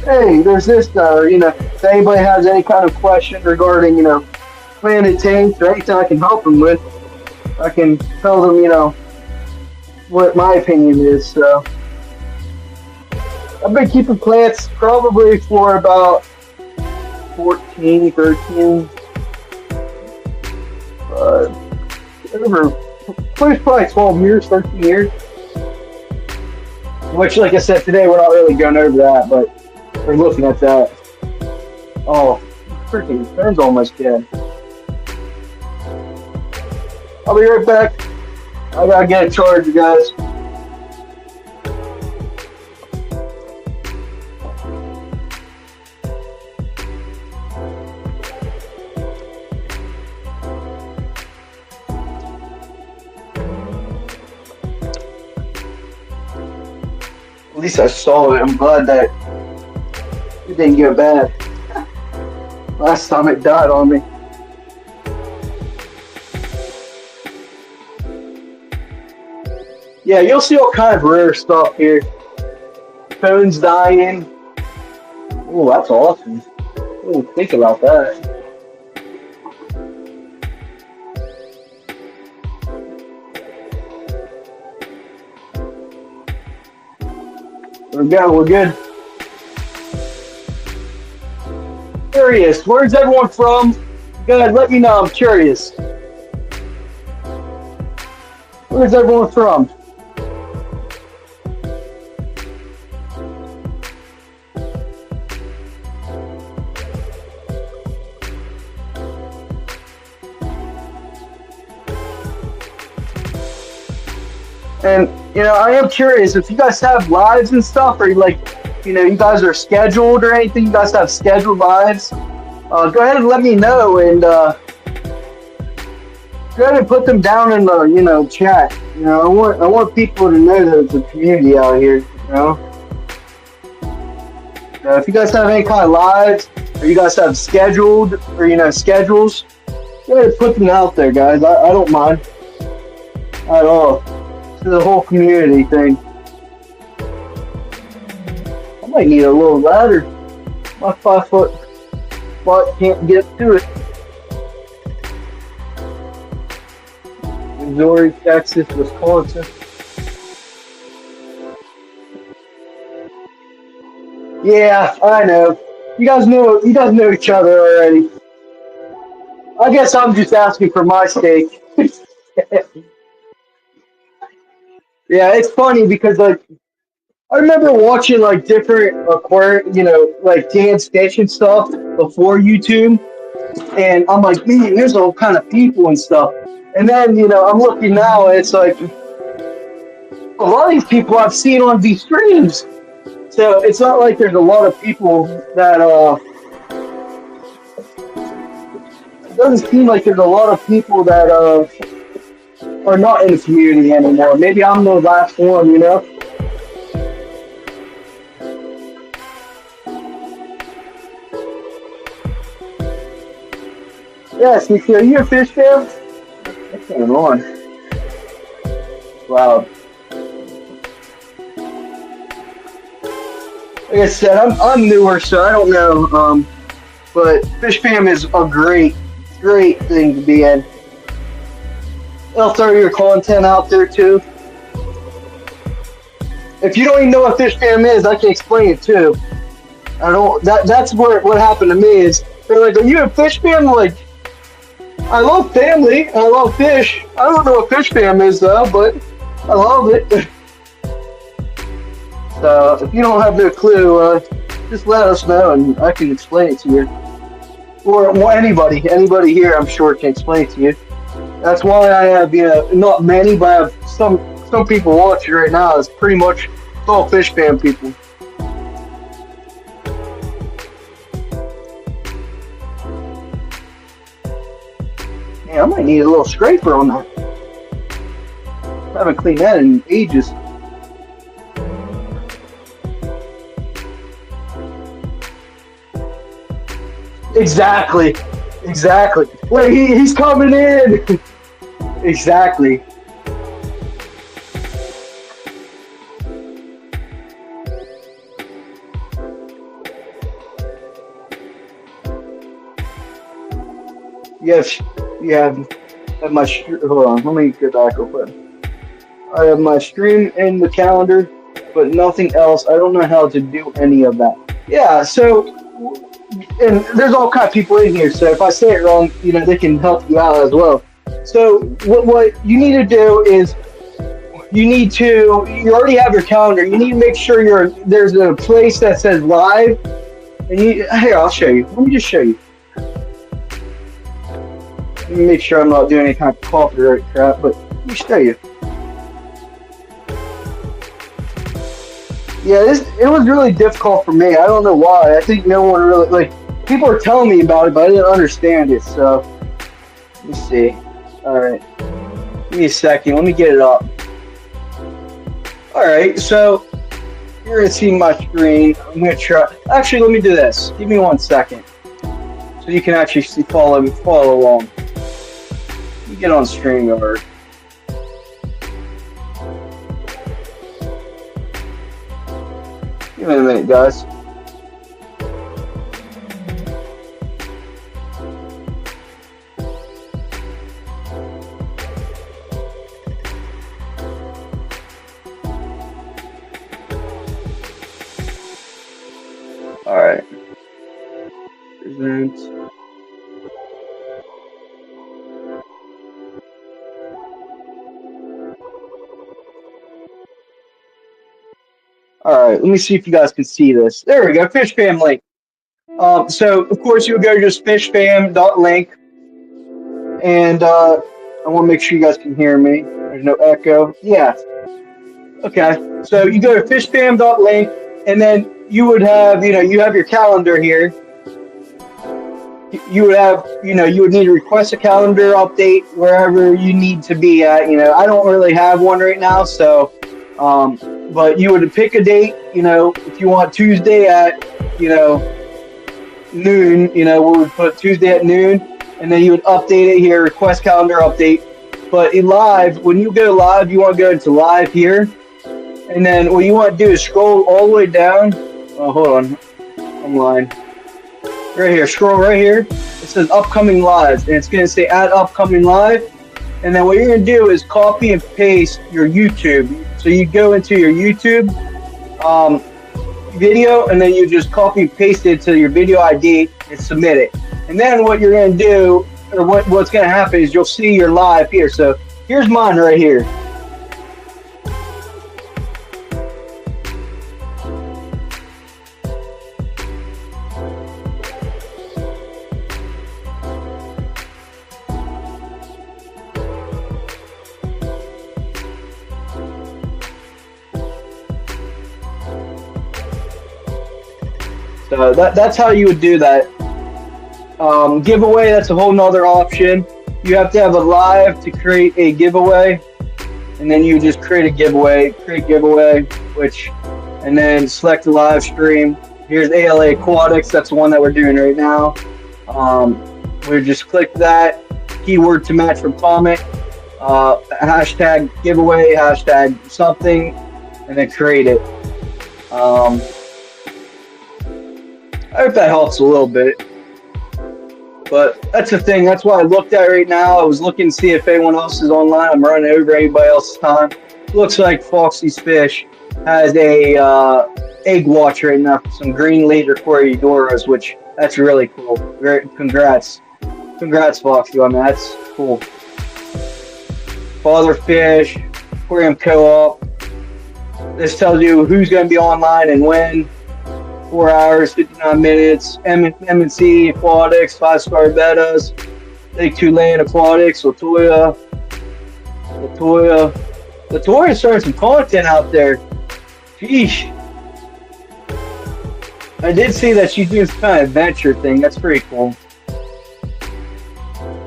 Speaker 1: hey, there's this guy, or if anybody has any kind of question regarding planted tanks or anything I can help them with, I can tell them, what my opinion is. So I've been keeping plants probably for about 14, 13, over, probably 12 years, 13 years. Which, like I said, today we're not really going over that, but we're looking at that. Oh, freaking phone's almost dead. I'll be right back. I gotta get a charger, guys. At least I saw it. I'm glad that it didn't get bad. Last time it died on me. Yeah, you'll see all kind of rare stuff here. Phones dying. Oh, that's awesome. Oh, think about that. We're good. Curious, where's everyone from? Guys, let me know, I'm curious. Where's everyone from? And, I am curious if you guys have lives and stuff, or you guys are scheduled or anything, you guys have scheduled lives, go ahead and let me know, and go ahead and put them down in the, chat. I want people to know that there's a community out here, if you guys have any kind of lives, or you guys have scheduled, or, schedules, go ahead and put them out there, guys. I don't mind at all. The whole community thing. I might need a little ladder. My 5-foot butt can't get to it. Missouri, Texas, Wisconsin. Yeah, I know. You guys know each other already. I guess I'm just asking for my steak. Yeah, it's funny because I remember watching different Dan's fish and stuff before YouTube, and I'm like, man, there's all kind of people and stuff. And then I'm looking now, and it's like a lot of these people I've seen on these streams. So it's not like there's a lot of people that it doesn't seem like there's a lot of people that are not in the community anymore. Maybe I'm the last one, Yes, are you a fish fan? What's going on? Wow. Like I said, I'm newer, so I don't know. But Fish Fam is a great thing to be in. I'll throw your content out there too. If you don't even know what Fish Fam is, I can explain it too. That's what happened to me is they're like, are you a Fish Fam? Like, I love family, I love fish. I don't know what Fish Fam is though, but I love it. So if you don't have no clue, just let us know and I can explain it to you. Or anybody here, I'm sure can explain it to you. That's why I have, not many, but I have some people watching right now. It's pretty much all Fish Fam people. Yeah, I might need a little scraper on that. I haven't cleaned that in ages. Exactly. Wait, he's coming in. Exactly. you have my hold on, let me get back real quick. I have my stream in the calendar, but nothing else. I don't know how to do any of that. Yeah, so and there's all kind of people in here, so if I say it wrong, they can help you out as well. So what you need to do is you already have your calendar. You need to make sure there's a place that says live, and here, I'll show you. Let me just show you. Let me make sure I'm not doing any kind of copyright crap, but let me show you. Yeah, it was really difficult for me. I don't know why. I think no one really, people are telling me about it, but I didn't understand it, so let me see. Alright. Give me a second. Let me get it up. Alright, so you're going to see my screen. I'm going to try. Actually, let me do this. Give me 1 second. So you can actually follow along. Let me get on StreamYard. Give me a minute, guys. Alright. Present. Alright, let me see if you guys can see this. There we go, Fish Fam link. So, of course, you'll go to just fishfam.link. And I want to make sure you guys can hear me. There's no echo. Yeah. Okay. So you go to fishfam.link, and then you would have, you have your calendar here. You would have, you would need to request a calendar update wherever you need to be at. I don't really have one right now, so, but you would pick a date, if you want Tuesday at, noon, we would put Tuesday at noon, and then you would update it here, request calendar update. But in live, when you go live, you want to go into live here, and then what you want to do is scroll all the way down. Oh, hold on, I'm lying. Right here, scroll right here. It says upcoming lives, and it's going to say add upcoming live. And then what you're going to do is copy and paste your YouTube. So you go into your YouTube video, and then you just copy and paste it to your video ID and submit it. And then what you're going to do, or what's going to happen is you'll see your live here. So here's mine right here. So that's how you would do that. Giveaway, that's a whole nother option. You have to have a live to create a giveaway, and then you just create giveaway, and then select the live stream. Here's ALA Aquatics, that's the one that we're doing right now. We just click that, keyword to match from comment, hashtag giveaway, hashtag something, and then create it. I hope that helps a little bit. But that's the thing. That's what I looked at right now. I was looking to see if anyone else is online. I'm running over anybody else's time. Looks like Foxy's Fish has a egg watch right now for some green laser Coriodoras, which that's really cool. Congrats, Foxy, on that. That's cool. Father Fish, Aquarium Co-op. This tells you who's going to be online and when. 4 hours, 59 minutes. M&C Aquatics, 5-star betas. Lake Tulane Aquatics, Latoya starting some content out there. Sheesh. I did see that she's doing some kind of adventure thing. That's pretty cool.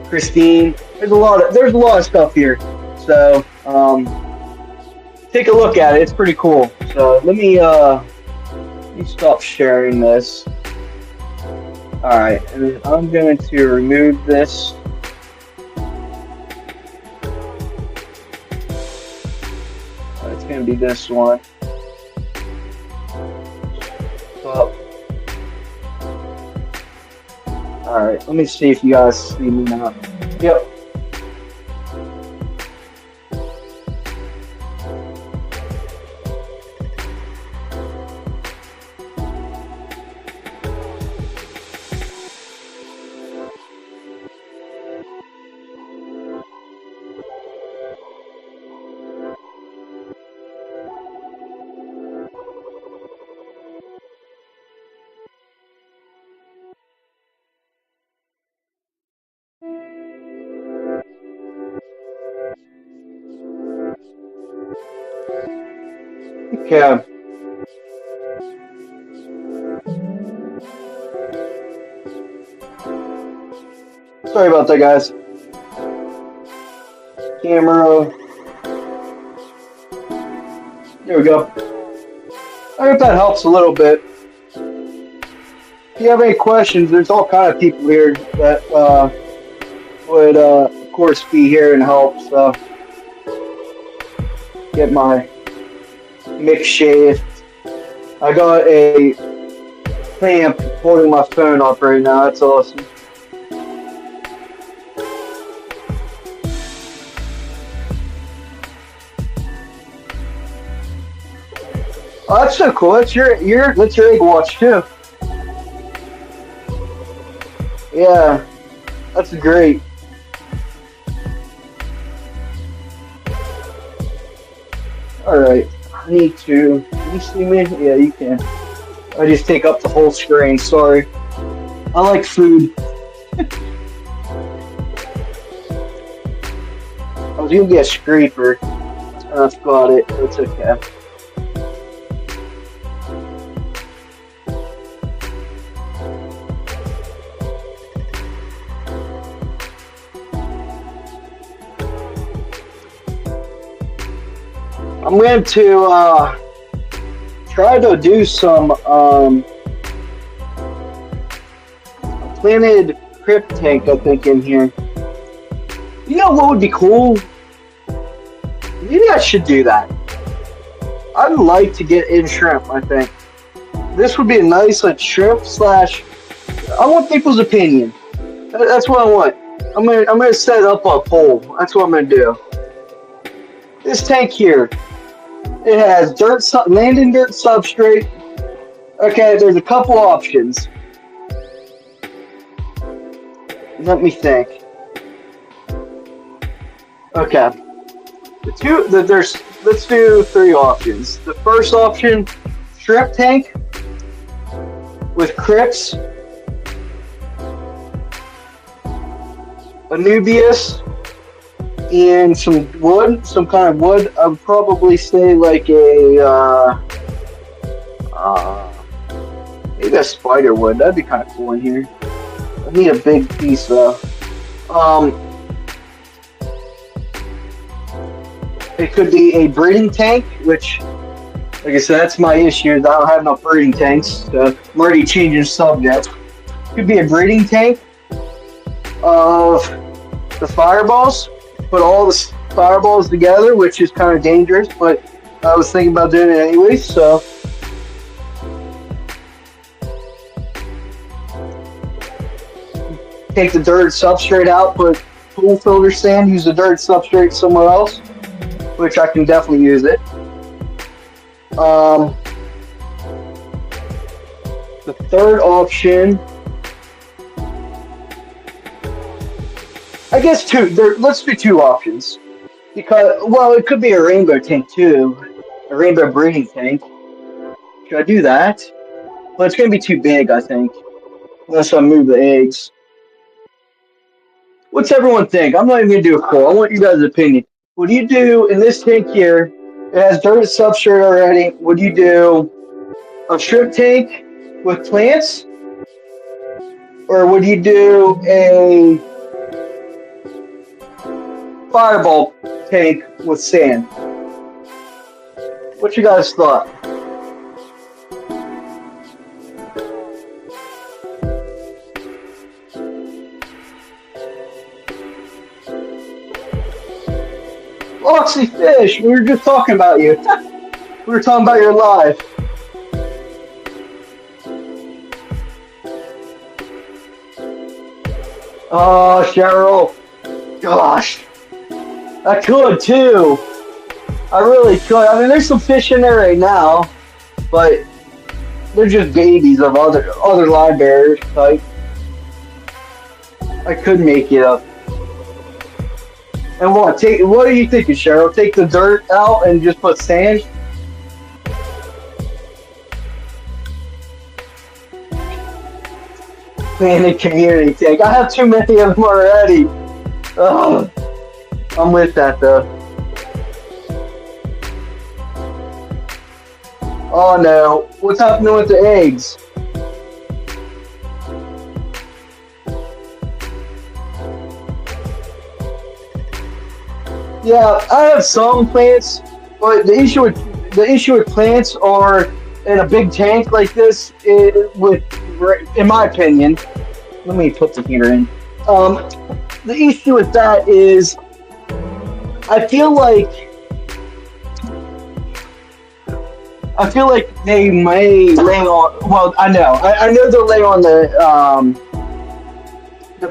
Speaker 1: Christine. There's a lot of stuff here. So take a look at it. It's pretty cool. So let me stop sharing this. Alright, and then I'm going to remove this. It's going to be this one. Stop. Alright, let me see if you guys see me now. Yep. Okay. Sorry about that, guys. Camera. There we go. I hope that helps a little bit. If you have any questions, there's all kind of people here that would, of course, be here and help. So, get my mix shaved. I got a clamp holding my phone up right now. That's awesome. Oh, that's so cool. That's your egg watch too. Yeah, that's great. Alright, I need to. Can you see me? Yeah, you can. I just take up the whole screen. Sorry. I like food. I was gonna get a scraper. I've got it. It's okay. I'm going to try to do some planted crypt tank, I think, in here. You know what would be cool? Maybe I should do that. I'd like to get in shrimp, I think. This would be a nice like shrimp slash. I want people's opinion. That's what I want. I'm gonna set up a poll. That's what I'm gonna do. This tank here. It has land and dirt substrate. Okay, there's a couple options. Let me think. Okay. Let's do 3 options. The first option, shrimp tank with crypts, Anubias, and some wood, some kind of wood. I would probably say like a maybe a spider wood. That'd be kind of cool in here. I need a big piece though. It could be a breeding tank, which, like I said, that's my issue. I don't have enough breeding tanks. So I'm already changing subject. Could be a breeding tank of the fireballs. Put all the fireballs together, which is kind of dangerous, but I was thinking about doing it anyway, so. Take the dirt substrate out, put pool filter sand, use the dirt substrate somewhere else, which I can definitely use it. The third option, I guess let's do 2 options. Because, well, it could be a rainbow tank too. A rainbow breeding tank. Should I do that? Well, it's going to be too big, I think. Unless I move the eggs. What's everyone think? I'm not even going to do a poll. I want you guys' opinion. What do you do in this tank here? It has dirt substrate already. Would you do a shrimp tank with plants? Or would you do a fireball tank with sand? What you guys thought? Foxy Fish, we were just talking about you. We were talking about your live. Oh, Cheryl. Gosh. I could too. I really could. I mean, there's some fish in there right now, but they're just babies of other live type. I could make it up. And what are you thinking, Cheryl? Take the dirt out and just put sand? Man, the community tank. I have too many of them already. Oh, I'm with that though. Oh no, what's happening with the eggs? Yeah, I have some plants, but the issue with plants are in a big tank like this. In my opinion, let me put the heater in. Um, the issue with that is I feel like they may lay on. Well, I know they'll lay on the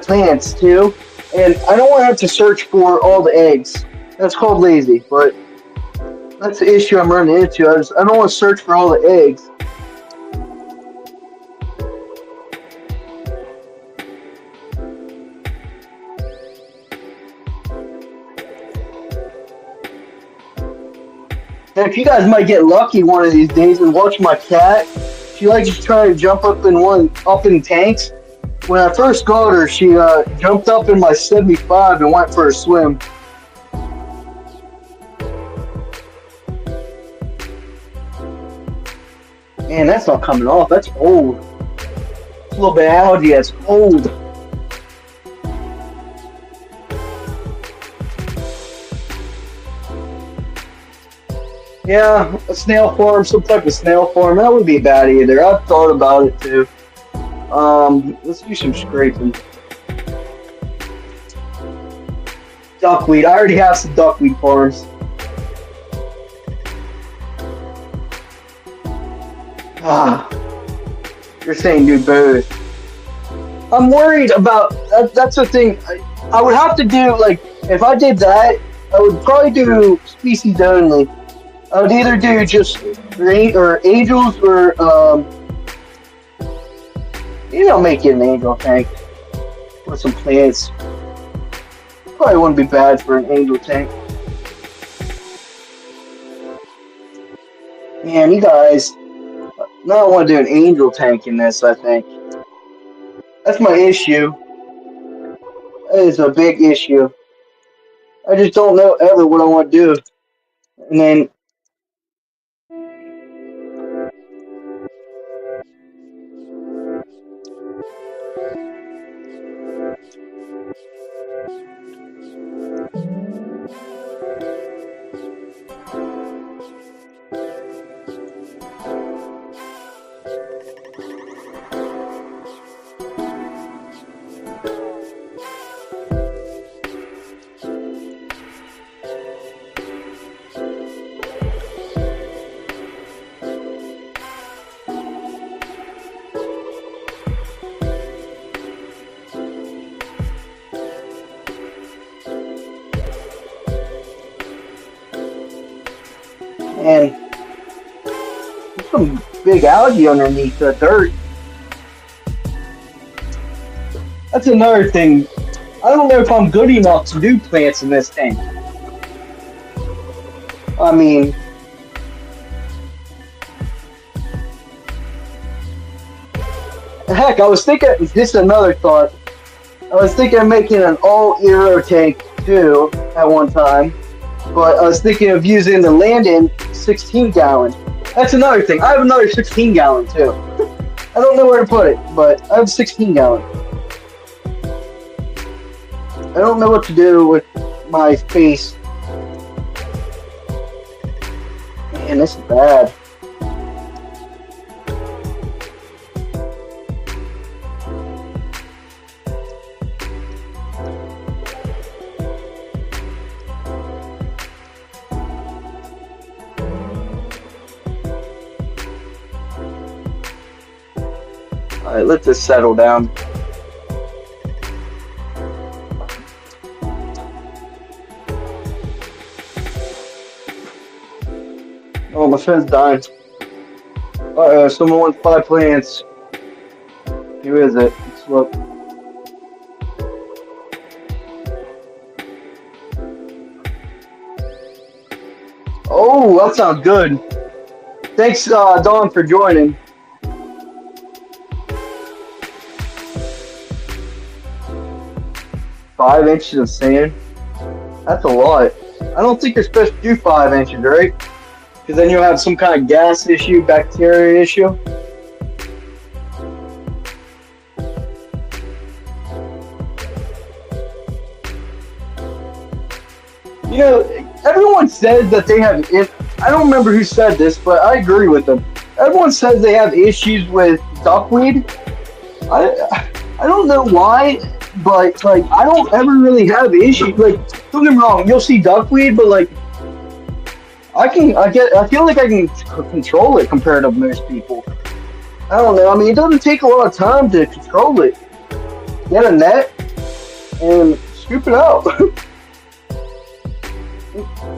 Speaker 1: plants too, and I don't want to have to search for all the eggs. That's called lazy, but that's the issue I'm running into. I don't want to search for all the eggs. And if you guys might get lucky one of these days and watch my cat, she likes to try to jump up in tanks. When I first got her, she jumped up in my 75 and went for a swim. Man, that's not coming off. That's old. It's a little bit of algae. That's old. Yeah, a snail farm, some type of snail farm. That wouldn't be bad either. I've thought about it too. Let's do some scraping. Duckweed. I already have some duckweed farms. Ah, you're saying do both. I'm worried about that. That's the thing. I would have to do like if I did that, I would probably do species only. I would either do just or angels or make it an angel tank with some plants. Probably wouldn't be bad for an angel tank. Man, you guys. Now I want to do an angel tank in this. I think that's my issue. That is a big issue. I just don't know ever what I want to do, and then. And there's some big algae underneath the dirt. That's another thing. I don't know if I'm good enough to do plants in this tank. I mean, heck, I was thinking, this is another thought. I was thinking of making an all-aero tank too at one time. But I was thinking of using the Landon 16 gallon. That's another thing. I have another 16 gallon too. I don't know where to put it, but I have 16 gallon. I don't know what to do with my face. Man, this is bad. Alright, let this settle down. Oh, my phone's dying. Someone wants 5 plants. Who is it? Let's look. Oh, that sounds good. Thanks, Dawn, for joining. Five inches of sand? That's a lot. I don't think you're supposed to do 5 inches, right? Because then you'll have some kind of gas issue, bacteria issue. You know, everyone says that they have. I don't remember who said this, but I agree with them. Everyone says they have issues with duckweed. I don't know why, but like I don't ever really have issues. Like, don't get me wrong, you'll see duckweed, but like I feel like I can control it compared to most people. I don't know. I mean, it doesn't take a lot of time to control it. Get a net and scoop it out.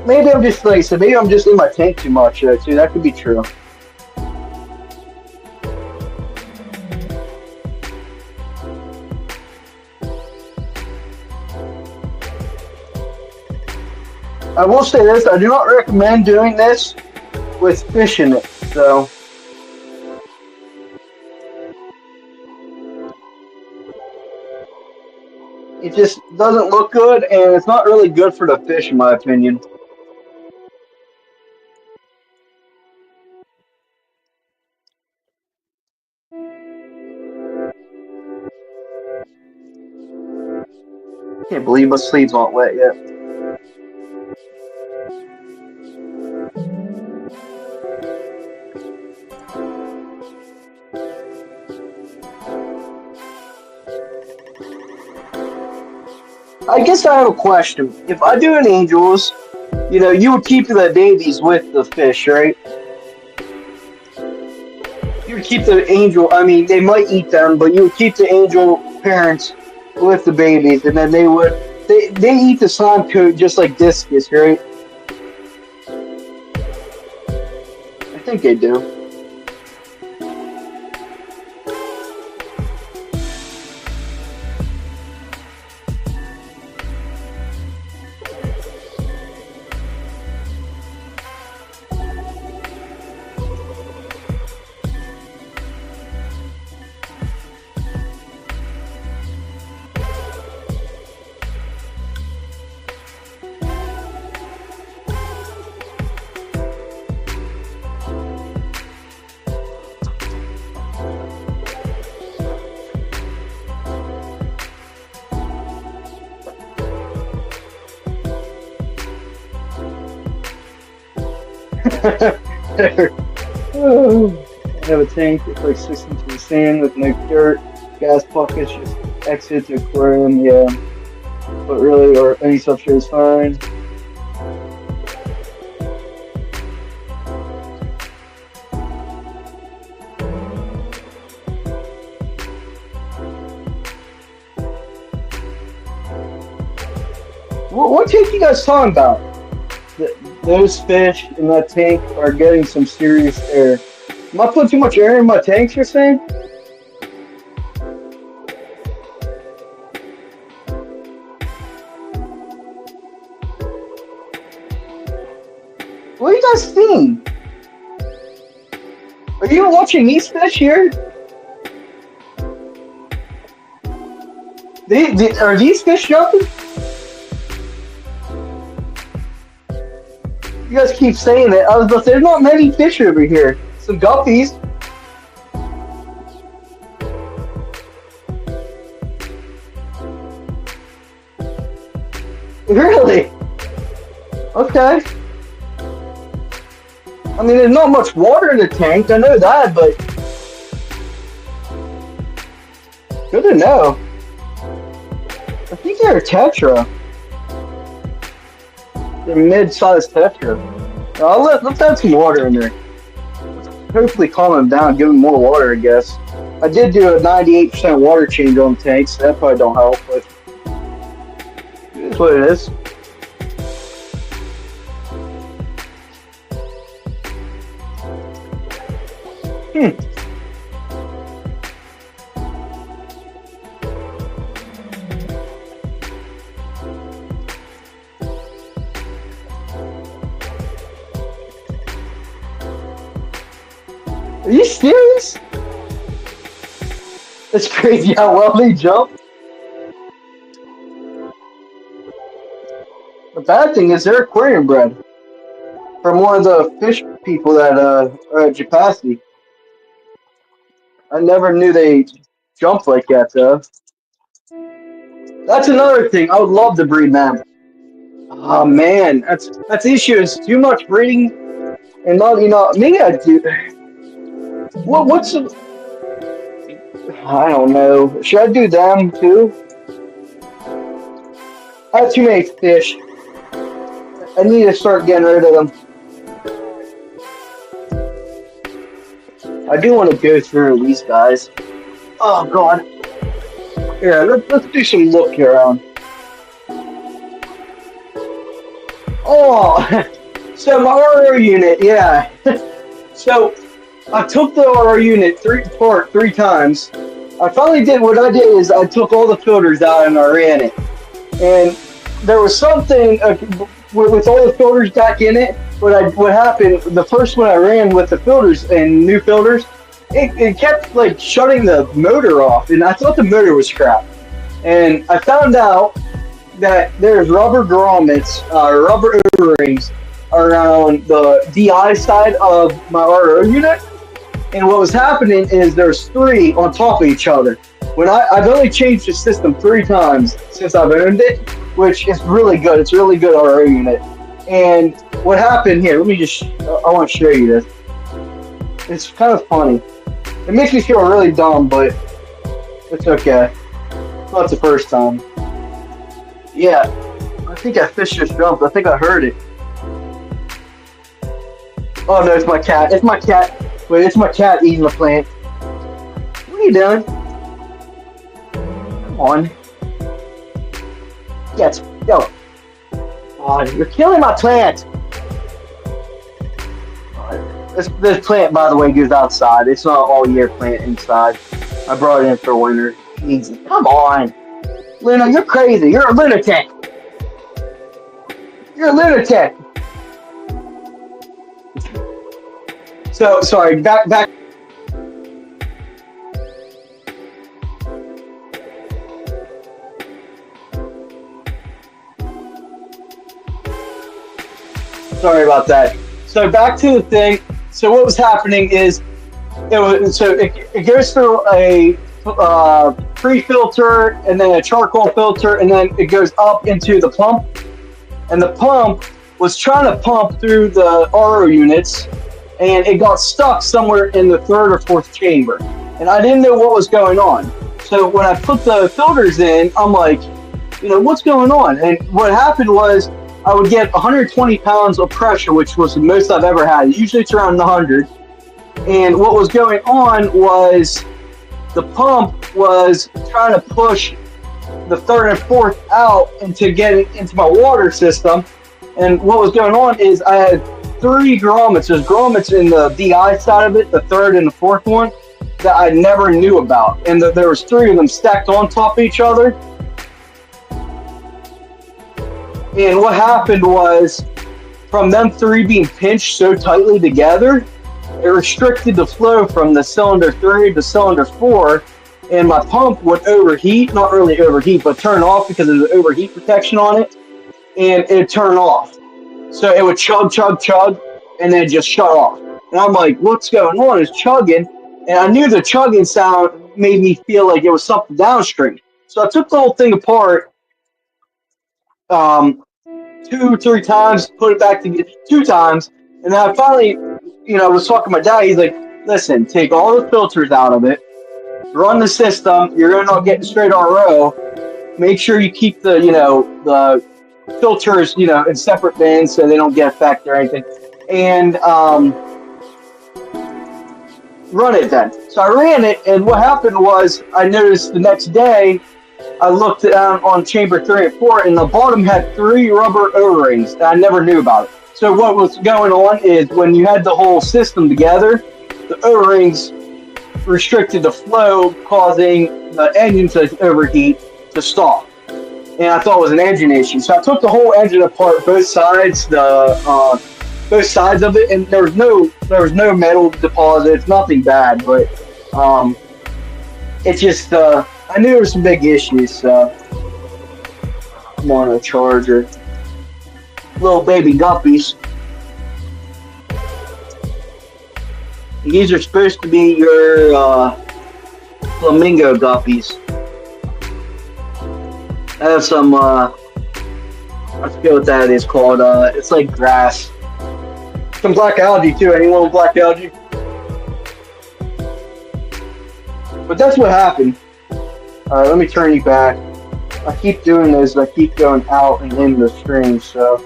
Speaker 1: Maybe I'm just like I said. Maybe I'm just in my tank too much. Too. That could be true. I will say this: I do not recommend doing this with fish in it. So. It just doesn't look good, and it's not really good for the fish, in my opinion. Can't believe my sleeves aren't wet yet. I guess I have a question. If I do an angels, you would keep the babies with the fish, right? You would keep the angel. I mean, they might eat them, but you would keep the angel parents with the babies, and then they eat the slime coat just like discus, right? I think they do. I have a tank that's like 6 inches of sand with no dirt, gas buckets, just exit to aquarium, yeah. But really, or any substrate is fine. What tank you guys talking about? Those fish in that tank are getting some serious air. Am I putting too much air in my tanks, you're saying? What are you guys seeing? Are you watching these fish here? Are these fish jumping? You guys keep saying it. I was about to say, there's not many fish over here. Some guppies. Really? Okay. I mean, there's not much water in the tank. I know that, but good to know. I think they're a tetra. They're mid-sized tetra. Let's add some water in there. Hopefully calm them down, give them more water, I guess. I did do a 98% water change on the tanks. So that probably don't help, but it is what it is. Hmm. Are you serious? It's crazy how well they jump. The bad thing is they're aquarium bred from one of the fish people that are at Japassi. I never knew they jumped like that though. That's another thing. I would love to breed them. Oh man, that's the issue. Is too much breeding and not maybe I do. What's I don't know. Should I do them too? I have too many fish. I need to start getting rid of them. I do want to go through these guys. Oh god. Yeah, let's do some look here around. Oh, so my RO unit, yeah. So I took the RO unit apart three times. I finally did what I did is I took all the filters out and I ran it. And there was something with all the filters back in it. What happened? The first one I ran with the filters and new filters, it kept like shutting the motor off, and I thought the motor was crap. And I found out that there's rubber grommets, rubber O-rings around the DI side of my RO unit. And what was happening is there's three on top of each other. I've only changed the system 3 times since I've owned it, which is really good. It's a really good RO unit. And what happened here, I want to show you this. It's kind of funny. It makes me feel really dumb, but it's okay. It's not the first time. Yeah, I think that fish just jumped. I think I heard it. Oh no, it's my cat. It's my cat. Wait, it's my cat eating the plant. What are you doing? Come on. Yes, go. Oh, you're killing my plant. This plant, by the way, goes outside. It's not all year plant inside. I brought it in for winter. Easy. Come on. Luna, you're crazy. You're a lunatic. You're a lunatic. So, sorry, back. Sorry about that. So back to the thing. So what was happening is, it goes through a pre-filter and then a charcoal filter, and then it goes up into the pump. And the pump was trying to pump through the RO units, and it got stuck somewhere in the 3rd or 4th chamber. And I didn't know what was going on. So when I put the filters in, I'm like, what's going on? And what happened was I would get 120 pounds of pressure, which was the most I've ever had. Usually it's around 100. And what was going on was the pump was trying to push the 3rd and 4th out into getting into my water system. And what was going on is I had 3 grommets. There's grommets in the DI side of it, the 3rd and the 4th one, that I never knew about. And there was 3 of them stacked on top of each other. And what happened was, from them 3 being pinched so tightly together, it restricted the flow from the cylinder 3 to cylinder 4, and my pump would overheat, not really overheat, but turn off because there's an overheat protection on it, and it'd turn off. So it would chug, chug, chug, and then just shut off. And I'm like, what's going on? It's chugging, and I knew the chugging sound made me feel like it was something downstream. So I took the whole thing apart, 2, 3 times, put it back together 2 times, and then I finally, I was talking to my dad. He's like, listen, take all the filters out of it, run the system. You're gonna not get straight RO. Make sure you keep the, the filters, in separate bins so they don't get affected or anything, and run it then. So I ran it, and what happened was I noticed the next day I looked down on chamber 3 and 4, and the bottom had 3 rubber O-rings that I never knew about. So what was going on is when you had the whole system together, the O-rings restricted the flow, causing the engine to overheat to stop. And I thought it was an engine issue. So I took the whole engine apart, both sides, both sides of it, and there was no metal deposits, nothing bad, but it just I knew there were some big issues. So I'm on a charger. Little baby guppies. These are supposed to be your flamingo guppies. I have some, I forget what that is called. It's like grass. Some black algae too. Anyone with black algae? But that's what happened. Alright, let me turn you back. I keep doing this. I keep going out and in the stream. So,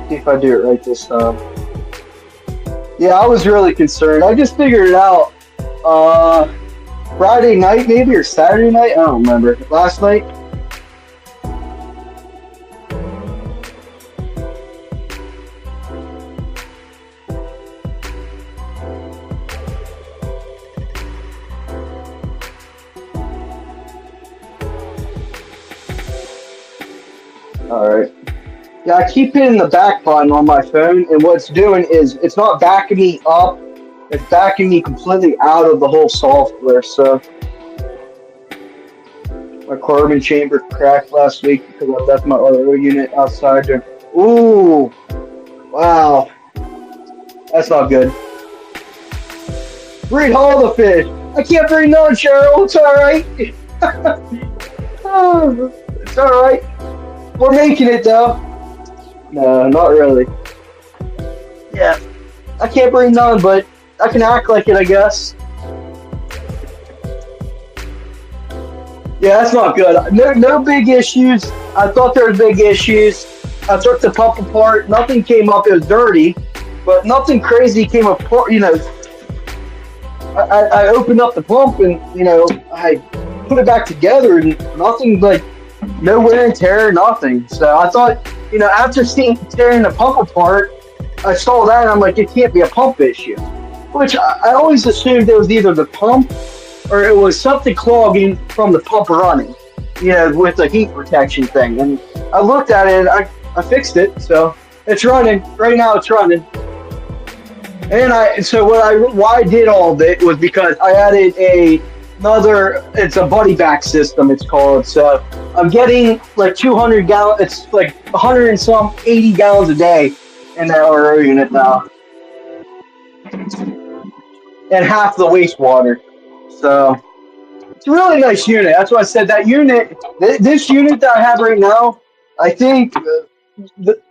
Speaker 1: see if I do it right this time. Yeah, I was really concerned. I just figured it out Friday night maybe, or Saturday night. I don't remember. Last night. Alright. Yeah, I keep hitting the back button on my phone, and what it's doing is it's not backing me up, it's backing me completely out of the whole software. So my carbon chamber cracked last week because I left my RO unit outside there. Ooh, wow, that's not good. Breed all the fish. I can't breed none, Cheryl. It's alright. Oh, it's alright. We're making it though. No, not really. Yeah, I can't bring none, but I can act like it, I guess. Yeah, that's not good. No big issues. I thought there was big issues. I took the pump apart. Nothing came up. It was dirty, but nothing crazy came apart. You know, I opened up the pump and I put it back together, and nothing, like no wear and tear, nothing. So I thought, after tearing the pump apart, I saw that and I'm like, it can't be a pump issue. Which I always assumed it was either the pump or it was something clogging from the pump running, with the heat protection thing. And I looked at it and I fixed it, so it's running. Right now it's running. And why I did all of it was because I added it's a buddy back system, it's called. So I'm getting like 200 gallons, it's like 100 and some 80 gallons a day in that RO unit now. And half the wastewater. So it's a really nice unit. That's why I said that unit, this unit that I have right now, I think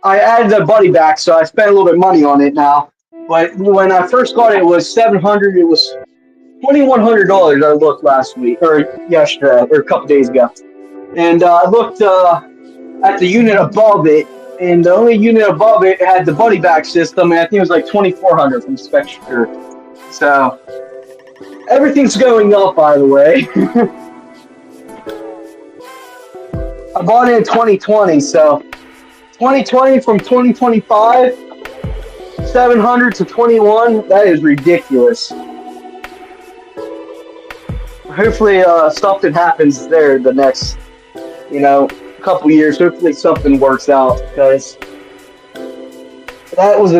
Speaker 1: I added a buddy back, so I spent a little bit of money on it now. But when I first got it, it was $700. It was $2,100. I looked last week, or yesterday, or a couple days ago. And I looked at the unit above it, and the only unit above it had the buddy back system, and I think it was like $2,400 from Spectre. So everything's going up, by the way. I bought it in 2020, so 2020 from 2025, 700 to 21. That is ridiculous. Hopefully, something happens there the next, couple years. Hopefully, something works out, because that was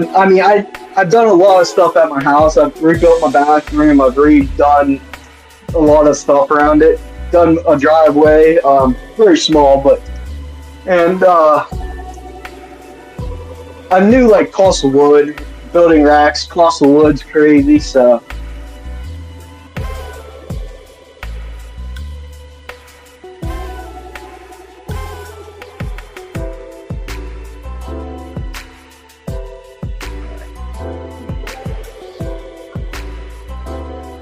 Speaker 1: I've done a lot of stuff at my house. I've rebuilt my bathroom. I've redone a lot of stuff around it. Done a driveway, very small, and I knew like cost of wood, building racks, cost of wood's crazy, so.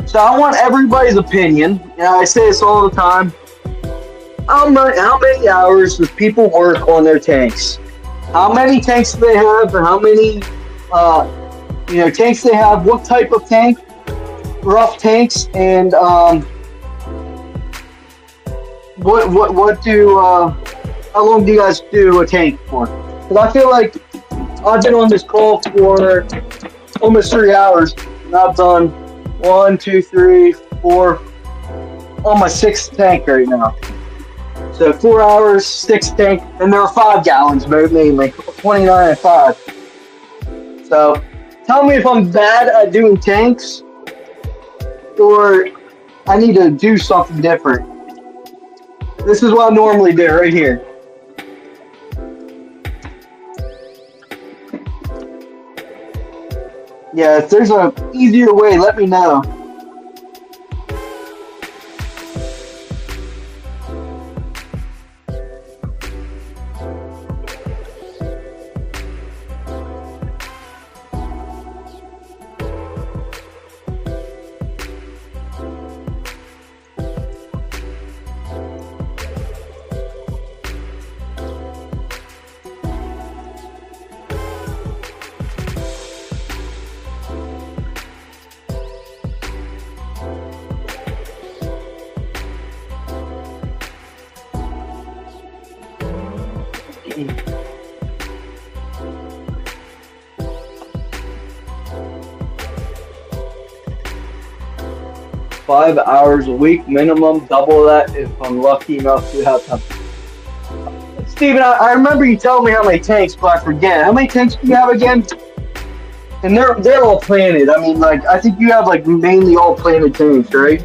Speaker 1: So I want everybody's opinion. I say this all the time. How many hours do people work on their tanks? How many tanks do they have, and how many tanks they have? What type of tank? Rough tanks, and what do how long do you guys do a tank for? Because I feel like I've been on this call for almost 3 hours, and I've done One, two, three, four. On my sixth tank right now. So 4 hours, six tank, and there are 5 gallons mainly, 29 and 5. So tell me if I'm bad at doing tanks or I need to do something different. This is what I normally do right here. Yeah, if there's an easier way, let me know. Five hours a week minimum, double that if I'm lucky enough to have time. Steven, I remember you telling me how many tanks, but I forget. How many tanks do you have again? And they're all planted. I mean, like, I think you have like mainly all planted tanks, right?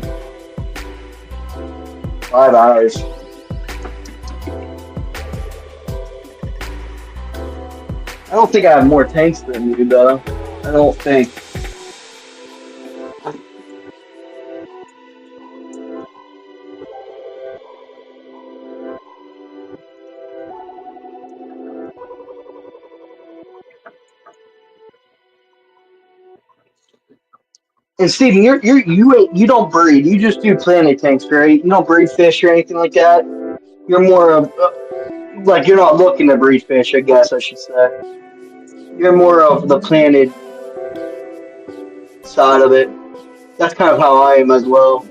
Speaker 1: 5 hours. I don't think I have more tanks than you, though. I don't think. And Steven, you don't breed. You just do planted tanks, right? You don't breed fish or anything like that. You're more of like you're not looking to breed fish, I guess I should say. You're more of the planted side of it. That's kind of how I am as well.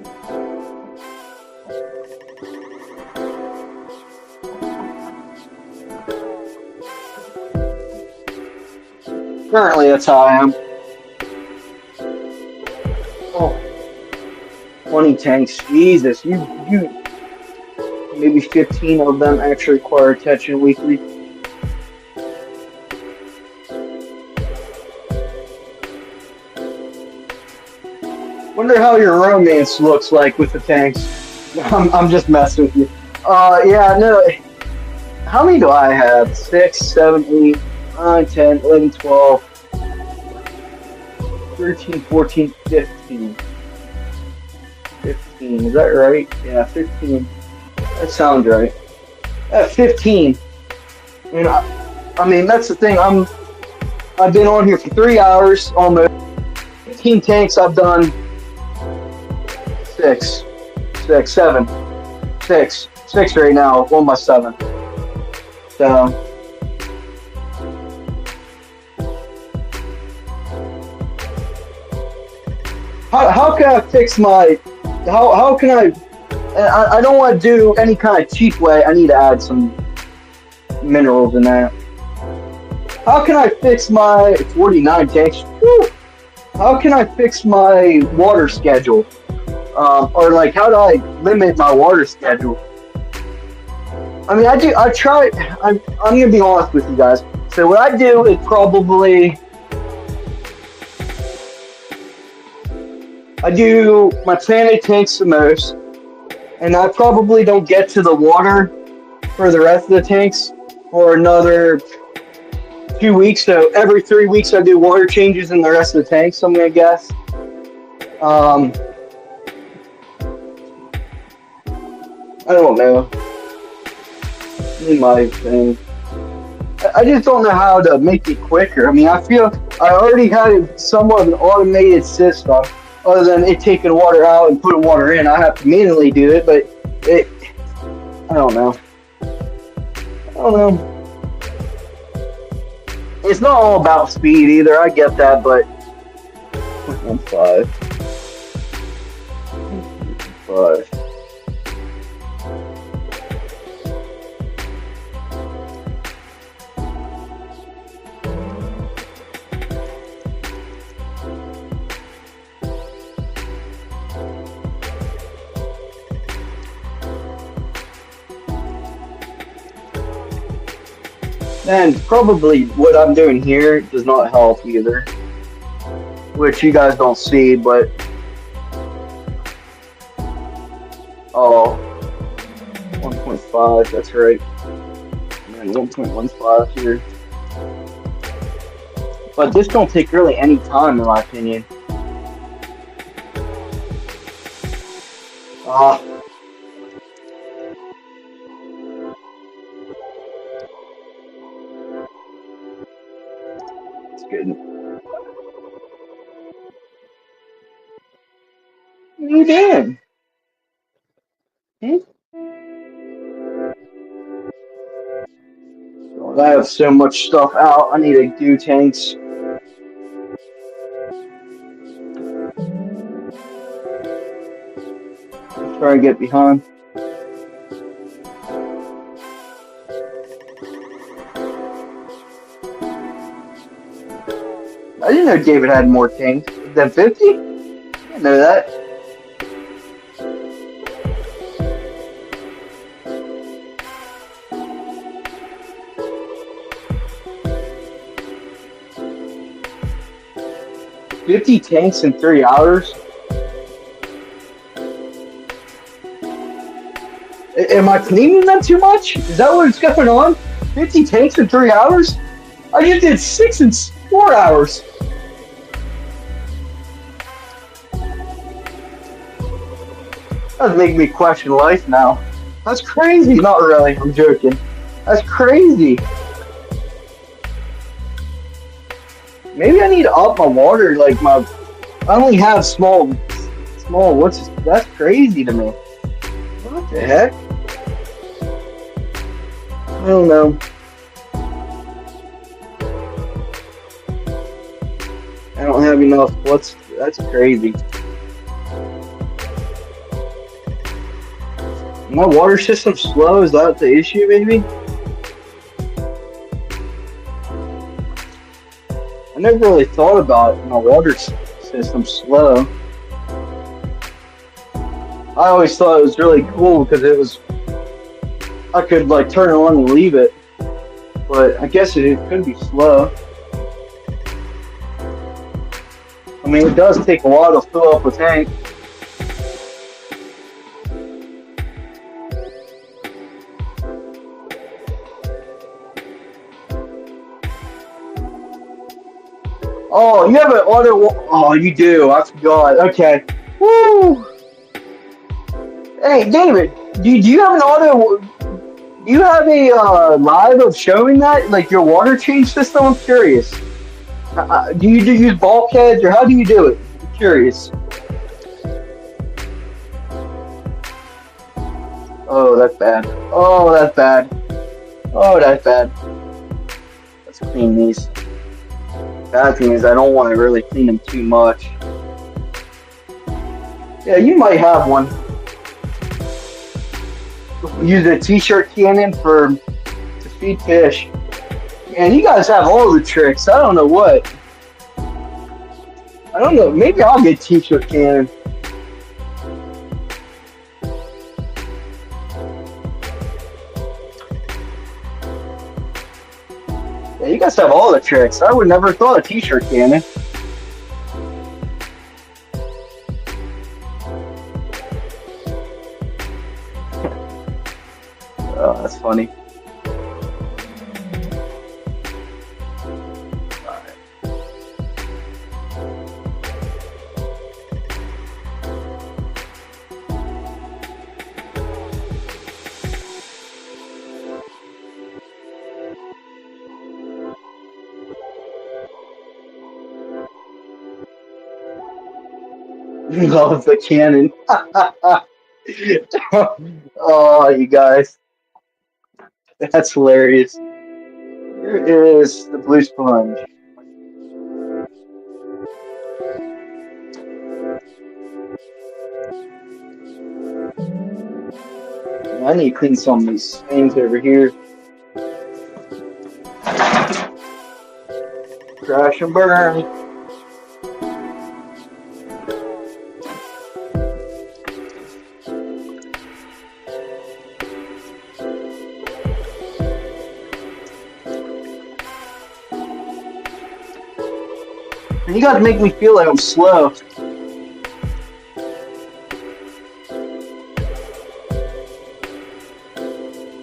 Speaker 1: Currently, that's how I am. Oh, 20 tanks. Jesus, you maybe 15 of them actually require attention weekly. Wonder how your romance looks like with the tanks. I'm just messing with you. Yeah, no. How many do I have? 6, 7, 8, 9, 10, 11, 12, 13, 14, 15. 15, is that right? Yeah, 15. That sounds right. At 15. And I mean, that's the thing. I've been on here for 3 hours almost. 15 tanks. I've done 6 right now. On my 7. So. How can I fix my? How can I don't want to do any kind of cheap way. I need to add some minerals in that. How can I fix my 49 tanks? Woo! How can I fix my water schedule? Or like, how do I limit my water schedule? I mean, I try. I'm gonna be honest with you guys. So what I do is probably. I do my planted tanks the most, and I probably don't get to the water for the rest of the tanks for another 2 weeks. So every 3 weeks I do water changes in the rest of the tanks, I'm gonna guess. I don't know. In my thing. I just don't know how to make it quicker. I mean, I feel I already had somewhat of an automated system. Other than it taking water out and putting water in, I have to manually do it, but I don't know. It's not all about speed either, I get that, but 0.15. 5. And probably what I'm doing here does not help either, which you guys don't see, but oh, 1.5, that's right. And 1.15 here. But this don't take really any time in my opinion. Ah. It's good. What are you doing? Hmm? I have so much stuff out. I need to do tanks. Try and get behind. I didn't know David had more tanks than 50. I didn't know that. $50 tanks in 3 hours. Am I cleaning them too much? Is that what's going on? 50 tanks in 3 hours? I just did 6 in 4 hours. That's making me question life now. That's crazy. Not really. I'm joking. That's crazy. Maybe I need to up my water. Like I only have small. That's crazy to me. What the heck? I don't know. I don't have enough. That's crazy. My water system's slow. Is that the issue, maybe? I never really thought about my water system slow. I always thought it was really cool because I could like turn it on and leave it, but I guess it could be slow. I mean, it does take a while to fill up a tank. Oh, you have an auto. Oh, you do. I forgot. Okay. Woo. Hey, David, do you have an auto? Do you have a live of showing that, like your water change system? I'm curious. Do you use bulkheads or how do you do it? I'm curious. Oh, that's bad. Oh, that's bad. Oh, that's bad. Let's clean these. Bad thing is I don't want to really clean them too much. Yeah, you might have one. Use a t-shirt cannon to feed fish. Man, you guys have all the tricks. I don't know what. I don't know. Maybe I'll get t-shirt cannon. Yeah, you guys have all the tricks. I would never have thought of t-shirt cannon. Oh, that's funny. Love the cannon. Oh, you guys. That's hilarious. Here is the blue sponge. I need to clean some of these things over here. Crash and burn. You guys make me feel like I'm slow.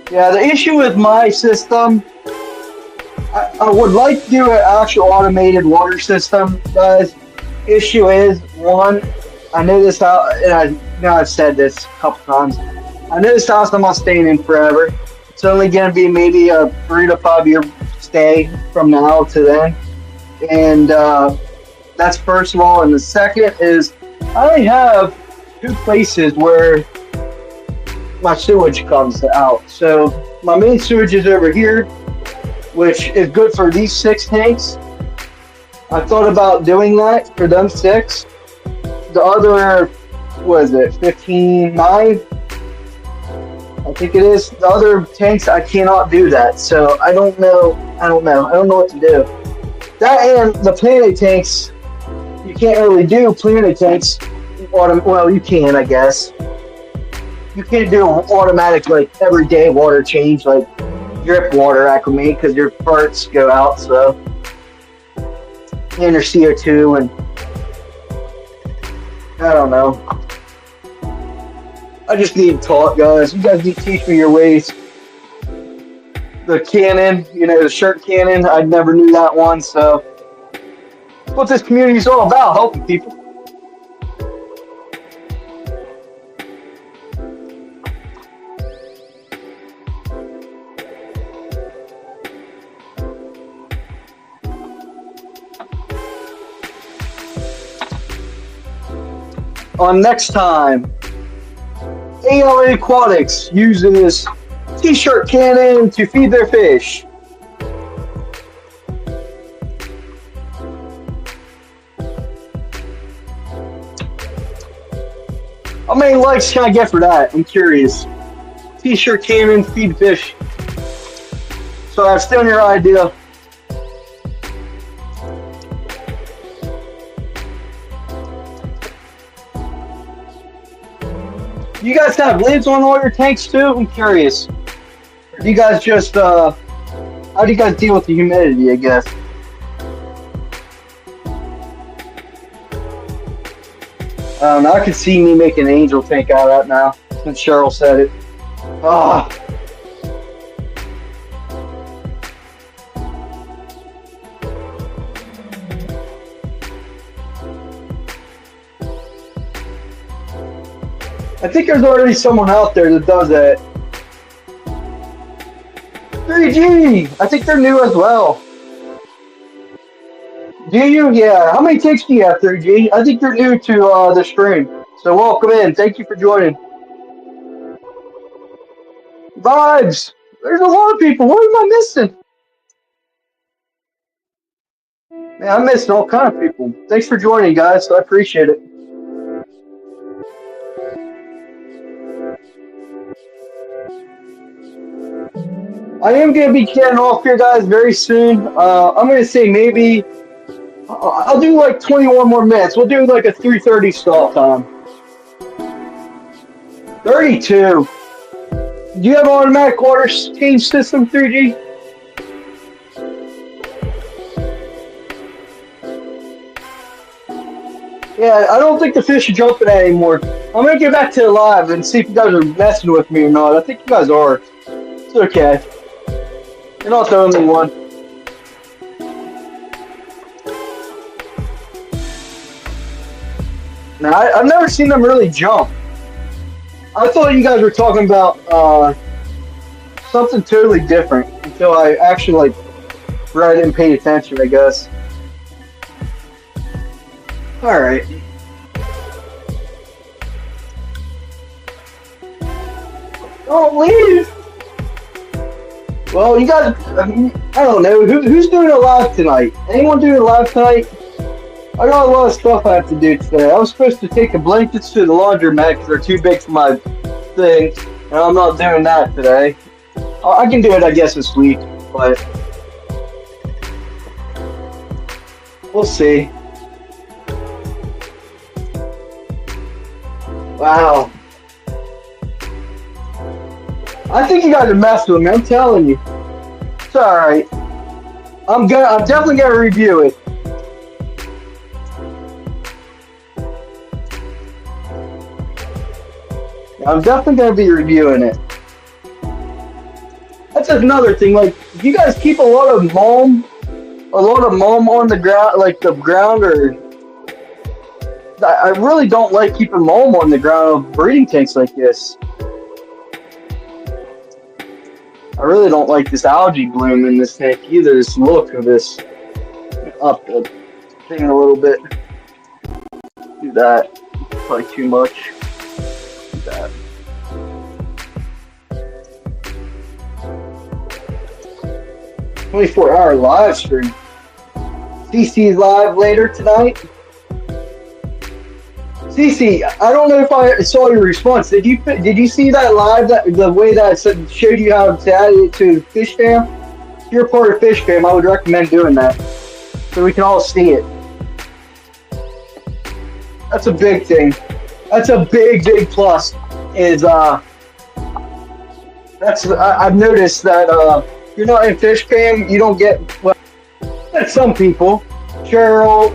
Speaker 1: Yeah, the issue with my system, I would like to do an actual automated water system, guys. Issue is, one, I know this house, and I've said this a couple times. I know this house I'm not staying in forever. It's only going to be maybe a 3 to 5 year stay from now to then. And that's first of all. And the second is, I only have 2 places where my sewage comes out. So my main sewage is over here, which is good for these 6 tanks. I thought about doing that for them 6. The other, what is it, 15, 9? I think it is. The other tanks, I cannot do that. So I don't know. I don't know what to do. That and the planet tanks, you can't really do planet tanks. Well, you can, I guess. You can't do automatic, like, everyday water change, like drip water acclimate, because your farts go out, so. And your CO2, and I don't know. I just need taught, guys. You guys need to teach me your ways. The cannon, the shirt cannon, I never knew that one, so. That's what this community is all about, helping people. On next time, ALA Aquatics uses t-shirt cannon to feed their fish. How many likes can I get for that? I'm curious. T-shirt cannon, feed fish. So I've stolen your idea. You guys have lids on all your tanks too? I'm curious. Or do you guys just, how do you guys deal with the humidity, I guess? I don't know, I could see me making an angel tank out of that now, since Cheryl said it. Ah. I think there's already someone out there that does that. 3G! I think they're new as well. Do you? Yeah. How many takes do you have, 3G? I think you're new to the stream. So welcome in. Thank you for joining. Vibes! There's a lot of people. What am I missing? Man, I'm missing all kind of people. Thanks for joining, guys. I appreciate it. I am going to be getting off here, guys, very soon. I'm going to say maybe I'll do like 21 more minutes. We'll do like a 3:30 stall time. 32. Do you have automatic water change system, 3G? Yeah, I don't think the fish are jumping at anymore. I'm going to get back to the live and see if you guys are messing with me or not. I think you guys are. It's okay. You're not the only one. Now, I've never seen them really jump. I thought you guys were talking about something totally different until I actually read and paid attention, I guess. Alright. Don't leave! Well, you guys, I don't know, who's doing a live tonight? Anyone doing a live tonight? I got a lot of stuff I have to do today. I was supposed to take the blankets to the laundromat because they're too big for my thing, and I'm not doing that today. I can do it, I guess, this week, but we'll see. Wow. I think you guys are messing with me, I'm telling you. It's alright. I'm definitely gonna review it. I'm definitely gonna be reviewing it. That's another thing. Like, you guys keep a lot of mulm on the ground, like the ground, or I really don't like keeping mulm on the ground of breeding tanks like this. I really don't like this algae bloom in this tank either. This look of this up the thing a little bit. Do that. Probably too much. Do that. "24-hour live stream." CC's live later tonight. CC, I don't know if I saw your response. Did you see that live? That the way that I showed you how to add it to FishFam? If you're part of FishFam, I would recommend doing that so we can all see it. That's a big thing. That's a big plus. Is I've noticed that you're not in FishFam, you don't get, well, that's some people. Cheryl,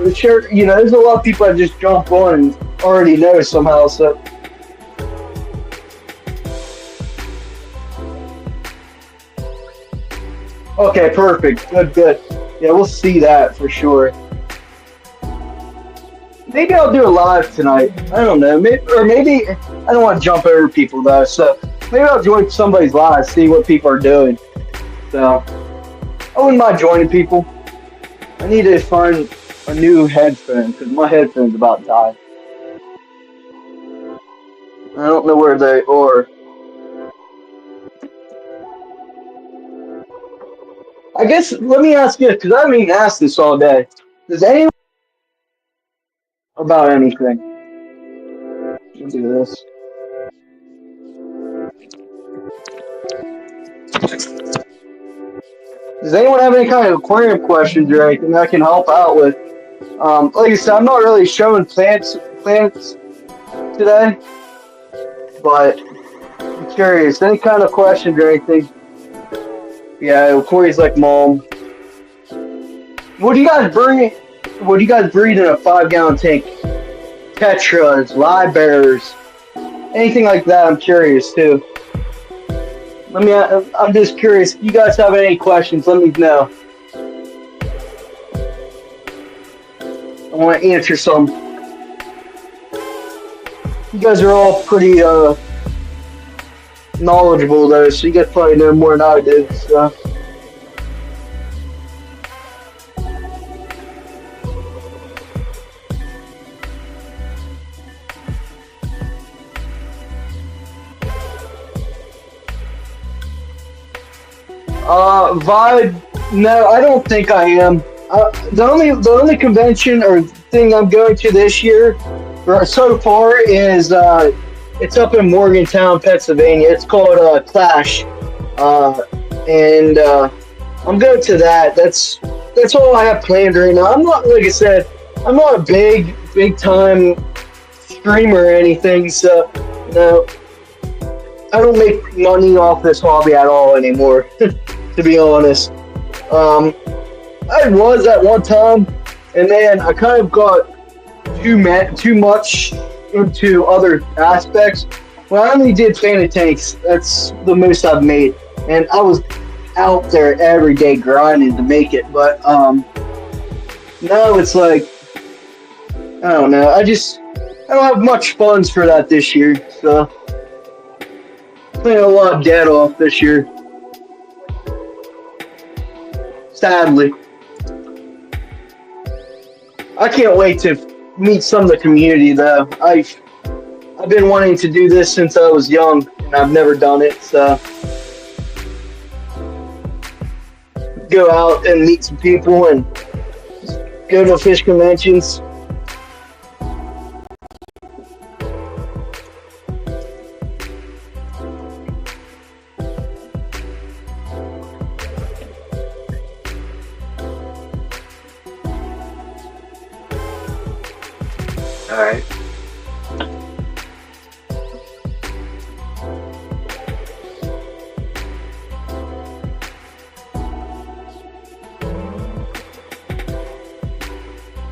Speaker 1: you know, there's a lot of people that just jump on and already know somehow, so. Okay, perfect. Good. Yeah, we'll see that for sure. Maybe I'll do a live tonight. I don't know. Maybe I don't want to jump over people though, so maybe I'll join somebody's live, see what people are doing. So I wouldn't mind joining people. I need to find a new headphone because my headphone's about to die. I don't know where they are. I guess, let me ask you, because I haven't even asked this all day. Does anyone about anything? Let's do this. Does anyone have any kind of aquarium questions or anything I can help out with? Like I said, I'm not really showing plants today, but I'm curious. Any kind of questions or anything? Yeah, Corey's like, "Mom, what do you guys breed? What do you guys breed in a 5-gallon tank? Tetras, live bearers, anything like that?" I'm curious too. I'm just curious. If you guys have any questions, let me know. I want to answer some. You guys are all pretty knowledgeable though, so you guys probably know more than I do. So. Vibe? No, I don't think I am. The only convention or thing I'm going to this year, so far, is it's up in Morgantown, Pennsylvania. It's called Clash, and I'm going to that. That's all I have planned right now. I'm not, like I said, I'm not a big time streamer or anything, so no, I don't make money off this hobby at all anymore. To be honest, I was at one time, and then I kind of got too much into other aspects. Well, I only did Planet Tanks. That's the most I've made, and I was out there every day grinding to make it. But now it's like, I don't know. I don't have much funds for that this year, so playing a lot of dead off this year. Sadly. I can't wait to meet some of the community though. I've been wanting to do this since I was young, and I've never done it, so go out and meet some people and go to fish conventions. Alright.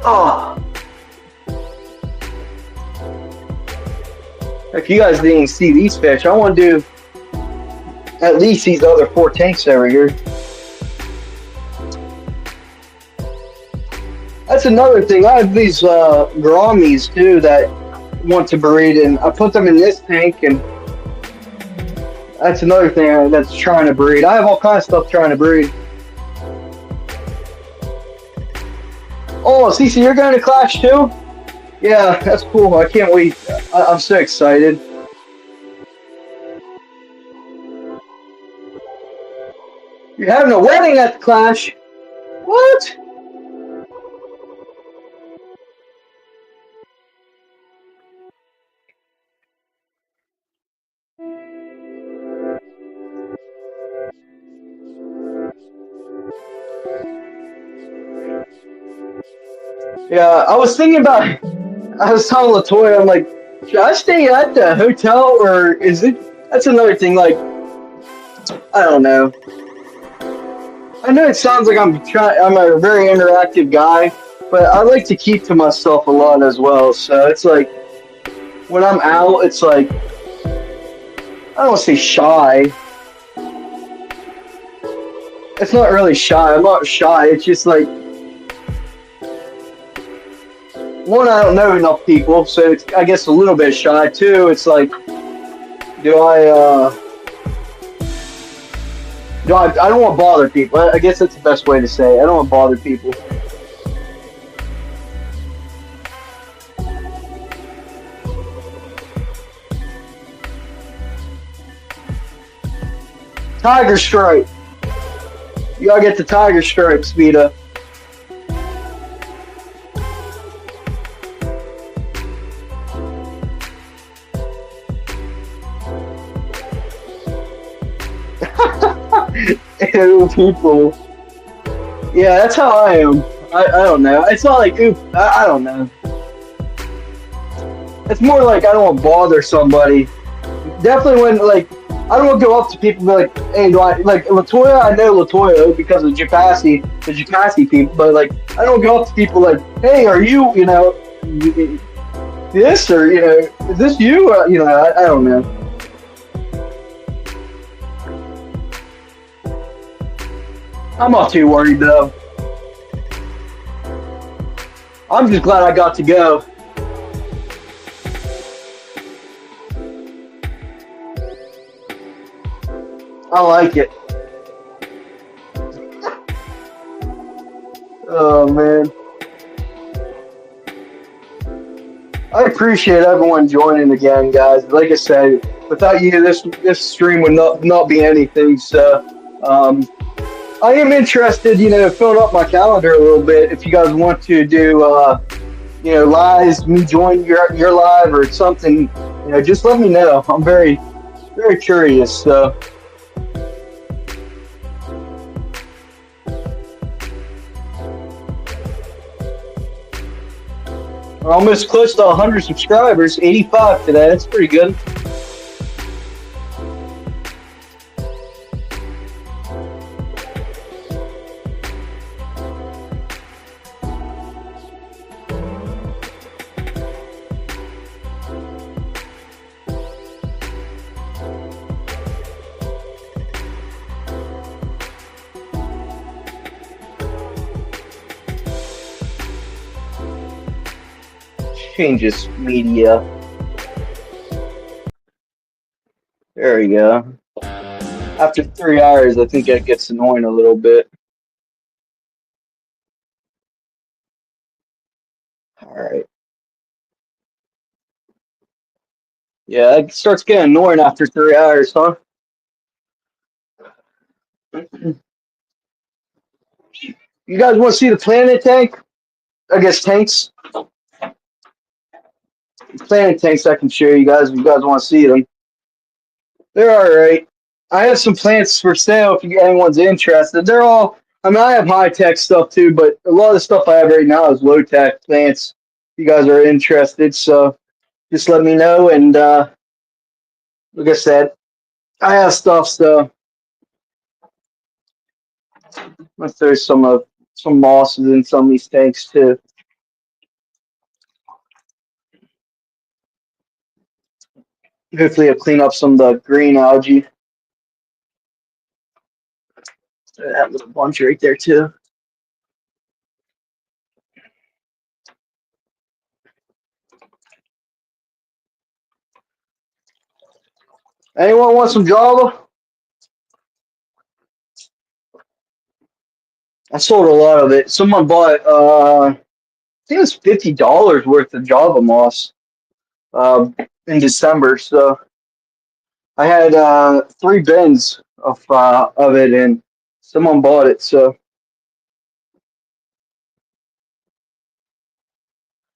Speaker 1: Oh. If you guys didn't see these fish, I want to do at least these other 4 tanks over here. That's another thing. I have these gouramis too that want to breed, and I put them in this tank, and that's another thing that's trying to breed. I have all kinds of stuff trying to breed. Oh, Cece, you're going to Clash too? Yeah, that's cool. I can't wait. I'm so excited. You're having a wedding at the Clash? What? Yeah, I was thinking about. I was telling Latoya, I'm like, should I stay at the hotel or is it? That's another thing. Like, I don't know. I know it sounds like I'm a very interactive guy, but I like to keep to myself a lot as well. So it's like when I'm out, it's like I don't want to say shy. It's not really shy. I'm not shy. It's just like one, I don't know enough people, so it's I guess a little bit shy. Two, it's like do I I don't want to bother people. I guess that's the best way to say it. I don't want to bother people. Tiger stripe. You gotta get the tiger stripes, Vita. Ew, people. Yeah, that's how I am. I don't know. It's not like, oof, I don't know. It's more like I don't want to bother somebody. Definitely when, like, I don't want to go up to people and be like, hey, do I, like, Latoya, I know Latoya because of Japassi, the Japassi people, but, like, I don't go up to people like, hey, are you, this, or, is this you? I don't know. I'm not too worried, though. I'm just glad I got to go. I like it. Oh, man. I appreciate everyone joining again, guys. Like I said, without you, this stream would not be anything. So, I am interested, filling up my calendar a little bit. If you guys want to do, lives, me join your live or something, just let me know. I'm very, very curious. So. We're almost close to 100 subscribers, 85 today. That's pretty good. Changes media. There we go. After 3 hours, I think that gets annoying a little bit. All right. Yeah, it starts getting annoying after 3 hours, huh? You guys want to see the planet tank? I guess tanks. Planet tanks I can show you guys if you guys want to see them. They're all right. I have some plants for sale if anyone's interested. They're all, I mean, I have high tech stuff too, but a lot of the stuff I have right now is low tech plants. If you guys are interested, so just let me know. And like I said, I have stuff, so let's throw some mosses in some of these tanks too. Hopefully, I'll clean up some of the green algae. That little bunch right there too. Anyone want some Java? I sold a lot of it. Someone bought, I think it was $50 worth of Java moss in December. So I had 3 bins of it, and someone bought it. So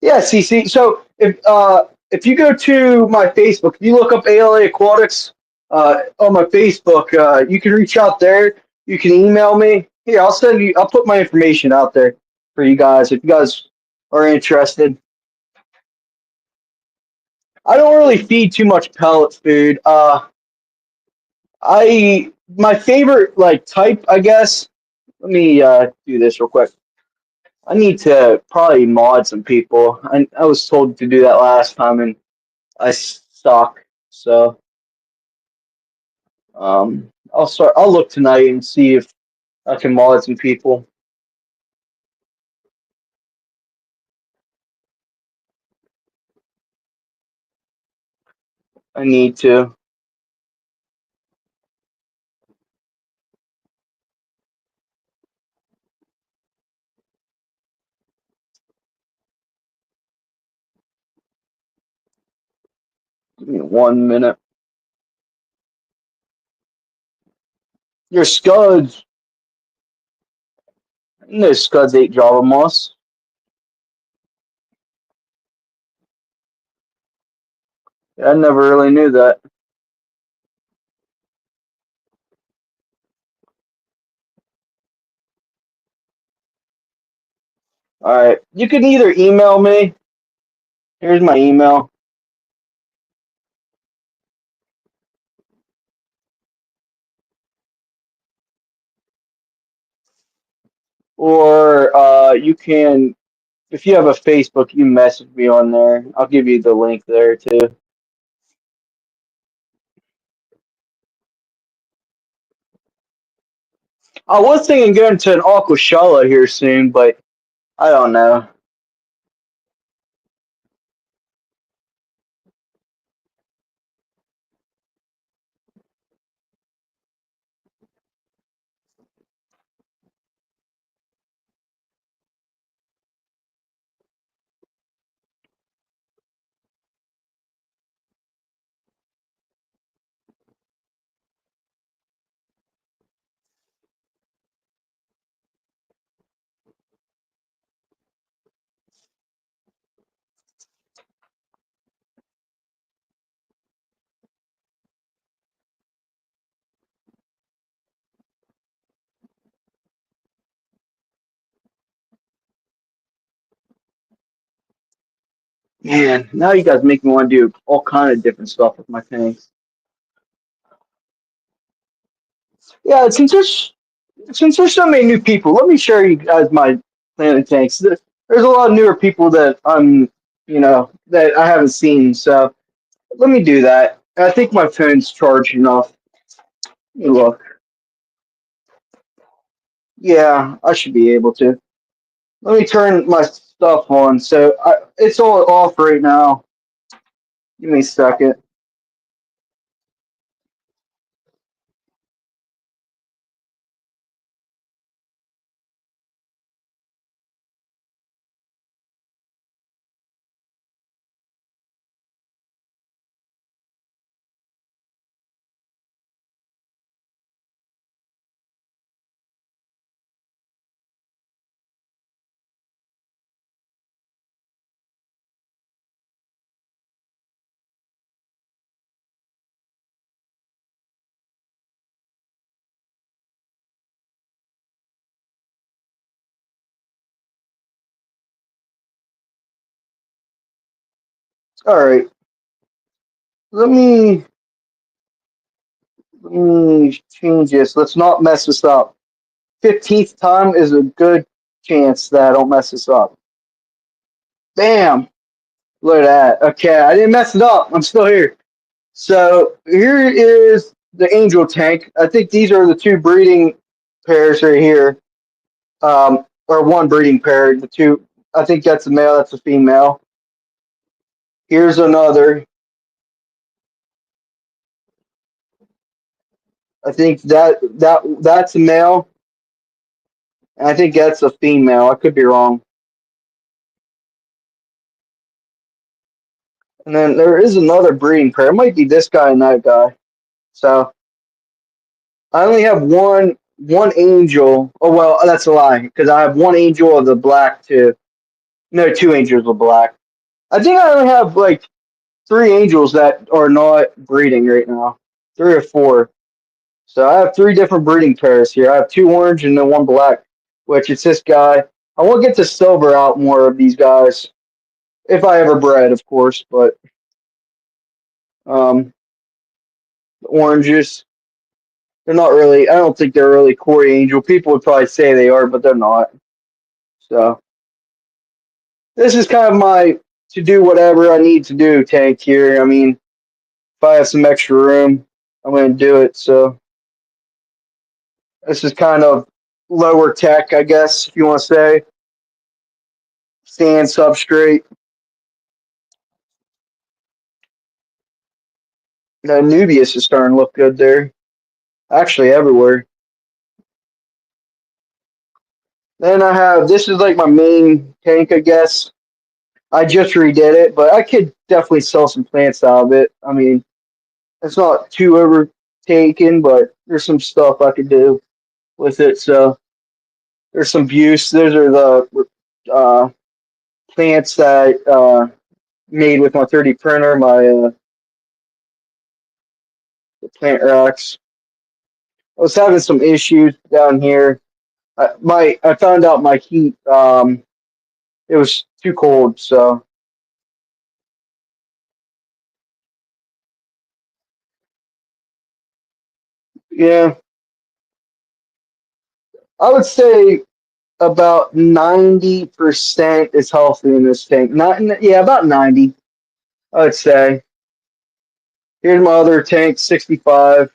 Speaker 1: yeah, CC. So if you go to my Facebook, if you look up ALA Aquatics on my Facebook, you can reach out there. You can email me. Here, I'll send you. I'll put my information out there for you guys if you guys are interested. I don't really feed too much pellet food. I my favorite like type, I guess. Let me do this real quick. I need to probably mod some people. I was told to do that last time, and I suck. So I'll start. I'll look tonight and see if I can mod some people. I need to. Give me 1 minute. Your scuds. No scuds ate Java moss. I never really knew that. All right, you can either email me. Here's my email. Or you can, if you have a Facebook, you message me on there. I'll give you the link there too. I was thinking going to an Aquashella here soon, but I don't know. Man, now you guys make me want to do all kind of different stuff with my tanks. Yeah, since there's so many new people, let me show you guys my planet tanks. There's a lot of newer people that that I haven't seen. So let me do that. I think my phone's charged enough. Let me look. Yeah, I should be able to. Let me turn my stuff on. So it's all off right now. Give me a second. All right. Let me let me change this. Let's not mess this up. 15th time is a good chance that I don't mess this up. Bam! Look at that. Okay, I didn't mess it up. I'm still here. So here is the angel tank. I think these are the two breeding pairs right here, or one breeding pair. The two, I think that's a male, that's a female. Here's another. I think that's a male, and I think that's a female. I could be wrong. And then there is another breeding pair. It might be this guy and that guy. So I only have one angel. Oh well, that's a lie because I have one angel of the black too. No, two angels of black. I think I only have like three angels that are not breeding right now. Three or four. So I have three different breeding pairs here. I have two orange and then one black, which it's this guy. I will get to silver out more of these guys if I ever bred, of course. But um, the oranges, they're not really. I don't think they're really core angel. People would probably say they are, but they're not. So this is kind of my to do whatever I need to do tank here. I mean, if I have some extra room, I'm going to do it. So this is kind of lower tech, I guess, if you want to say. Sand substrate. The Nubius is starting to look good there. Actually, everywhere. Then I have this is like my main tank, I guess. I just redid it, but I could definitely sell some plants out of it. I mean, it's not too overtaken, but there's some stuff I could do with it. So there's some buse. Those are the plants that made with my 3D printer, my plant racks. I was having some issues down here. I found out my heat it was too cold, so yeah, I would say about 90% is healthy in this tank. Not yeah, about 90. I would say. Here's my other tank, 65.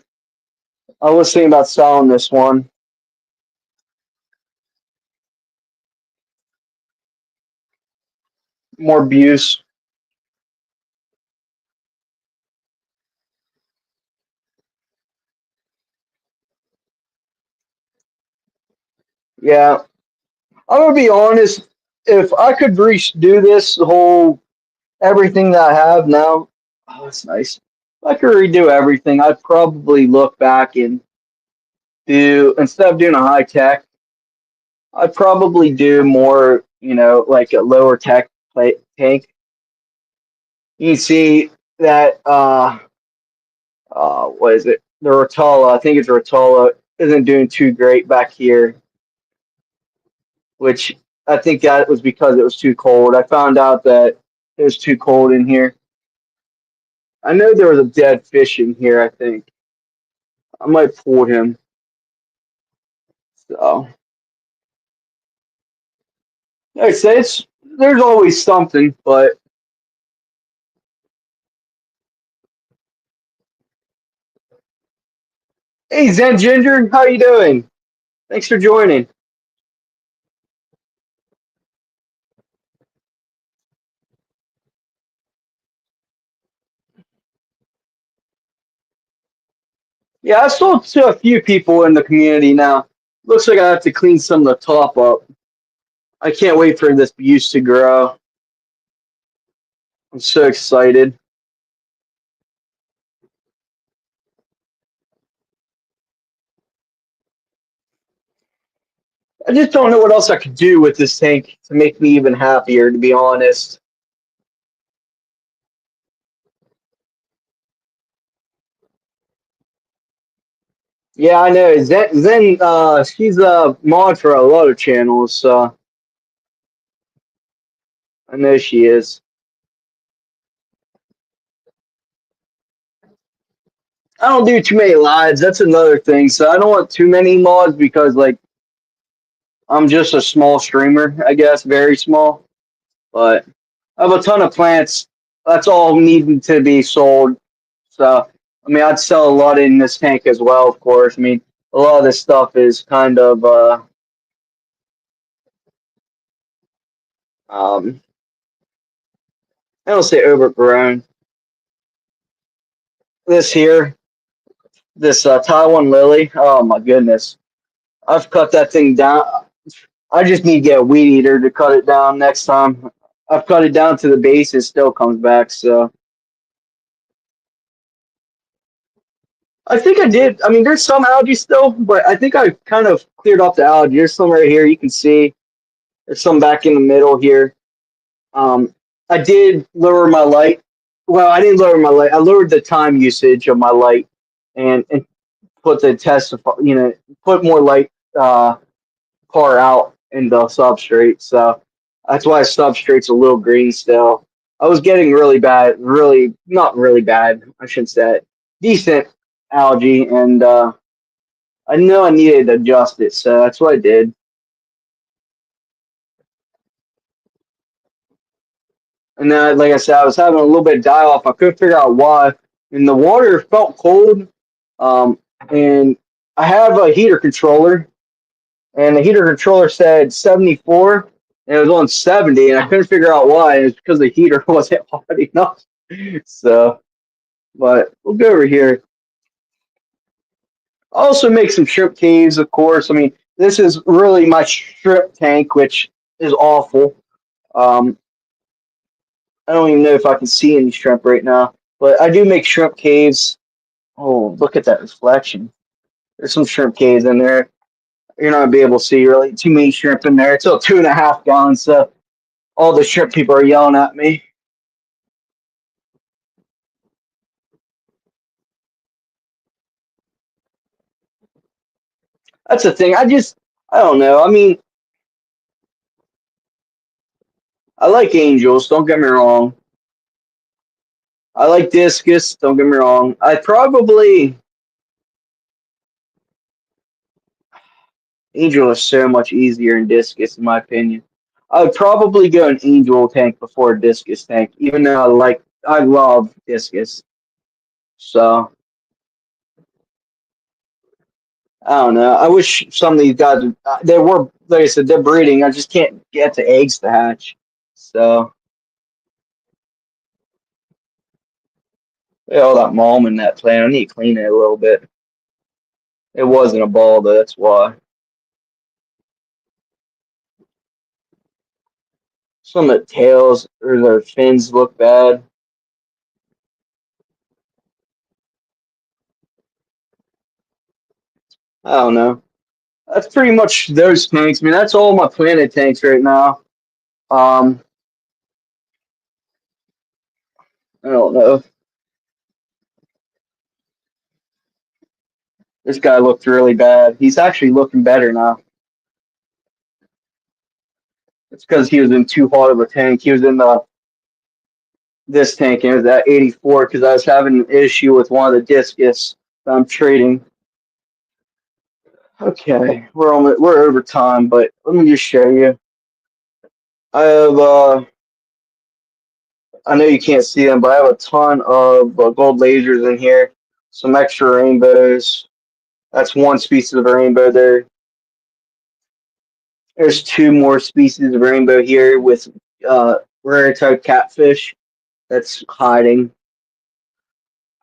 Speaker 1: I was thinking about selling this one. More buse. Yeah, I'm gonna be honest. If I could redo this whole everything that I have now, oh, that's nice. If I could redo everything, I'd probably look back and do instead of doing a high tech, I'd probably do more, like a lower tech plate tank. You can see that what is it? The Rotala, I think it's Rotala, isn't doing too great back here, which I think that was because it was too cold. I found out that it was too cold in here. I know there was a dead fish in here, I think. I might pull him. So like I say there's always something, but hey Zen Ginger, how you doing? Thanks for joining. Yeah, I sold to a few people in the community now. Looks like I have to clean some of the top up. I can't wait for this buse to grow. I'm so excited. I just don't know what else I could do with this tank to make me even happier, to be honest. Yeah, I know. Zen, she's a mod for a lot of channels, so I know she is. I don't do too many lives. That's another thing. So I don't want too many mods because, like, I'm just a small streamer, I guess, very small. But I have a ton of plants. That's all needing to be sold. So, I mean, I'd sell a lot in this tank as well, of course. I mean, a lot of this stuff is kind of, I don't say overgrown. This here, this Taiwan lily, oh my goodness. I've cut that thing down. I just need to get a weed eater to cut it down next time. I've cut it down to the base, it still comes back, so. I think I did. I mean, there's some algae still, but I think I kind of cleared off the algae. There's some right here you can see. There's some back in the middle here. Um, I did lower my light. Well, I didn't lower my light. I lowered the time usage of my light and put the test, put more light par out in the substrate. So that's why substrate's a little green still. I was getting really bad, really, not really bad, I shouldn't say it, decent algae, and I know I needed to adjust it, so that's what I did. And then, like I said, I was having a little bit of die off. I couldn't figure out why. And the water felt cold. And I have a heater controller, and the heater controller said 74, and it was on 70, and I couldn't figure out why. And it's because the heater wasn't hot enough. So, but we'll go over here. I also make some shrimp caves, of course. I mean, this is really my shrimp tank, which is awful. Um, I don't even know if I can see any shrimp right now, but I do make shrimp caves. Oh, look at that reflection. There's some shrimp caves in there. You're not gonna be able to see really too many shrimp in there. It's all 2.5 gallons, so all the shrimp people are yelling at me. That's the thing. I don't know. I mean, I like angels. Don't get me wrong. I like discus. Don't get me wrong. Angel is so much easier than discus, in my opinion. I would probably go an angel tank before a discus tank, even though I love discus. So I don't know. I wish some of these guys they were, like I said, they're breeding. I just can't get the eggs to hatch. So yeah, all that mom in that plant. I need to clean it a little bit. It wasn't a ball though. That's why. Some of the tails or their fins look bad. I don't know. That's pretty much those tanks. I mean, that's all my planted tanks right now. Um, I don't know. This guy looked really bad. He's actually looking better now. It's because he was in too hot of a tank. He was in the this tank and it was at 84 because I was having an issue with one of the discus that I'm trading. Okay, we're over time, but let me just show you. I have I know you can't see them, but I have a ton of gold lasers in here. Some extra rainbows. That's one species of rainbow there. There's two more species of rainbow here with rare type catfish that's hiding.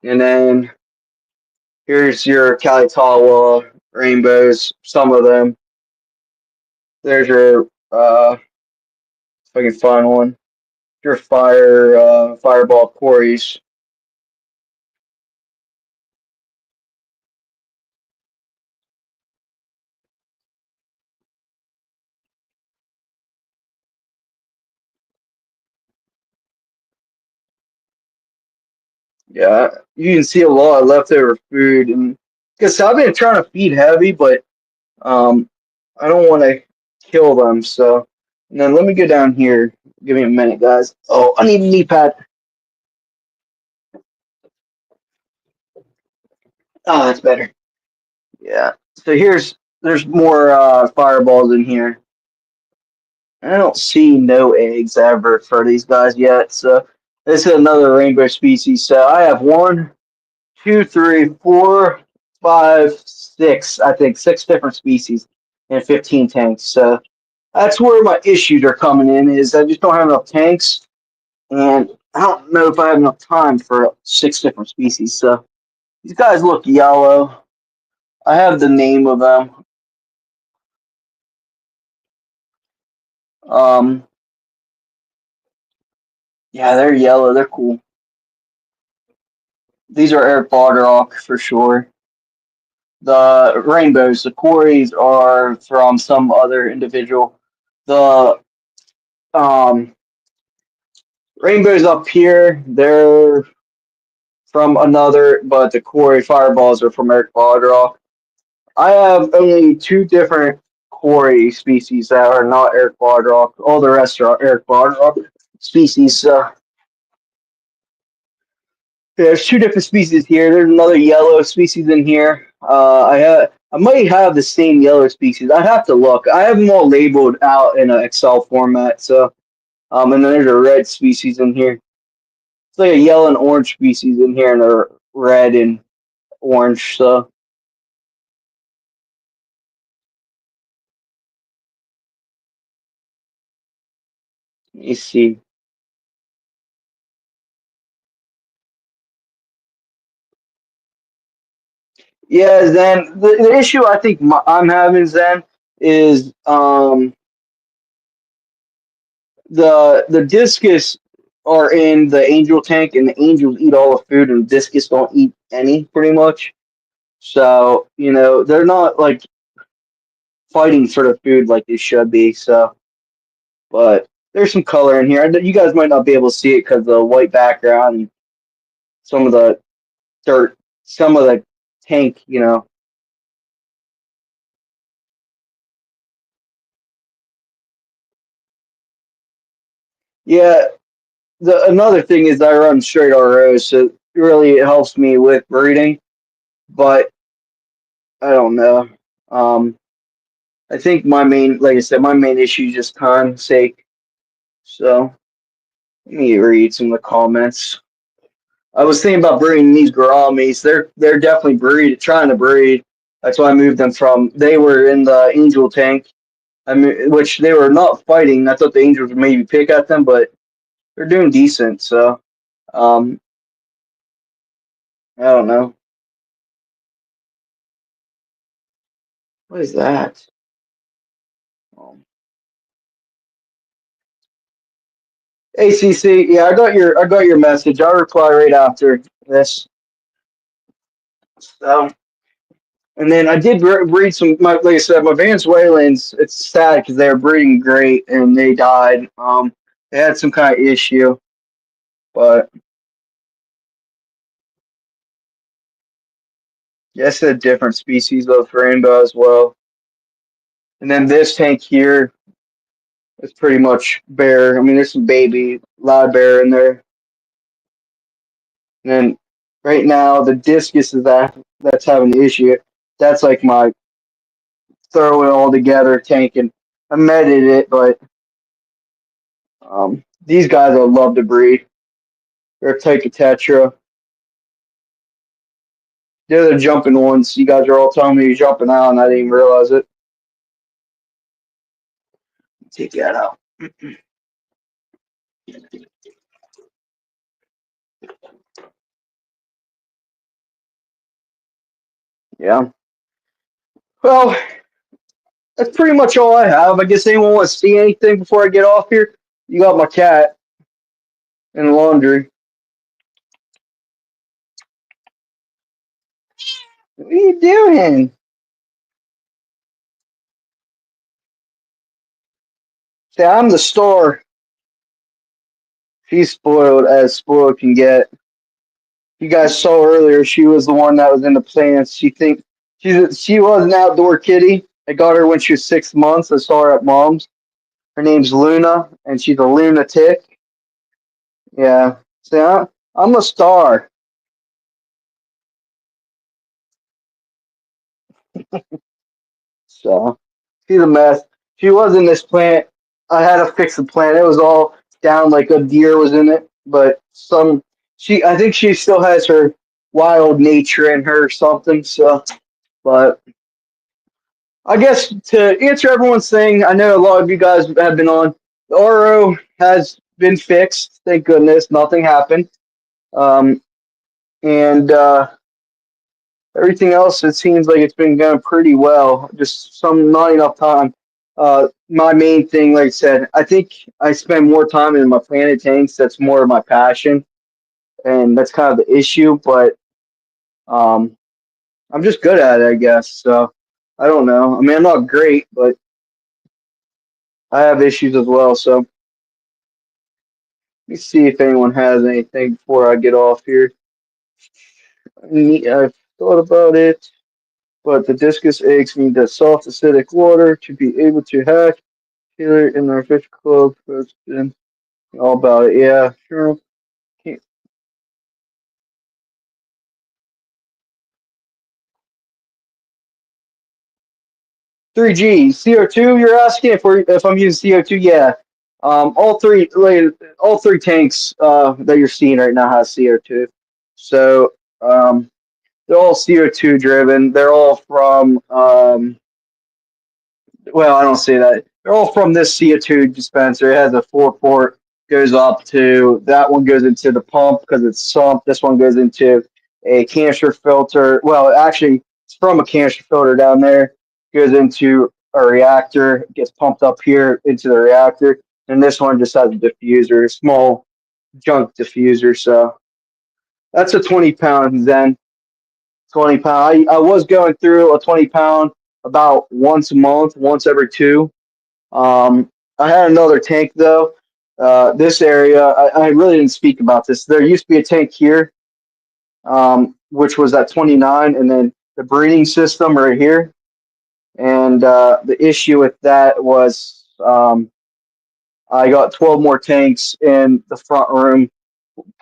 Speaker 1: And then here's your Kalitawa rainbows, some of them. There's your if I can find one. Your fireball quarries. Yeah, you can see a lot of leftover food, and because I've been trying to feed heavy, but um, I don't want to kill them. So, and then let me go down here. Give me a minute, guys. Oh, I need a knee pad. Oh, that's better. Yeah. So there's more fireballs in here. I don't see no eggs ever for these guys yet. So this is another rainbow species. So I have one. two, three, four, five, six. I think six different species and 15 tanks. So that's where my issues are coming in. Is I just don't have enough tanks, and I don't know if I have enough time for six different species. So these guys look yellow. I have the name of them. Um, yeah, they're yellow. They're cool. These are Eric Barderock for sure. The rainbows, the quarries are from some other individual. The um, rainbows up here, they're from another, but the quarry fireballs are from Eric Barderock. I have only two different quarry species that are not Eric Barderock. All the rest are Eric Barderock species. There's two different species here. There's another yellow species in here. I might have the same yellow species. I have to look. I have them all labeled out in an Excel format. So, and then there's a red species in here. It's like a yellow and orange species in here, and a red and orange. So, let me see. Yeah, then the issue I think I'm having then is the discus are in the angel tank, and the angels eat all the food, and discus don't eat any, pretty much. So they're not like fighting for the food like they should be. So, but there's some color in here. You guys might not be able to see it because of the white background and some of the dirt, some of the tank. Yeah. Another thing is I run straight ROs, so really it helps me with breeding. But I don't know. I think like I said, my main issue is just time's sake. So let me read some of the comments. I was thinking about breeding these gouramis. They're definitely trying to breed. That's why I moved them from. They were in the angel tank. Which they were not fighting. I thought the angels would maybe pick at them, but they're doing decent. So um, I don't know. What is that? Um, ACC. Yeah, I got your message. I'll reply right after this. So, and then I did breed some. Like I said, my Venezuelans. It's sad because they were breeding great and they died. They had some kind of issue, but yes, a different species of rainbow as well. And then this tank here is pretty much bare. I mean, there's some baby loud bear in there. And then right now the discus is that's having the issue. That's like my throw it all together tank, and I meted it, but these guys I love to breed. They're a type of tetra. They're the jumping ones. You guys are all telling me you're jumping out, and I didn't even realize it. Take that out. Yeah. Well, that's pretty much all I have. I guess anyone want to see anything before I get off here? You got my cat and laundry. What are you doing? See, I'm the star. She's spoiled as spoiled can get. You guys saw earlier, she was the one that was in the plants. She was an outdoor kitty. I got her when she was 6 months. I saw her at mom's. Her name's Luna, and she's a lunatic. Yeah. See, I'm a star. So she's a mess. She was in this plant. I had to fix the plant. It was all down like a deer was in it, but I think she still has her wild nature in her or something. So, but I guess to answer everyone's thing, I know a lot of you guys have been on. The RO has been fixed. Thank goodness, nothing happened. And everything else, it seems like it's been going pretty well. Just some not enough time. My main thing, like I said, I think I spend more time in my planted tanks. That's more of my passion, and that's kind of the issue. But um, I'm just good at it, I guess. So I don't know. I mean, I'm not great, but I have issues as well. So let me see if anyone has anything before I get off here. I've thought about it, but the discus eggs need that soft acidic water to be able to hatch. Taylor in our fish club has been all about it. Yeah, sure. Can't- 3G CO2. You're asking if I'm using CO2? Yeah. All three like, all three tanks that you're seeing right now has CO2. So they're all CO2 driven. They're all from well, I don't say that. They're all from this CO2 dispenser. It has a 4 port, goes up to that one goes into the pump because it's sump. This one goes into a canister filter. Well, actually, it's from a canister filter down there. Goes into a reactor, gets pumped up here into the reactor, and this one just has a diffuser, a small junk diffuser. So that's a 20 pound Zen. 20 pound. I was going through a 20 pound about once a month, once every two. I had another tank though. This area, I really didn't speak about this. There used to be a tank here, which was at 29, and then the breeding system right here. And the issue with that was I got 12 more tanks in the front room,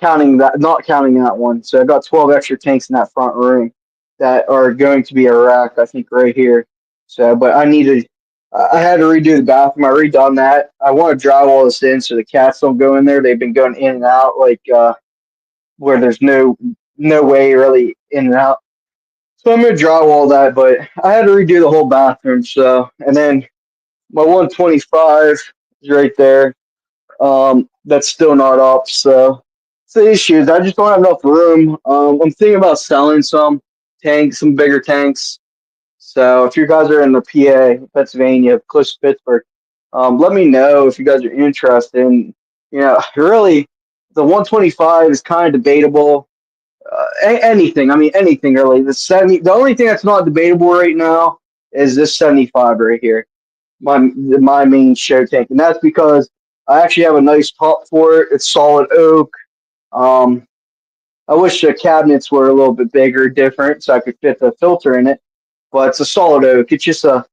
Speaker 1: counting that, not counting that one. So I got 12 extra tanks in that front room that are going to be a rack, I think, right here. So, but I had to redo the bathroom. I redone that. I want to drywall this in so the cats don't go in there. They've been going in and out, like where there's no way really in and out. So I'm gonna drywall that, but I had to redo the whole bathroom. So, and then my 125 is right there. That's still not up. So it's the issues. I just don't have enough room. I'm thinking about selling some tanks, some bigger tanks. So if you guys are in the PA, Pennsylvania, close to Pittsburgh, let me know if you guys are interested. And really, the 125 is kind of debatable. Anything, I mean, anything really. The 70, the only thing that's not debatable right now is this 75 right here, my main show tank, and that's because I actually have a nice top for it. It's solid oak. Um, I wish the cabinets were a little bit bigger, different, so I could fit the filter in it. But it's a solid oak. It's just a.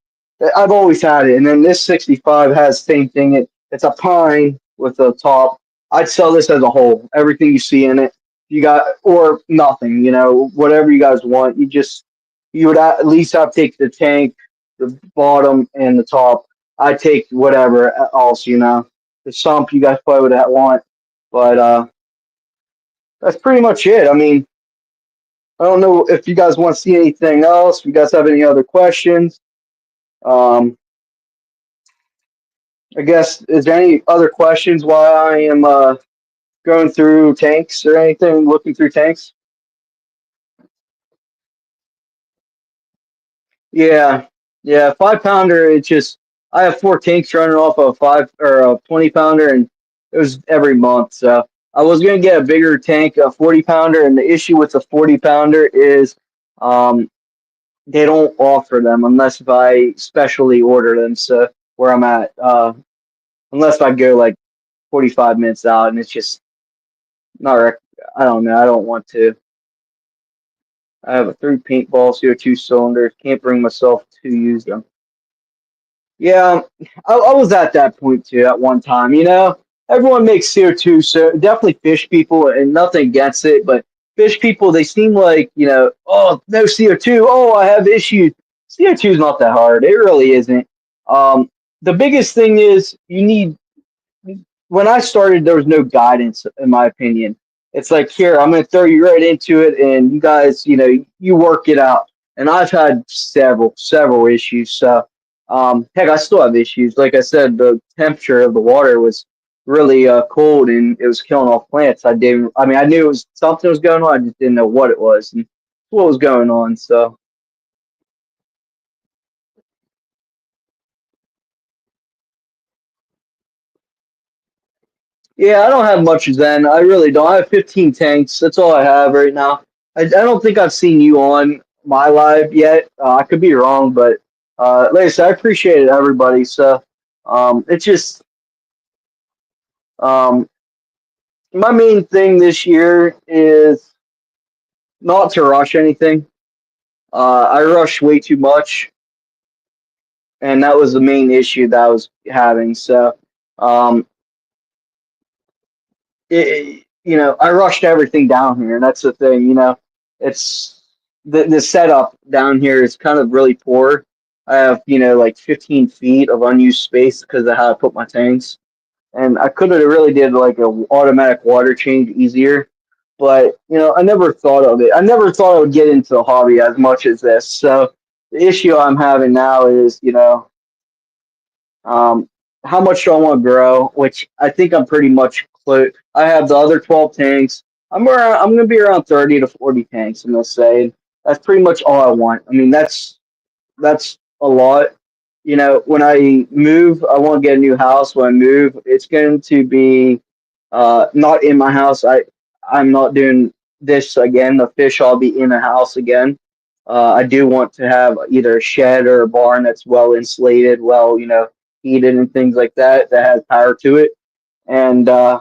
Speaker 1: I've always had it, and then this 65 has the same thing. It's a pine with a top. I'd sell this as a whole. Everything you see in it, you got or nothing. Whatever you guys want. You would at least have to take the tank, the bottom, and the top. I take whatever else. The sump you guys probably would want, but that's pretty much it. I mean, I don't know if you guys want to see anything else. If you guys have any other questions, um, I guess is there any other questions while I am going through tanks or anything, looking through tanks? Yeah, yeah, 5 pounder. It's just I have 4 tanks running off of a 5 or a 20 pounder, and it was every month. So I was gonna get a bigger tank, a 40 pounder, and the issue with the 40 pounder is um, they don't offer them unless if I specially order them. So where I'm at, unless I go like 45 minutes out, and it's just not. I don't know. I don't want to. I have a 3 paintball CO2 cylinders. Can't bring myself to use them. Yeah, I was at that point too at one time. Everyone makes CO2, so definitely fish people, and nothing against it, but fish people, they seem like, oh, no CO2. Oh, I have issues. CO2 is not that hard. It really isn't. Um, the biggest thing is when I started, there was no guidance, in my opinion. It's like, here, I'm going to throw you right into it, and you guys, you work it out. And I've had several issues. So, heck, I still have issues. Like I said, the temperature of the water was really cold, and it was killing off plants. I mean, I knew it was something was going on. I just didn't know what it was and what was going on. So, yeah, I don't have much Zen. I really don't. I have 15 tanks. That's all I have right now. I don't think I've seen you on my live yet. I could be wrong, but like I said, I appreciate it, everybody. So it's just um, my main thing this year is not to rush anything. I rushed way too much, and that was the main issue that I was having. So um, I rushed everything down here, and that's the thing. It's the setup down here is kind of really poor. I have like 15 feet of unused space because of how I put my tanks, and I could have really did like a automatic water change easier, but I never thought of it. I never thought I would get into the hobby as much as this. So the issue I'm having now is um, how much do I want to grow? Which I think I'm pretty much close. I have the other 12 tanks. I'm gonna be around 30 to 40 tanks. I'm gonna say that's pretty much all I want. I mean, that's a lot. When I move, I want to get a new house. When I move, it's going to be not in my house. I'm not doing this again. The fish, I'll be in a house again. I do want to have either a shed or a barn that's well insulated, well, heated and things like that that has power to it. And I'm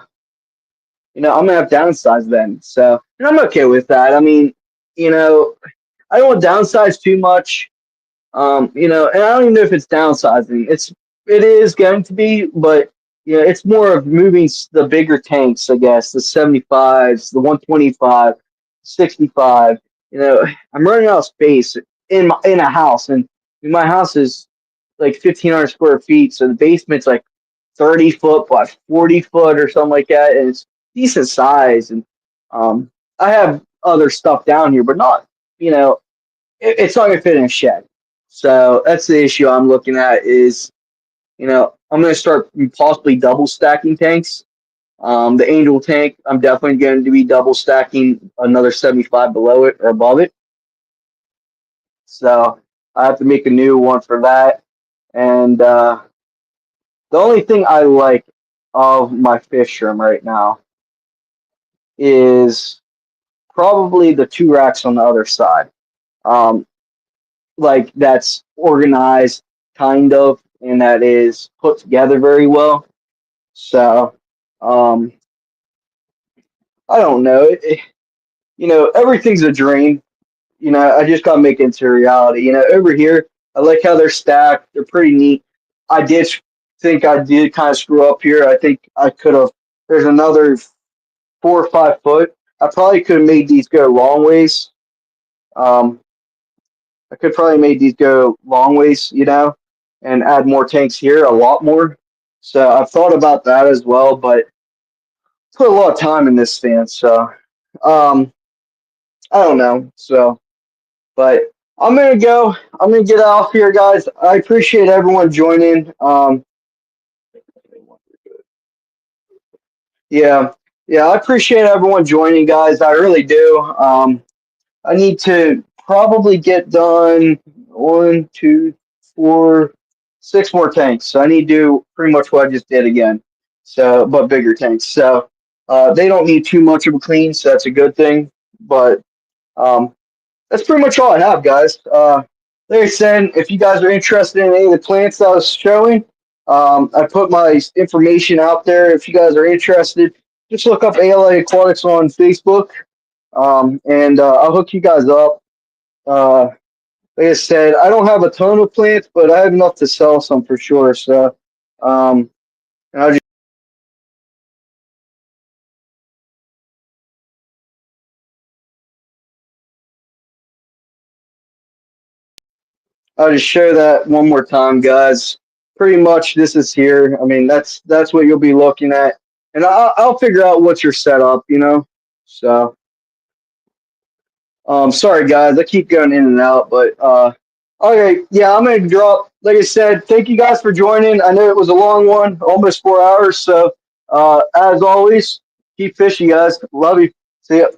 Speaker 1: gonna have downsides then. So, and I'm okay with that. I mean, you know, I don't want downsize too much. And I don't even know if it's downsizing. It is going to be, but it's more of moving the bigger tanks, I guess, the 75s, the 125, 65. I'm running out of space in a house, and my house is like 1,500 square feet, so the basement's like 30 foot by 40 foot or something like that, and it's decent size. And I have other stuff down here, but not, you know, it's not gonna fit in a shed. So that's the issue I'm looking at is, I'm gonna start possibly double stacking tanks. The Angel tank, I'm definitely going to be double stacking another 75 below it or above it. So I have to make a new one for that. And the only thing I like of my fish room right now is probably the two racks on the other side. Um, like that's organized kind of, and that is put together very well. So um, I don't know. Everything's a dream. I just gotta make it into reality. Over here, I like how they're stacked. They're pretty neat. I did think I did kind of screw up here. I think I could have. There's another 4 or 5 foot. I probably could have made these go long ways. Um, I could probably made these go long ways, and add more tanks here, a lot more. So I've thought about that as well, but put a lot of time in this stance. So um, I don't know. So, but I'm gonna go. I'm gonna get off here, guys. I appreciate everyone joining. Yeah, yeah, I appreciate everyone joining, guys. I really do. I need to probably get done one, two, four, 6 more tanks. So I need to do pretty much what I just did again. So, but bigger tanks. So they don't need too much of a clean, so that's a good thing. But um, that's pretty much all I have, guys. Like I said, if you guys are interested in any of the plants that I was showing, I put my information out there. If you guys are interested, just look up ALA Aquatics on Facebook, and I'll hook you guys up. Uh, like I said, I don't have a ton of plants, but I have enough to sell some for sure. So, um, and I'll just share that one more time, guys. Pretty much, this is here. I mean, that's what you'll be looking at, and I'll figure out what's your setup. So, sorry guys, I keep going in and out, but okay, yeah, I'm gonna drop. Like I said, thank you guys for joining. I know it was a long one, almost 4 hours. So, as always, keep fishing, guys. Love you. See ya.